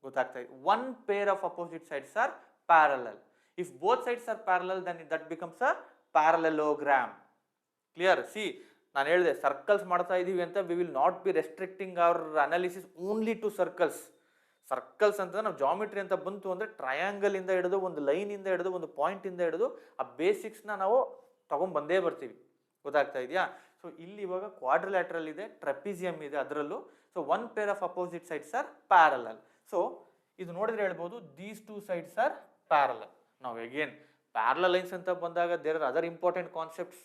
ಗೊತ್ತಾಗ್ತಾ ಇದೆ? 1 pair of opposite sides are parallel. If both sides are parallel, then that becomes a parallelogram. Clear? See, ನಾನು ಹೇಳಿದೆ ಸರ್ಕಲ್ಸ್ ಮಾಡ್ತಾ ಇದೀವಿ ಅಂತ, we will not be restricting our analysis only to circles. Circles ಅಂತ ನಾವು geometry ಅಂತ ಬಂತು ಅಂದರೆ ಟ್ರಯಾಂಗಲ್ ಇಂದ ಹಿಡಿದು, ಒಂದು ಲೈನ್ ಇಂದ ಹಿಡಿದು, ಒಂದು ಪಾಯಿಂಟ್ ಇಂದ ಹಿಡಿದು ಆ ಬೇಸಿಕ್ಸ್ನ ನಾವು ತಗೊಂಡ್ಬಂದೇ ಬರ್ತೀವಿ. ಗೊತ್ತಾಗ್ತಾ ಇದೆಯಾ? ಸೊ ಇಲ್ಲಿ ಇವಾಗ ಕ್ವಾಡ್ರಿಲ್ಯಾಟ್ರಲ್ ಇದೆ, ಟ್ರೆಪಿಜಿಯಮ್ ಇದೆ ಅದರಲ್ಲೂ. So 1 pair of opposite sides are parallel. So ಇದು ನೋಡಿದ್ರೆ ಹೇಳ್ಬೋದು ದೀಸ್ 2 sides are parallel. ನಾವು ಅಗೇನ್ ಪ್ಯಾರಲಲ್ ಲೈನ್ಸ್ ಅಂತ ಬಂದಾಗ there are other important concepts.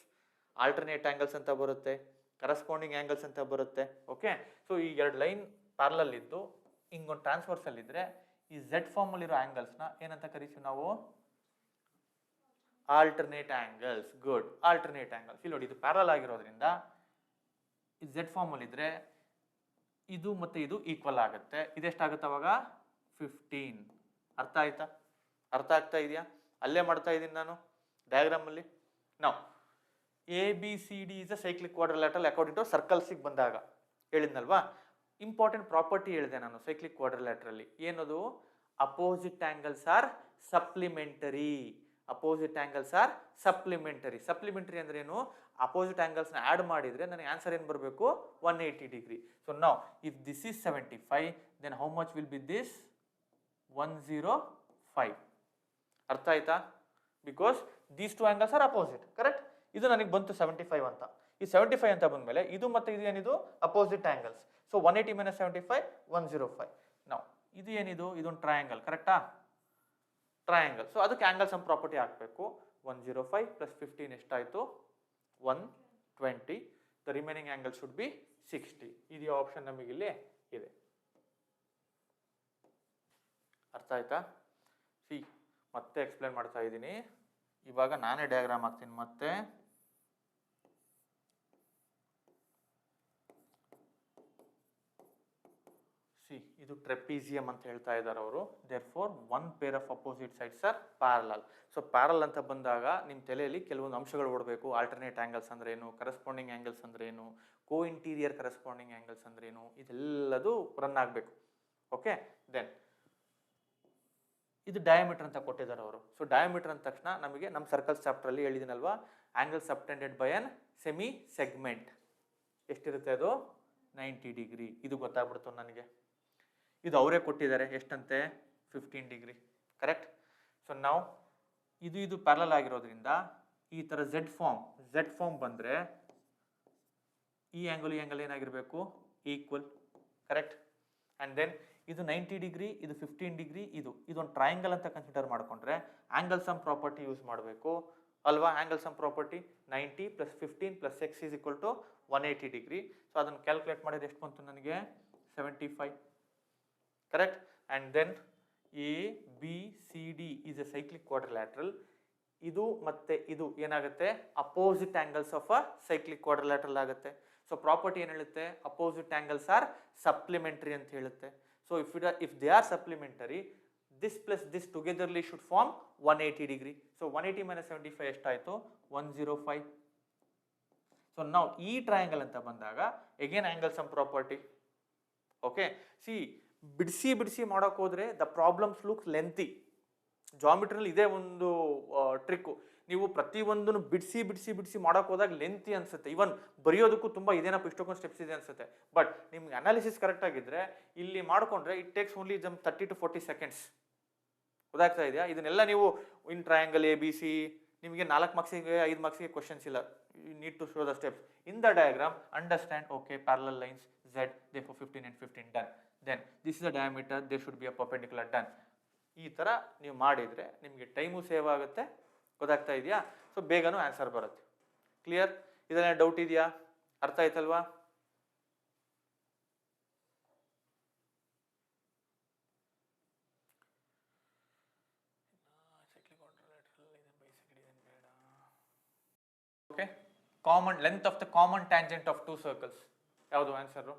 Alternate angles ಅಂತ ಬರುತ್ತೆ, ಕರೆಸ್ಪಾಂಡಿಂಗ್ ಆಂಗಲ್ಸ್ ಅಂತ ಬರುತ್ತೆ. ಓಕೆ, ಸೊ ಈ 2 ಲೈನ್ ಪ್ಯಾರಲಲ್ ಇದ್ದು ಹಿಂಗೊಂದು ಟ್ರಾನ್ಸ್ವರ್ಸಲ್ ಇದ್ರೆ ಈ ಝೆಡ್ ಫಾರ್ಮ್ ಅಲ್ಲಿರೋ ಆಂಗಲ್ಸ್ನ ಏನಂತ ಕರಿತೀವಿ ನಾವು? Alternate angles. Good, alternate angles. ಇಲ್ಲಿ ನೋಡಿ, ಇದು ಪ್ಯಾರಲ್ ಆಗಿರೋದ್ರಿಂದ ಇದು ಝೆಡ್ ಫಾರ್ಮಲ್ಲಿ ಇದ್ರೆ ಇದು ಮತ್ತೆ ಇದು ಈಕ್ವಲ್ ಆಗುತ್ತೆ. ಇದೆಷ್ಟಾಗುತ್ತೆ ಅವಾಗ? 15. ಅರ್ಥ ಆಯ್ತಾ? ಅರ್ಥ ಆಗ್ತಾ ಇದೆಯಾ? ಅಲ್ಲೇ ಮಾಡ್ತಾ ಇದ್ದೀನಿ ನಾನು ಡಯಾಗ್ರಾಮಲ್ಲಿ. ನಾವು A B C D is a cyclic quadrilateral according to ಸರ್ಕಲ್ಸಿಗೆ ಬಂದಾಗ ಹೇಳಿದ್ನಲ್ವಾ, ಇಂಪಾರ್ಟೆಂಟ್ ಪ್ರಾಪರ್ಟಿ ಹೇಳಿದೆ ನಾನು ಸೈಕ್ಲಿಕ್ ಕ್ವಾಡ್ರಿಲ್ಯಾಟರಲ್ಲಿ. ಏನದು? Opposite angles are supplementary. Opposite angles are supplementary. Supplementary ಅಂದ್ರೆ ಏನು? ಅಪೋಸಿಟ್ ಆಂಗಲ್ಸ್ನ ಆ್ಯಡ್ ಮಾಡಿದರೆ ನನಗೆ ಆನ್ಸರ್ ಏನು ಬರಬೇಕು? 180 ಡಿಗ್ರಿ. ಸೊ ನಾವು if this is 75, then how much will be this? 105. ಅರ್ಥ ಆಯ್ತಾ? Because these two angles are opposite. Correct? ಇದು ನನಗೆ ಬಂತು 75 ಅಂತ. ಈ 75 ಅಂತ ಬಂದಮೇಲೆ ಇದು ಮತ್ತೆ ಇದು ಏನಿದು? Opposite angles. ಸೊ 180 - 75, 105. ನಾವು ಇದು ಏನಿದು? ಇದೊಂದು ಟ್ರಯಾಂಗಲ್. ಕರೆಕ್ಟಾ? ಟ್ರಯಾಂಗಲ್. ಸೊ ಅದಕ್ಕೆ ಆಂಗಲ್ ಸಮ್ ಪ್ರಾಪರ್ಟಿ ಹಾಕಬೇಕು. 105 + 15 ಎಷ್ಟಾಯಿತು? 120. The remaining angle should B 60. ಇದು ಆಪ್ಷನ್ ನಮಗೆ ಇಲ್ಲಿ ಇದೆ. ಅರ್ಥ ಆಯ್ತಾ? ಸಿ, ಮತ್ತೆ ಎಕ್ಸ್ಪ್ಲೇನ್ ಮಾಡ್ತಾ ಇದ್ದೀನಿ. ಇವಾಗ ನಾನೇ ಡಯಾಗ್ರಾಮ್ ಹಾಕ್ತೀನಿ ಮತ್ತೆ. ಸಿ, ಇದು ಟ್ರೆಪೀಸಿಯಂ ಅಂತ ಹೇಳ್ತಾ ಇದ್ದಾರೆ ಅವರು. Therefore one pair of opposite sides are parallel. So parallel ಅಂತ ಬಂದಾಗ ನಿಮ್ಮ ತಲೆಯಲ್ಲಿ ಕೆಲವೊಂದು ಅಂಶಗಳು ಓಡಬೇಕು. ಆಲ್ಟರ್ನೇಟ್ ಆಂಗಲ್ಸ್ ಅಂದ್ರೆ ಏನು, ಕರೆಸ್ಪಾಂಡಿಂಗ್ ಆಂಗಲ್ಸ್ ಅಂದ್ರೆ ಏನು, ಕೋ ಇಂಟೀರಿಯರ್ ಕರೆಸ್ಪಾಂಡಿಂಗ್ ಆಂಗಲ್ಸ್ ಅಂದ್ರೆ ಏನು, ಇದೆಲ್ಲದು ರನ್ ಆಗಬೇಕು. ಓಕೆ, ದೆನ್ ಇದು ಡಯಾಮೀಟರ್ ಅಂತ ಕೊಟ್ಟಿದ್ದಾರೆ ಅವರು. ಸೊ ಡಯಾಮೀಟರ್ ಅಂದ ತಕ್ಷಣ ನಮಗೆ ನಮ್ಮ ಸರ್ಕಲ್ಸ್ ಚಾಪ್ಟರಲ್ಲಿ ಹೇಳಿದಿನಲ್ವಾ, angle subtended by an semi segment ಎಷ್ಟಿರುತ್ತೆ? ಅದು 90 ಡಿಗ್ರಿ. ಇದು ಗೊತ್ತಾಗ್ಬಿಡ್ತು ನನಗೆ. ಇದು ಅವರೇ ಕೊಟ್ಟಿದ್ದಾರೆ ಎಷ್ಟಂತೆ? 15 ಡಿಗ್ರಿ. ಕರೆಕ್ಟ್? ಸೊ ನಾವು ಇದು ಪ್ಯಾರಲಲ್ ಆಗಿರೋದ್ರಿಂದ ಈ ಥರ ಝೆಡ್ ಫಾರ್ಮ್ ಬಂದರೆ ಈ ಆ್ಯಂಗಲ್ ಏನಾಗಿರಬೇಕು? ಈಕ್ವಲ್. ಕರೆಕ್ಟ್? ಆ್ಯಂಡ್ ದೆನ್ ಇದು 90 ಡಿಗ್ರಿ, ಇದು 15 ಡಿಗ್ರಿ, ಇದೊಂದು ಟ್ರಯಾಂಗಲ್ ಅಂತ ಕನ್ಸಿಡರ್ ಮಾಡಿಕೊಂಡ್ರೆ ಆಂಗಲ್ ಸಮ್ ಪ್ರಾಪರ್ಟಿ ಯೂಸ್ ಮಾಡಬೇಕು ಅಲ್ವಾ? Angle sum property 90 + 15 + x = 180 degree. So ಅದನ್ನು ಕ್ಯಾಲ್ಕುಲೇಟ್ ಮಾಡಿದ್ರೆ ಎಷ್ಟು ಬಂತು ನನಗೆ? 75. Correct? And then A B C D is a cyclic quadrilateral. ಇದು ಮತ್ತೆ ಇದು ಏನಾಗುತ್ತೆ? Opposite angles of a cyclic quadrilateral ಆಗುತ್ತೆ. ಸೊ ಪ್ರಾಪರ್ಟಿ ಏನು ಹೇಳುತ್ತೆ? ಅಪೋಸಿಟ್ ಆಂಗಲ್ಸ್ ಆರ್ ಸಪ್ಲಿಮೆಂಟರಿ ಅಂತ ಹೇಳುತ್ತೆ. So if they are supplementary, this plus this togetherly should form 180 degree. So 180 - 75 ಎಷ್ಟಾಯಿತು? 105. ಸೊ ನಾವು ಈ ಟ್ರಯಾಂಗಲ್ ಅಂತ ಬಂದಾಗ again angle sum property. Okay, see, ಬಿಡಿಸಿ ಮಾಡೋಕೆ ಹೋದ್ರೆ ದ ಪ್ರಾಬ್ಲಮ್ಸ್ ಲುಕ್ಸ್ ಲೆಂತಿ. ಜಾಮಿಟ್ರಿನಲ್ಲಿ ಇದೇ ಒಂದು ಟ್ರಿಕ್ಕು. ನೀವು ಪ್ರತಿಯೊಂದನ್ನು ಬಿಡಿಸಿ ಮಾಡೋಕೆ ಹೋದಾಗ ಲೆಂತಿ ಅನ್ಸುತ್ತೆ. ಇವನ್ ಬರೆಯೋದಕ್ಕೂ ತುಂಬ ಇದೇನಪ್ಪ ಇಷ್ಟೊಂದು ಸ್ಟೆಪ್ಸ್ ಇದೆ ಅನ್ಸುತ್ತೆ. ಬಟ್ ನಿಮ್ಗೆ ಅನಾಲಿಸಿಸ್ ಕರೆಕ್ಟ್ ಆಗಿದ್ರೆ ಇಲ್ಲಿ ಮಾಡ್ಕೊಂಡ್ರೆ it takes only 30 to 40 seconds. ಗೊತ್ತಾಗ್ತಾ ಇದೆಯಾ? ಇದನ್ನೆಲ್ಲ ನೀವು in triangle A B C ನಿಮಗೆ 4 ಮಾರ್ಕ್ಸಿಗೆ 5 ಮಾರ್ಕ್ಸಿಗೆ ಕ್ವಶನ್ಸ್ ಇಲ್ಲ. You need to show the steps in the diagram, understand. Okay, parallel lines Z, therefore 15 and 15 done. Then this is the diameter, there should be a perpendicular done. ಈ ಥರ ನೀವು ಮಾಡಿದರೆ ನಿಮಗೆ time save ಆಗುತ್ತೆ. ಗೊತ್ತಾಗ್ತಾ ಇದೆಯಾ? So ಬೇಗನೂ answer ಬರುತ್ತೆ. Clear? ಇದೆಲ್ಲ ಡೌಟ್ ಇದೆಯಾ? ಅರ್ಥ ಆಯ್ತಲ್ವಾ? Okay, common length of the common tangent of 2 circles ಯಾವುದು answer?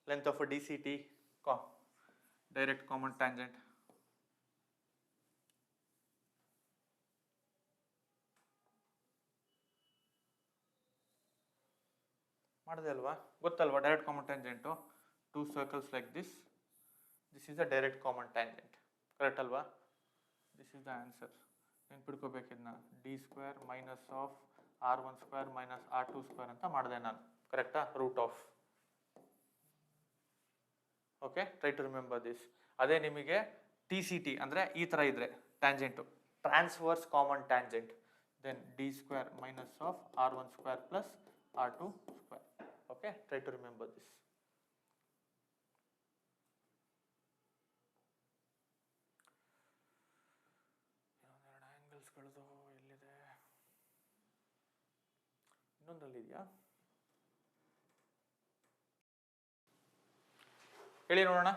length of a DCT, direct common tangent. ಮಾಡಿದೆ ಅಲ್ವಾ? ಗೊತ್ತಲ್ವಾ direct common tangent? 2 circles like this is a direct common tangent. Correct ಅಲ್ವಾ? This is the answer. ನೆನ್ಪಿಡ್ಕೋಬೇಕಿದ್ನ D² minus of R1² minus R2² ಅಂತ ಮಾಡಿದೆ ನಾನು. ಕರೆಕ್ಟಾ? Root of. Okay, try to remember this. ಅದೇ ನಿಮಗೆ TCT ಅಂದರೆ ಈ ಥರ ಇದ್ರೆ tangent, transverse common tangent, then D² minus of R1² plus R2². Okay, try to remember this. ಇನ್ನೊಂದೆರಡು ಆ್ಯಂಗಲ್ಸ್ಗಳದು ಎಲ್ಲಿದೆ? ಇನ್ನೊಂದರಲ್ಲಿ ಇದೆಯಾ? ಹೇಳಿ ನೋಡೋಣ.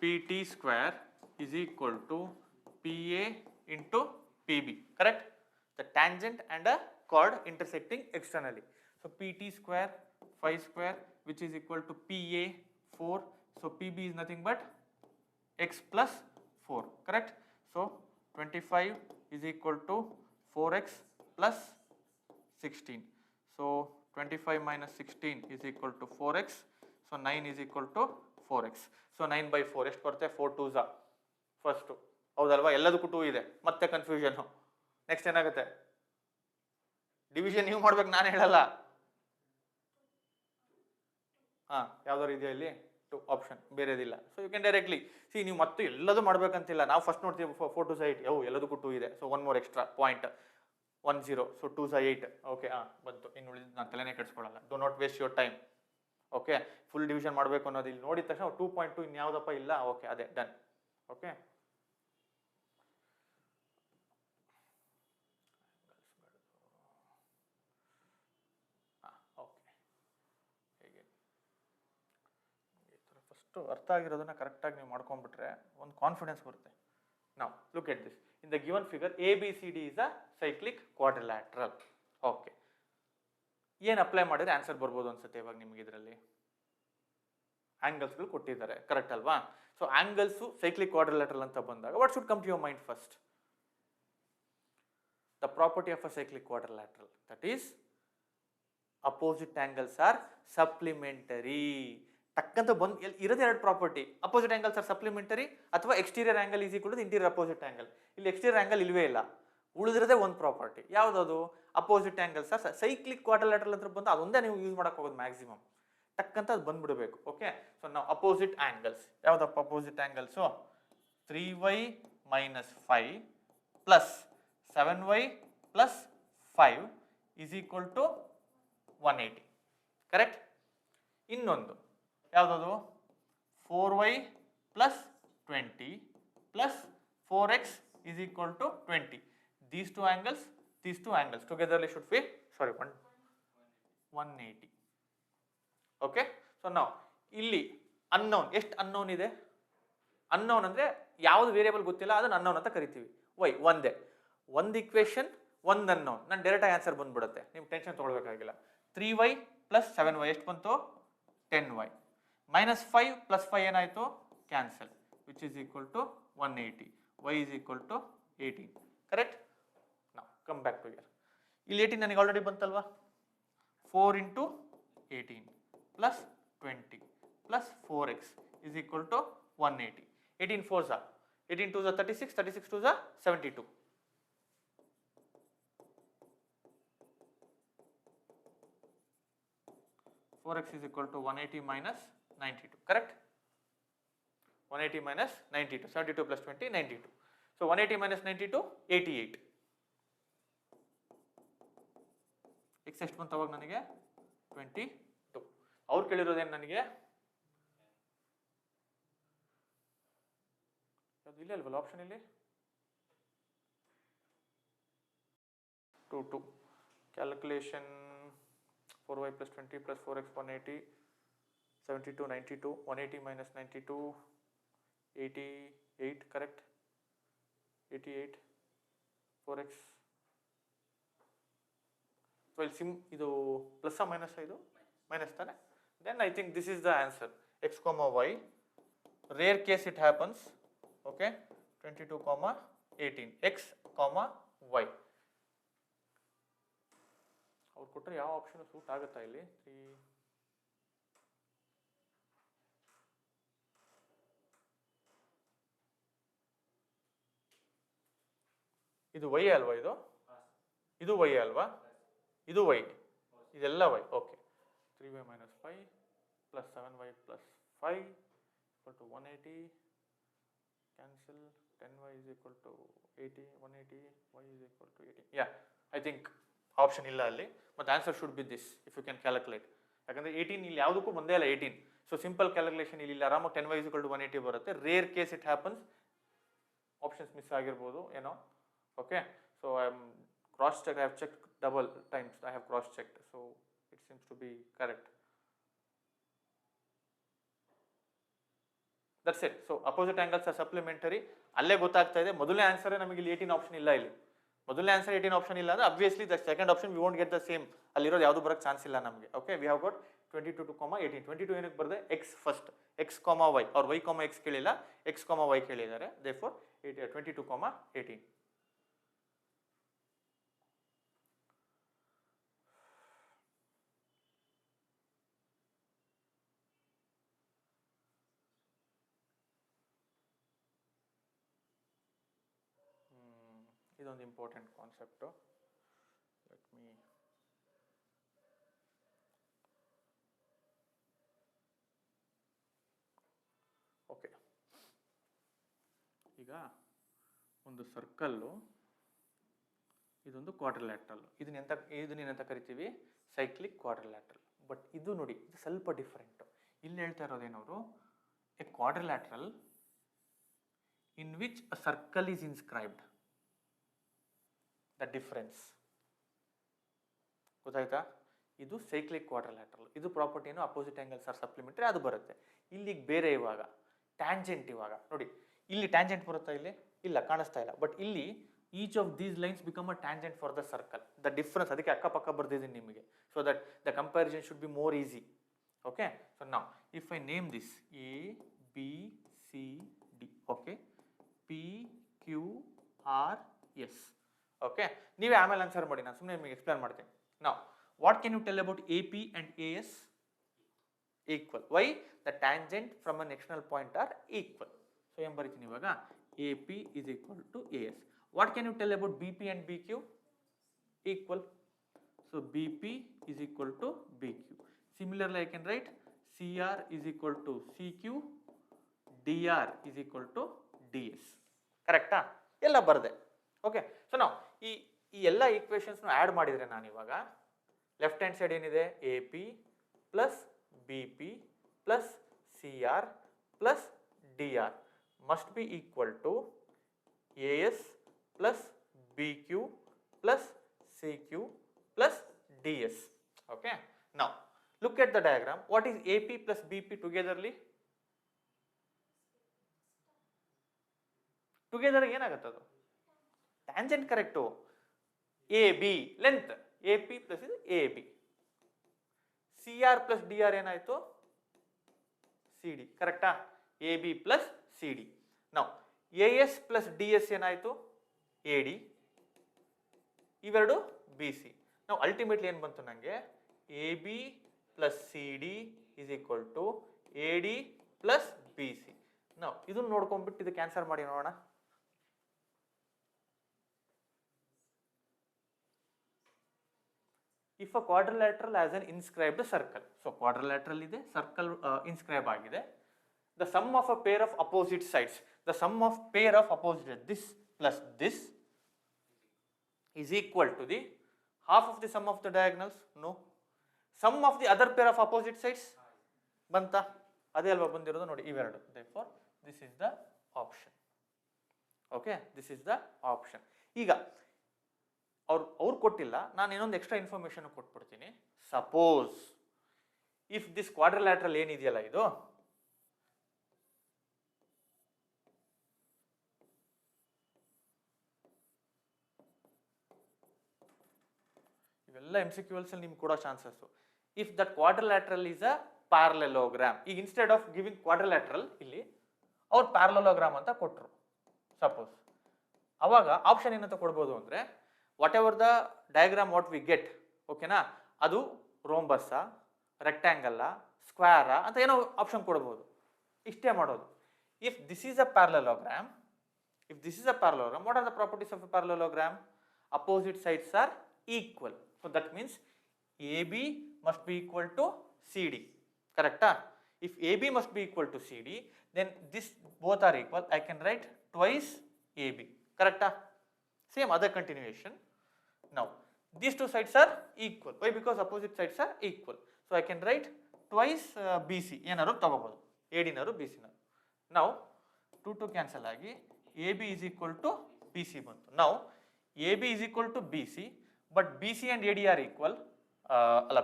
P T square is equal to PA into PB, correct? The tangent and a chord intersecting externally. So PT square 5 square which is equal to PA 4. So PB is nothing but x plus 4, correct? So 25 is equal to 4x plus 16. So 25 minus 16 is equal to 4x. So 9 is equal to 4x. So 9 by 4 ಎಷ್ಟು ಬರುತ್ತೆ? 4 2s first, ಹೌದಲ್ವಾ? ಎಲ್ಲದಕ್ಕೂ 2 ಇದೆ, ಮತ್ತೆ confusion. Next ಏನಾಗುತ್ತೆ? Division ನೀವು ಮಾಡ್ಬೇಕು, ನಾನು ಹೇಳಲ್ಲ. ಯಾವ್ದಾರು ಇದೆಯಾ ಇಲ್ಲಿ? 2 ಆಪ್ಷನ್, ಬೇರೆದಿಲ್ಲ. So you can directly see. ನೀವು ಮತ್ತೆ ಎಲ್ಲದೂ ಮಾಡ್ಬೇಕಂತಿಲ್ಲ. ನಾವು ಫಸ್ಟ್ ನೋಡ್ತೀವಿ 4 2s 8, ಎಲ್ಲದಕ್ಕೂ 2 ಇದೆ. So 1 more extra point 1 0. So 2s 8. Okay, ಬಂತು. ಇನ್ನು ಉಳಿದು ನಾನು ತಲೆನೇ ಕೆಡಿಸ್ಕೊಳ್ಳಲ್ಲ. Do not waste your time. Okay, full division ಮಾಡಬೇಕು ಅನ್ನೋದು ಇಲ್ಲಿ ನೋಡಿದ ತಕ್ಷಣ 2.2 ಇನ್ಯಾವುದಪ್ಪ ಇಲ್ಲ. ಓಕೆ, ಅದೇ ಡನ್. ಓಕೆ, ಹೇಗೆ ಈ ಥರ ಫಸ್ಟು ಅರ್ಥ ಆಗಿರೋದನ್ನ ಕರೆಕ್ಟಾಗಿ ನೀವು ಮಾಡ್ಕೊಂಡ್ಬಿಟ್ರೆ ಒಂದು ಕಾನ್ಫಿಡೆನ್ಸ್ ಬರುತ್ತೆ. ನಾವು look at this. In the given figure ABCD is a cyclic quadrilateral. Okay, ಏನು ಅಪ್ಲೈ ಮಾಡಿದ್ರೆ ಆನ್ಸರ್ ಬರ್ಬೋದು ಅನ್ಸುತ್ತೆ ಇವಾಗ ನಿಮ್ಗೆ? ಇದರಲ್ಲಿ ಆಂಗಲ್ಸ್ಗಳು ಕೊಟ್ಟಿದ್ದಾರೆ, ಕರೆಕ್ಟ್ ಅಲ್ವಾ? ಸೊ ಆಂಗಲ್ಸು ಸೈಕ್ಲಿಕ್ ಕ್ವಾಡ್ರಿಲ್ಯಾಟ್ರಲ್ ಅಂತ ಬಂದಾಗ what should come to your mind first? The property of a cyclic quadrilateral, that is opposite angles are supplementary. ಟಕ್ಕಂತ ಬಂದು ಇರೋದು ಎರಡು property. Opposite angles are supplementary ಅಥವಾ exterior angle is equal to interior opposite angle. ಇಲ್ಲಿ exterior angle ಇಲ್ವೇ ಇಲ್ಲ, ಉಳಿದಿರೋದೇ ಒಂದು ಪ್ರಾಪರ್ಟಿ. ಯಾವುದದು? Opposite angles are cyclic quadrilateral ಅಂತ ಬಂದು ಅದೊಂದೇ ನೀವು ಯೂಸ್ ಮಾಡಕ್ಕೆ ಹೋಗೋದು ಮ್ಯಾಕ್ಸಿಮಮ್. ಟಕ್ಕಂತ ಅದು ಬಂದ್ಬಿಡಬೇಕು. ಓಕೆ, ಸೊ ನಾವು ಅಪೋಸಿಟ್ ಆಂಗಲ್ಸ್ ಯಾವುದಪ್ಪ? Opposite angles 3y minus 5 plus 7y plus 5 is equal to 180, correct? ಇನ್ನೊಂದು ಯಾವುದದು? 4y plus 20 plus 4x is equal to 20. These two angles togetherly should be 180. Okay, so ನಾವು ಇಲ್ಲಿ unknown, ಎಷ್ಟು unknown ಇದೆ? Unknown ಅಂದರೆ ಯಾವುದು variable ಗೊತ್ತಿಲ್ಲ, ಅದನ್ನು ಅನ್ನೌನ್ ಅಂತ ಕರಿತೀವಿ. ವೈ ಒಂದೇ, ಒಂದು ಇಕ್ವೇಶನ್, ಒಂದು ಅನ್ನೌನ್. ನಾನು ಡೈರೆಕ್ಟಾಗಿ ಆನ್ಸರ್ ಬಂದ್ಬಿಡುತ್ತೆ, ನೀವು ಟೆನ್ಷನ್ ತೊಗೊಳ್ಬೇಕಾಗಿಲ್ಲ. 3y plus 7y ಎಷ್ಟು ಬಂತು? 10y. minus 5 plus 5 ಏನಾಯಿತು? Cancel, which is equal to 180. y is equal to 18, correct? ನಾವು ಕಮ್ ಬ್ಯಾಕ್ ಟು ಹಿಯರ್. ಇಲ್ಲಿ 18 ನನಗೆ ಆಲ್ರೆಡಿ ಬಂತಲ್ವಾ? 4 into 18 plus 20 plus 4x is equal to 180. 18 4s are 18 2s are 36, 36 2s are 72. 4x is equal to 180 minus 92, correct? 180 minus 92, 72 plus 20, 92. So 180 minus 92, 88. x ಎಷ್ಟು ಬಂತು ಅವಾಗ ನನಗೆ? 22. ಅವ್ರು ಕೇಳಿರೋದೇನು ನನಗೆ? ಅದು ಇಲ್ಲ ಅಲ್ವಲ್ಲ ಆಪ್ಷನ್ ಇಲ್ಲಿ? 2 2 calculation 4y plus 20 plus 4x 180, 72 92, 180 minus 92, 88, correct? 88, 4x. So ಇದು ಪ್ಲಸ್ ಮೈನಸ್, ಇದು ಮೈನಸ್ ತಾನೆ? Then I think this is the answer, x comma y. Rare case it happens, okay? 22 comma 18, x comma y. ಅವ್ರು ಕೊಟ್ಟರೆ ಯಾವ option suit ಆಗುತ್ತಾ ಇಲ್ಲಿ? 3 ಇದು y ಅಲ್ವಾ? ಇದು y ಅಲ್ವಾ? ಇದು y, ಇದೆಲ್ಲ y. Okay, 3y minus 5 plus 7y plus 5 equal to 180, cancel, 10y is equal to 80, 180, y is equal to 80. Yeah, I think option ಇಲ್ಲ ಅಲ್ಲಿ, ಮತ್ತು answer should be this if you can calculate. ಯಾಕಂದರೆ 18 ಇಲ್ಲಿ ಯಾವುದಕ್ಕೂ ಬಂದೇ ಇಲ್ಲ 18. So simple calculation ಇಲ್ಲಿ ಆರಾಮಾಗಿ 10y is equal to 180 ಬರುತ್ತೆ. Rare case it happens, options miss ಆಗಿರ್ಬೋದು ಏನೋ. Okay, so I am cross check, I have check double times, I have cross checked, so it seems to be correct. That's it. So opposite angles are supplementary. ಅಲ್ಲೇ ಗೊತ್ತಾಗ್ತಾ ಇದೆ ಮೊದಲನೇ answer ನಮಗೆ ಇಲ್ಲಿ 18 option ಇಲ್ಲ. ಇಲ್ಲಿ ಮೊದಲನೇ ಆನ್ಸರ್ 18 ಆಪ್ಷನ್ ಇಲ್ಲ ಅಂದ್ರೆ obviously the second option we won't get the same. ಅಲ್ಲಿರೋದು ಯಾವುದು ಬರೋಕ್ಕೆ ಚಾನ್ಸ್ ಇಲ್ಲ ನಮಗೆ. Okay, we have got 22 to 18. 22 ಏನಕ್ಕೆ ಬರದೆ x first, x comma y, ಅವ್ರು ವೈ ಕಾಮಾ ಎಕ್ಸ್ ಕೇಳಿಲ್ಲ, ಎಕ್ಸ್ ಕಾಮಾ ವೈ ಕೇಳಿದ್ದಾರೆ. ದೇರ್ಫೋರ್ 22, 18. ಇದೊಂದು important concept. Let me okay, ಈಗ ಒಂದು ಸರ್ಕಲ್ಲು, ಇದೊಂದು ಕ್ವಾಡ್ರಿಲ್ಯಾಟ್ರಲ್. ಇದನ್ನೆಂತ ಕರಿತೀವಿ? Cyclic quadrilateral. ಬಟ್ ಇದು ನೋಡಿ, ಇದು ಸ್ವಲ್ಪ ಡಿಫರೆಂಟ್. ಇಲ್ಲಿ ಹೇಳ್ತಾ ಇರೋದೇನವರು, a quadrilateral in which a circle is inscribed. The difference ಗೊತ್ತಾಯ್ತಾ? ಇದು ಸೈಕ್ಲಿಕ್ ಕ್ವಾಡ್ರಿಲ್ಯಾಟ್ರಲ್. ಇದು ಪ್ರಾಪರ್ಟಿ ಏನು? ಅಪೋಸಿಟ್ ಆಂಗಲ್ಸ್ ಆರ್ ಸಪ್ಲಿಮೆಂಟರಿ, ಅದು ಬರುತ್ತೆ. ಇಲ್ಲಿಗೆ ಬೇರೆ. ಇವಾಗ ಟ್ಯಾಂಜೆಂಟ್, ಇವಾಗ ನೋಡಿ ಇಲ್ಲಿ ಟ್ಯಾಂಜೆಂಟ್ ಬರುತ್ತಾ? ಇಲ್ಲಿ ಇಲ್ಲ, ಕಾಣಿಸ್ತಾ ಇಲ್ಲ. ಬಟ್ ಇಲ್ಲಿ each of these lines become a tangent for the circle. The difference, ಅದಕ್ಕೆ ಅಕ್ಕಪಕ್ಕ ಬರ್ದಿದ್ದೀನಿ ನಿಮಗೆ, so that the comparison should be more easy. Okay, so ನಾವು if I name this A B C D, okay, P Q R S. Okay, ನೀವೇ ಆಮೇಲೆ answer ಮಾಡಿ, ನಾನು ಸುಮ್ಮನೆ ನಿಮಗೆ ಎಕ್ಸ್ಪ್ಲೇನ್ ಮಾಡ್ತೀನಿ. ನಾವು what can you tell about A P and A S? Equal. Why? The tangent from an external point are equal. So ಏನು ಬರೀತೀನಿ ಇವಾಗ? A P is equal to A S. What can you tell about B P and B Q? Equal. So B P is equal to B Q. Similarly I can write C R is equal to C Q, D R is equal to D S. ಕರೆಕ್ಟಾ? ಎಲ್ಲ ಬರದೆ. Okay, so ನಾವು ಈ ಎಲ್ಲ ಈಕ್ವೇಷನ್ಸ್ನ add ಮಾಡಿದರೆ ನಾನು ಇವಾಗ left hand side ಏನಿದೆ? A P plus B P plus C R plus D R must be equal to A S plus B Q plus C Q plus D S. Okay, ನಾವು look at the diagram. What is AP plus BP togetherly? Together ಏನಾಗುತ್ತೆ? ಅದು tangent. Correct. A B length, A P plus ಇದು A B. C R plus D R ಏನಾಯ್ತು? C D. ಕರೆಕ್ಟಾ? A B plus C D. ನಾವು A S plus D S ಏನಾಯ್ತು? A D. ಇವೆರಡು B C. ನಾವು ultimately ಏನು ಬಂತು ನನಗೆ? A B plus C D is equal to A D plus B C. ನಾವು ಇದನ್ನು ನೋಡ್ಕೊಂಡ್ಬಿಟ್ಟು ಇದಕ್ಕೆ ಆನ್ಸರ್ ಮಾಡಿ ನೋಡೋಣ. If a quadrilateral has an inscribed circle, so quadrilateral ಇದೆ, circle inscribe ಆಗಿದೆ. The sum of a pair of opposite sides, the sum of pair of opposite, this plus this is equal to the half of the sum of the diagonals. No. Sum of the other pair of opposite sides ಬಂತಾ? ಅದೇ ಅಲ್ವಾ ಬಂದಿರೋದು ನೋಡಿ ಇವೆರಡು. Therefore this is the option. Okay, this is the option. ಈಗ ಅವ್ರು ಕೊಟ್ಟಿಲ್ಲ, ನಾನು ಇನ್ನೊಂದು ಎಕ್ಸ್ಟ್ರಾ ಇನ್ಫಾರ್ಮೇಶನ್ ಕೊಟ್ಬಿಡ್ತೀನಿ. ಸಪೋಸ್ ಇಫ್ ದಿಸ್ ಕ್ವಾಡ್ರಿಲ್ಯಾಟ್ರಲ್ ಏನಿದೆಯಲ್ಲ, ಇದು ಇವೆಲ್ಲ MCQs ಅಲ್ಲಿ ನಿಮ್ಗೆ ಕೊಡೋ chances. If that quadrilateral is a parallelogram, ಈಗ ಇನ್ಸ್ಟೆಡ್ ಆಫ್ ಗಿವಿಂಗ್ ಕ್ವಾಡ್ರಿಲ್ಯಾಟ್ರಲ್ ಇಲ್ಲಿ ಅವ್ರು ಪ್ಯಾರಲೆಲೋಗ್ರಾಮ್ ಅಂತ ಕೊಟ್ಟರು ಸಪೋಸ್, ಅವಾಗ ಆಪ್ಷನ್ ಏನಂತ ಕೊಡ್ಬೋದು ಅಂದರೆ what ever the diagram what we get, ಓಕೆನಾ, ಅದು ರೋಂಬಸ್ಸಾ, ರೆಕ್ಟ್ಯಾಂಗಲ್ಲಾ, ಸ್ಕ್ವೇರಾ ಅಂತ ಏನೋ ಆಪ್ಷನ್ ಕೊಡ್ಬೋದು. ಇಷ್ಟೇ ಮಾಡೋದು. If this is a parallelogram, what are the properties of a parallelogram? Opposite sides are equal. So that means AB must be equal to CD. Correct? If AB must be equal to CD, then this both are equal. I can write twice AB. Correct? Same other continuation. Now these two sides are equal. Why? Because opposite sides are equal. So I can write twice BC. ಏನಾದ್ರು ತಗೋಬಹುದು, AD ನಾರು BC ನಾರು. Now 2 cancel ಆಗಿ AB is equal to BC ಬಂತು. Now AB is equal to BC, but BC and AD are equal.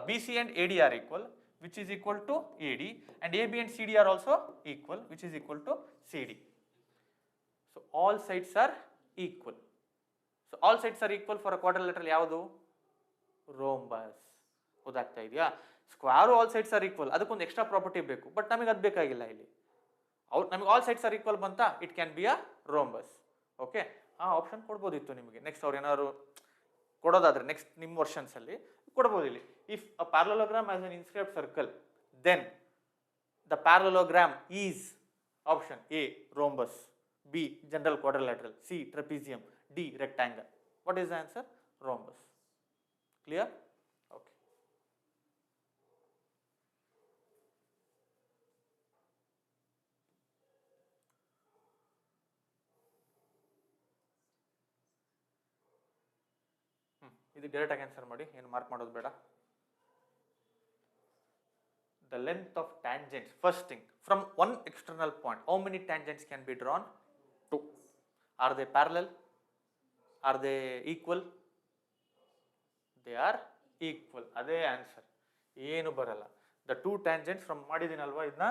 BC and AD are equal. which is equal to AD, and AB and CD are also equal, which is equal to CD. So all sides are equal. So all sides are equal for a quadrilateral ಯಾವುದು? Rhombus. ಗೊತ್ತಾಗ್ತಾ ಇದೆಯಾ? Square all sides are equal, ಅದಕ್ಕೊಂದು extra property ಬೇಕು, but ನಮಗೆ ಅದು ಬೇಕಾಗಿಲ್ಲ ಇಲ್ಲಿ. ನಮಗೆ ಆಲ್ ಸೈಡ್ಸ್ ಆರ್ ಈಕ್ವಲ್ ಬಂತಾ, it can be a rhombus. Okay, ಆ ಆಪ್ಷನ್ ಕೊಡ್ಬೋದಿತ್ತು ನಿಮಗೆ. ನೆಕ್ಸ್ಟ್ ಅವ್ರು ಏನಾದ್ರು ಕೊಡೋದಾದ್ರೆ ನೆಕ್ಸ್ಟ್ ನಿಮ್ಮ ವರ್ಷನ್ಸ್ ಅಲ್ಲಿ ಕೊಡ್ಬೋದು ಇಲ್ಲಿ. If a parallelogram has an inscribed circle, then the parallelogram is option A rhombus, B general quadrilateral, C trapezium, D rectangle. What is the answer? Rhombus. Clear? Okay. ಇದು direct ಆಗಿ answer ಮಾಡಿ, ಏನು mark ಮಾಡೋದು ಬೇಡ. The length of tangents, first thing, from one external point, how many tangents can be drawn? 2. Are they parallel? Are they equal? They are equal. ಅದೇ answer, ಏನು ಬರಲ್ಲ. The two tangents from ಮಾಡಿದೀನಲ್ವಾ ಇದನ್ನ,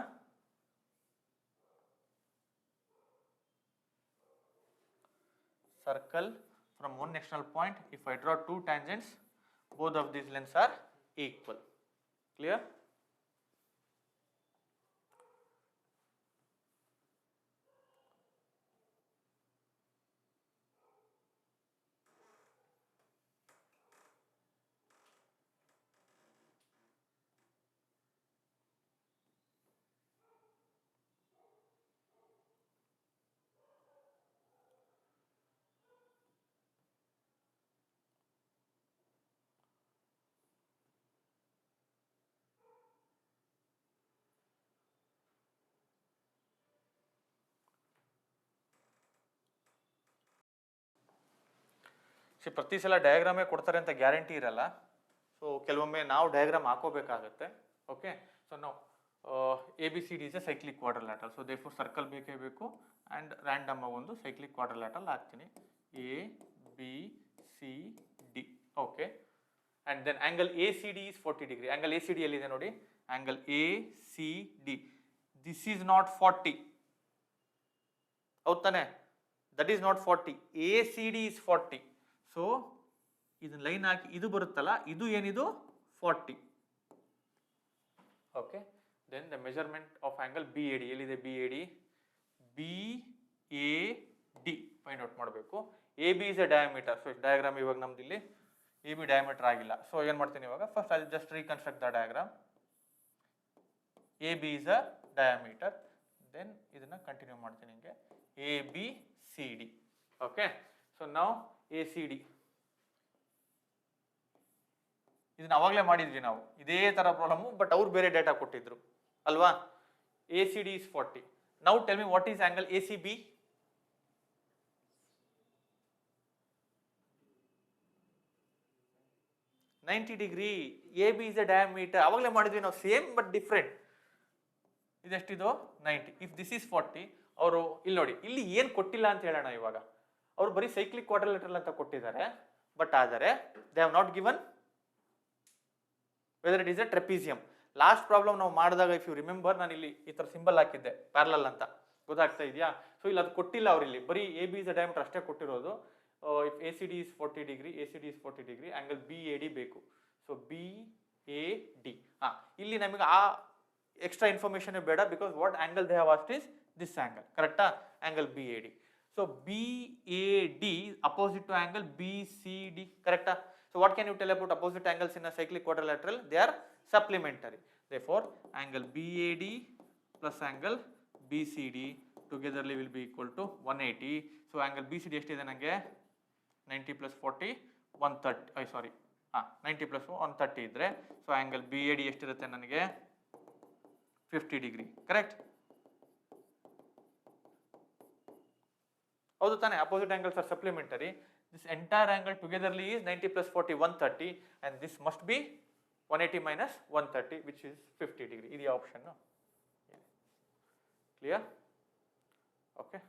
circle from one external point, if I draw two tangents, both of these lengths are equal. Clear? ಪ್ರತಿ ಸಲ ಡಯಾಗ್ರಾಮೇ ಕೊಡ್ತಾರೆ ಅಂತ guarantee ಇರಲ್ಲ. So ಕೆಲವೊಮ್ಮೆ ನಾವು ಡಯಾಗ್ರಾಮ್ ಹಾಕೋಬೇಕಾಗತ್ತೆ. ಓಕೆ, ಸೊ ನಾವು ABCD is a cyclic quadrilateral, so therefore circle ಬೇಕೇ ಬೇಕು, ಆ್ಯಂಡ್ ರ್ಯಾಂಡಮ್ ಒಂದು ಸೈಕ್ಲಿಕ್ ಕ್ವಾಡ್ರಿಲ್ಯಾಟರಲ್ ಹಾಕ್ತೀನಿ, ABCD. Okay, and then angle ACD is 40 degree. Angle ACD ಎಲ್ಲಿದೆ ನೋಡಿ, angle ACD, this is not 40, ಹೌದು ತಾನೆ? That is not 40, ACD is 40. So ಇದನ್ನ line ಹಾಕಿ ಇದು ಬರುತ್ತಲ್ಲ, ಇದು ಏನಿದು 40. Okay, then the measurement of angle BAD, ಎಲ್ಲಿದೆ BAD? BAD ಫೈಂಡ್ ಔಟ್ ಮಾಡಬೇಕು. AB is A diameter. So diagram ಇವಾಗ ನಮ್ದು ಇಲ್ಲಿ AB ಡಯಾಮೀಟರ್ ಆಗಿಲ್ಲ. ಸೊ ಏನು ಮಾಡ್ತೀನಿ ಇವಾಗ, first I just reconstruct the diagram. AB is a diameter, then ಇದನ್ನ ಕಂಟಿನ್ಯೂ ಮಾಡ್ತೀನಿ ಹಿಂಗೆ, ABCD. ಓಕೆ, ಸೊ ನಾವು ACD ಇದನ್ನ ಅವಾಗಲೇ ಮಾಡಿದ್ವಿ ನಾವು, ಇದೇ ತರ ಪ್ರಾಬ್ಲಮ್, ಬಟ್ ಅವ್ರು ಬೇರೆ ಡೇಟಾ ಕೊಟ್ಟಿದ್ರು ಅಲ್ವಾ. ACD is 40. Now tell me what is angle ACB? 90 degree. AB is a diameter. ಅವಾಗಲೇ ಮಾಡಿದ್ವಿ ನಾವು, ಸೇಮ್ ಬಟ್ ಡಿಫ್ರೆಂಟ್. ಇದೆಷ್ಟಿದು 90. ಇಫ್ ದಿಸ್ ಇಸ್ 40, ಅವರು ಇಲ್ಲಿ ನೋಡಿ, ಇಲ್ಲಿ ಏನು ಕೊಟ್ಟಿಲ್ಲ ಅಂತ ಹೇಳೋಣ ಇವಾಗ. ಅವರು ಬರೀ ಸೈಕ್ಲಿಕ್ ಕ್ವಾಡ್ರಿಲ್ಯಾಟರಲ್ ಅಂತ ಕೊಟ್ಟಿದ್ದಾರೆ, ಬಟ್ ಆದರೆ they have not given whether it is a trapezium. Last problem ನಾವು ಮಾಡಿದಾಗ ಇಫ್ ಯು ರಿಮೆಂಬರ್, ನಾನು ಇಲ್ಲಿ ಈ ಥರ ಸಿಂಬಲ್ ಹಾಕಿದ್ದೆ ಪ್ಯಾರಲಲ್ ಅಂತ, ಗೊತ್ತಾಗ್ತಾ ಇದೆಯಾ? ಸೊ ಇಲ್ಲಿ ಅದು ಕೊಟ್ಟಿಲ್ಲ ಅವರು, ಇಲ್ಲಿ ಬರೀ AB ಇಸ್ ಎ ಡಯಾಮೀಟರ್ ಅಷ್ಟೇ ಕೊಟ್ಟಿರೋದು. If ACD is 40 degree, ACD is 40 degree, angle BAD ಬೇಕು. ಸೊ BAD, ಇಲ್ಲಿ ನಮಗೆ ಆ ಎಕ್ಸ್ಟ್ರಾ ಇನ್ಫಾರ್ಮೇಶನ್ ಬೇಡ, because what angle they have asked is this angle, ಕರೆಕ್ಟಾ? Angle BAD. So BAD opposite to angle BCD, correct? So what can you tell about opposite angles in a cyclic quadrilateral? They are supplementary. Therefore, angle BAD plus angle BCD togetherly will be equal to 180. So angle BCD ಎಷ್ಟಿದೆ ನನಗೆ? 90 plus 40, 130. Sorry, 90 plus 130 ಇದ್ರೆ, so angle BAD ಎಷ್ಟಿರುತ್ತೆ ನನಗೆ? 50 degree, correct? ಹೌದು ತಾನೆ? Opposite angles are supplementary. This entire angle togetherly is 90 plus 40, 130, and this must be 180 minus 130, which is 50 degree. This is the option. No? Clear? Okay.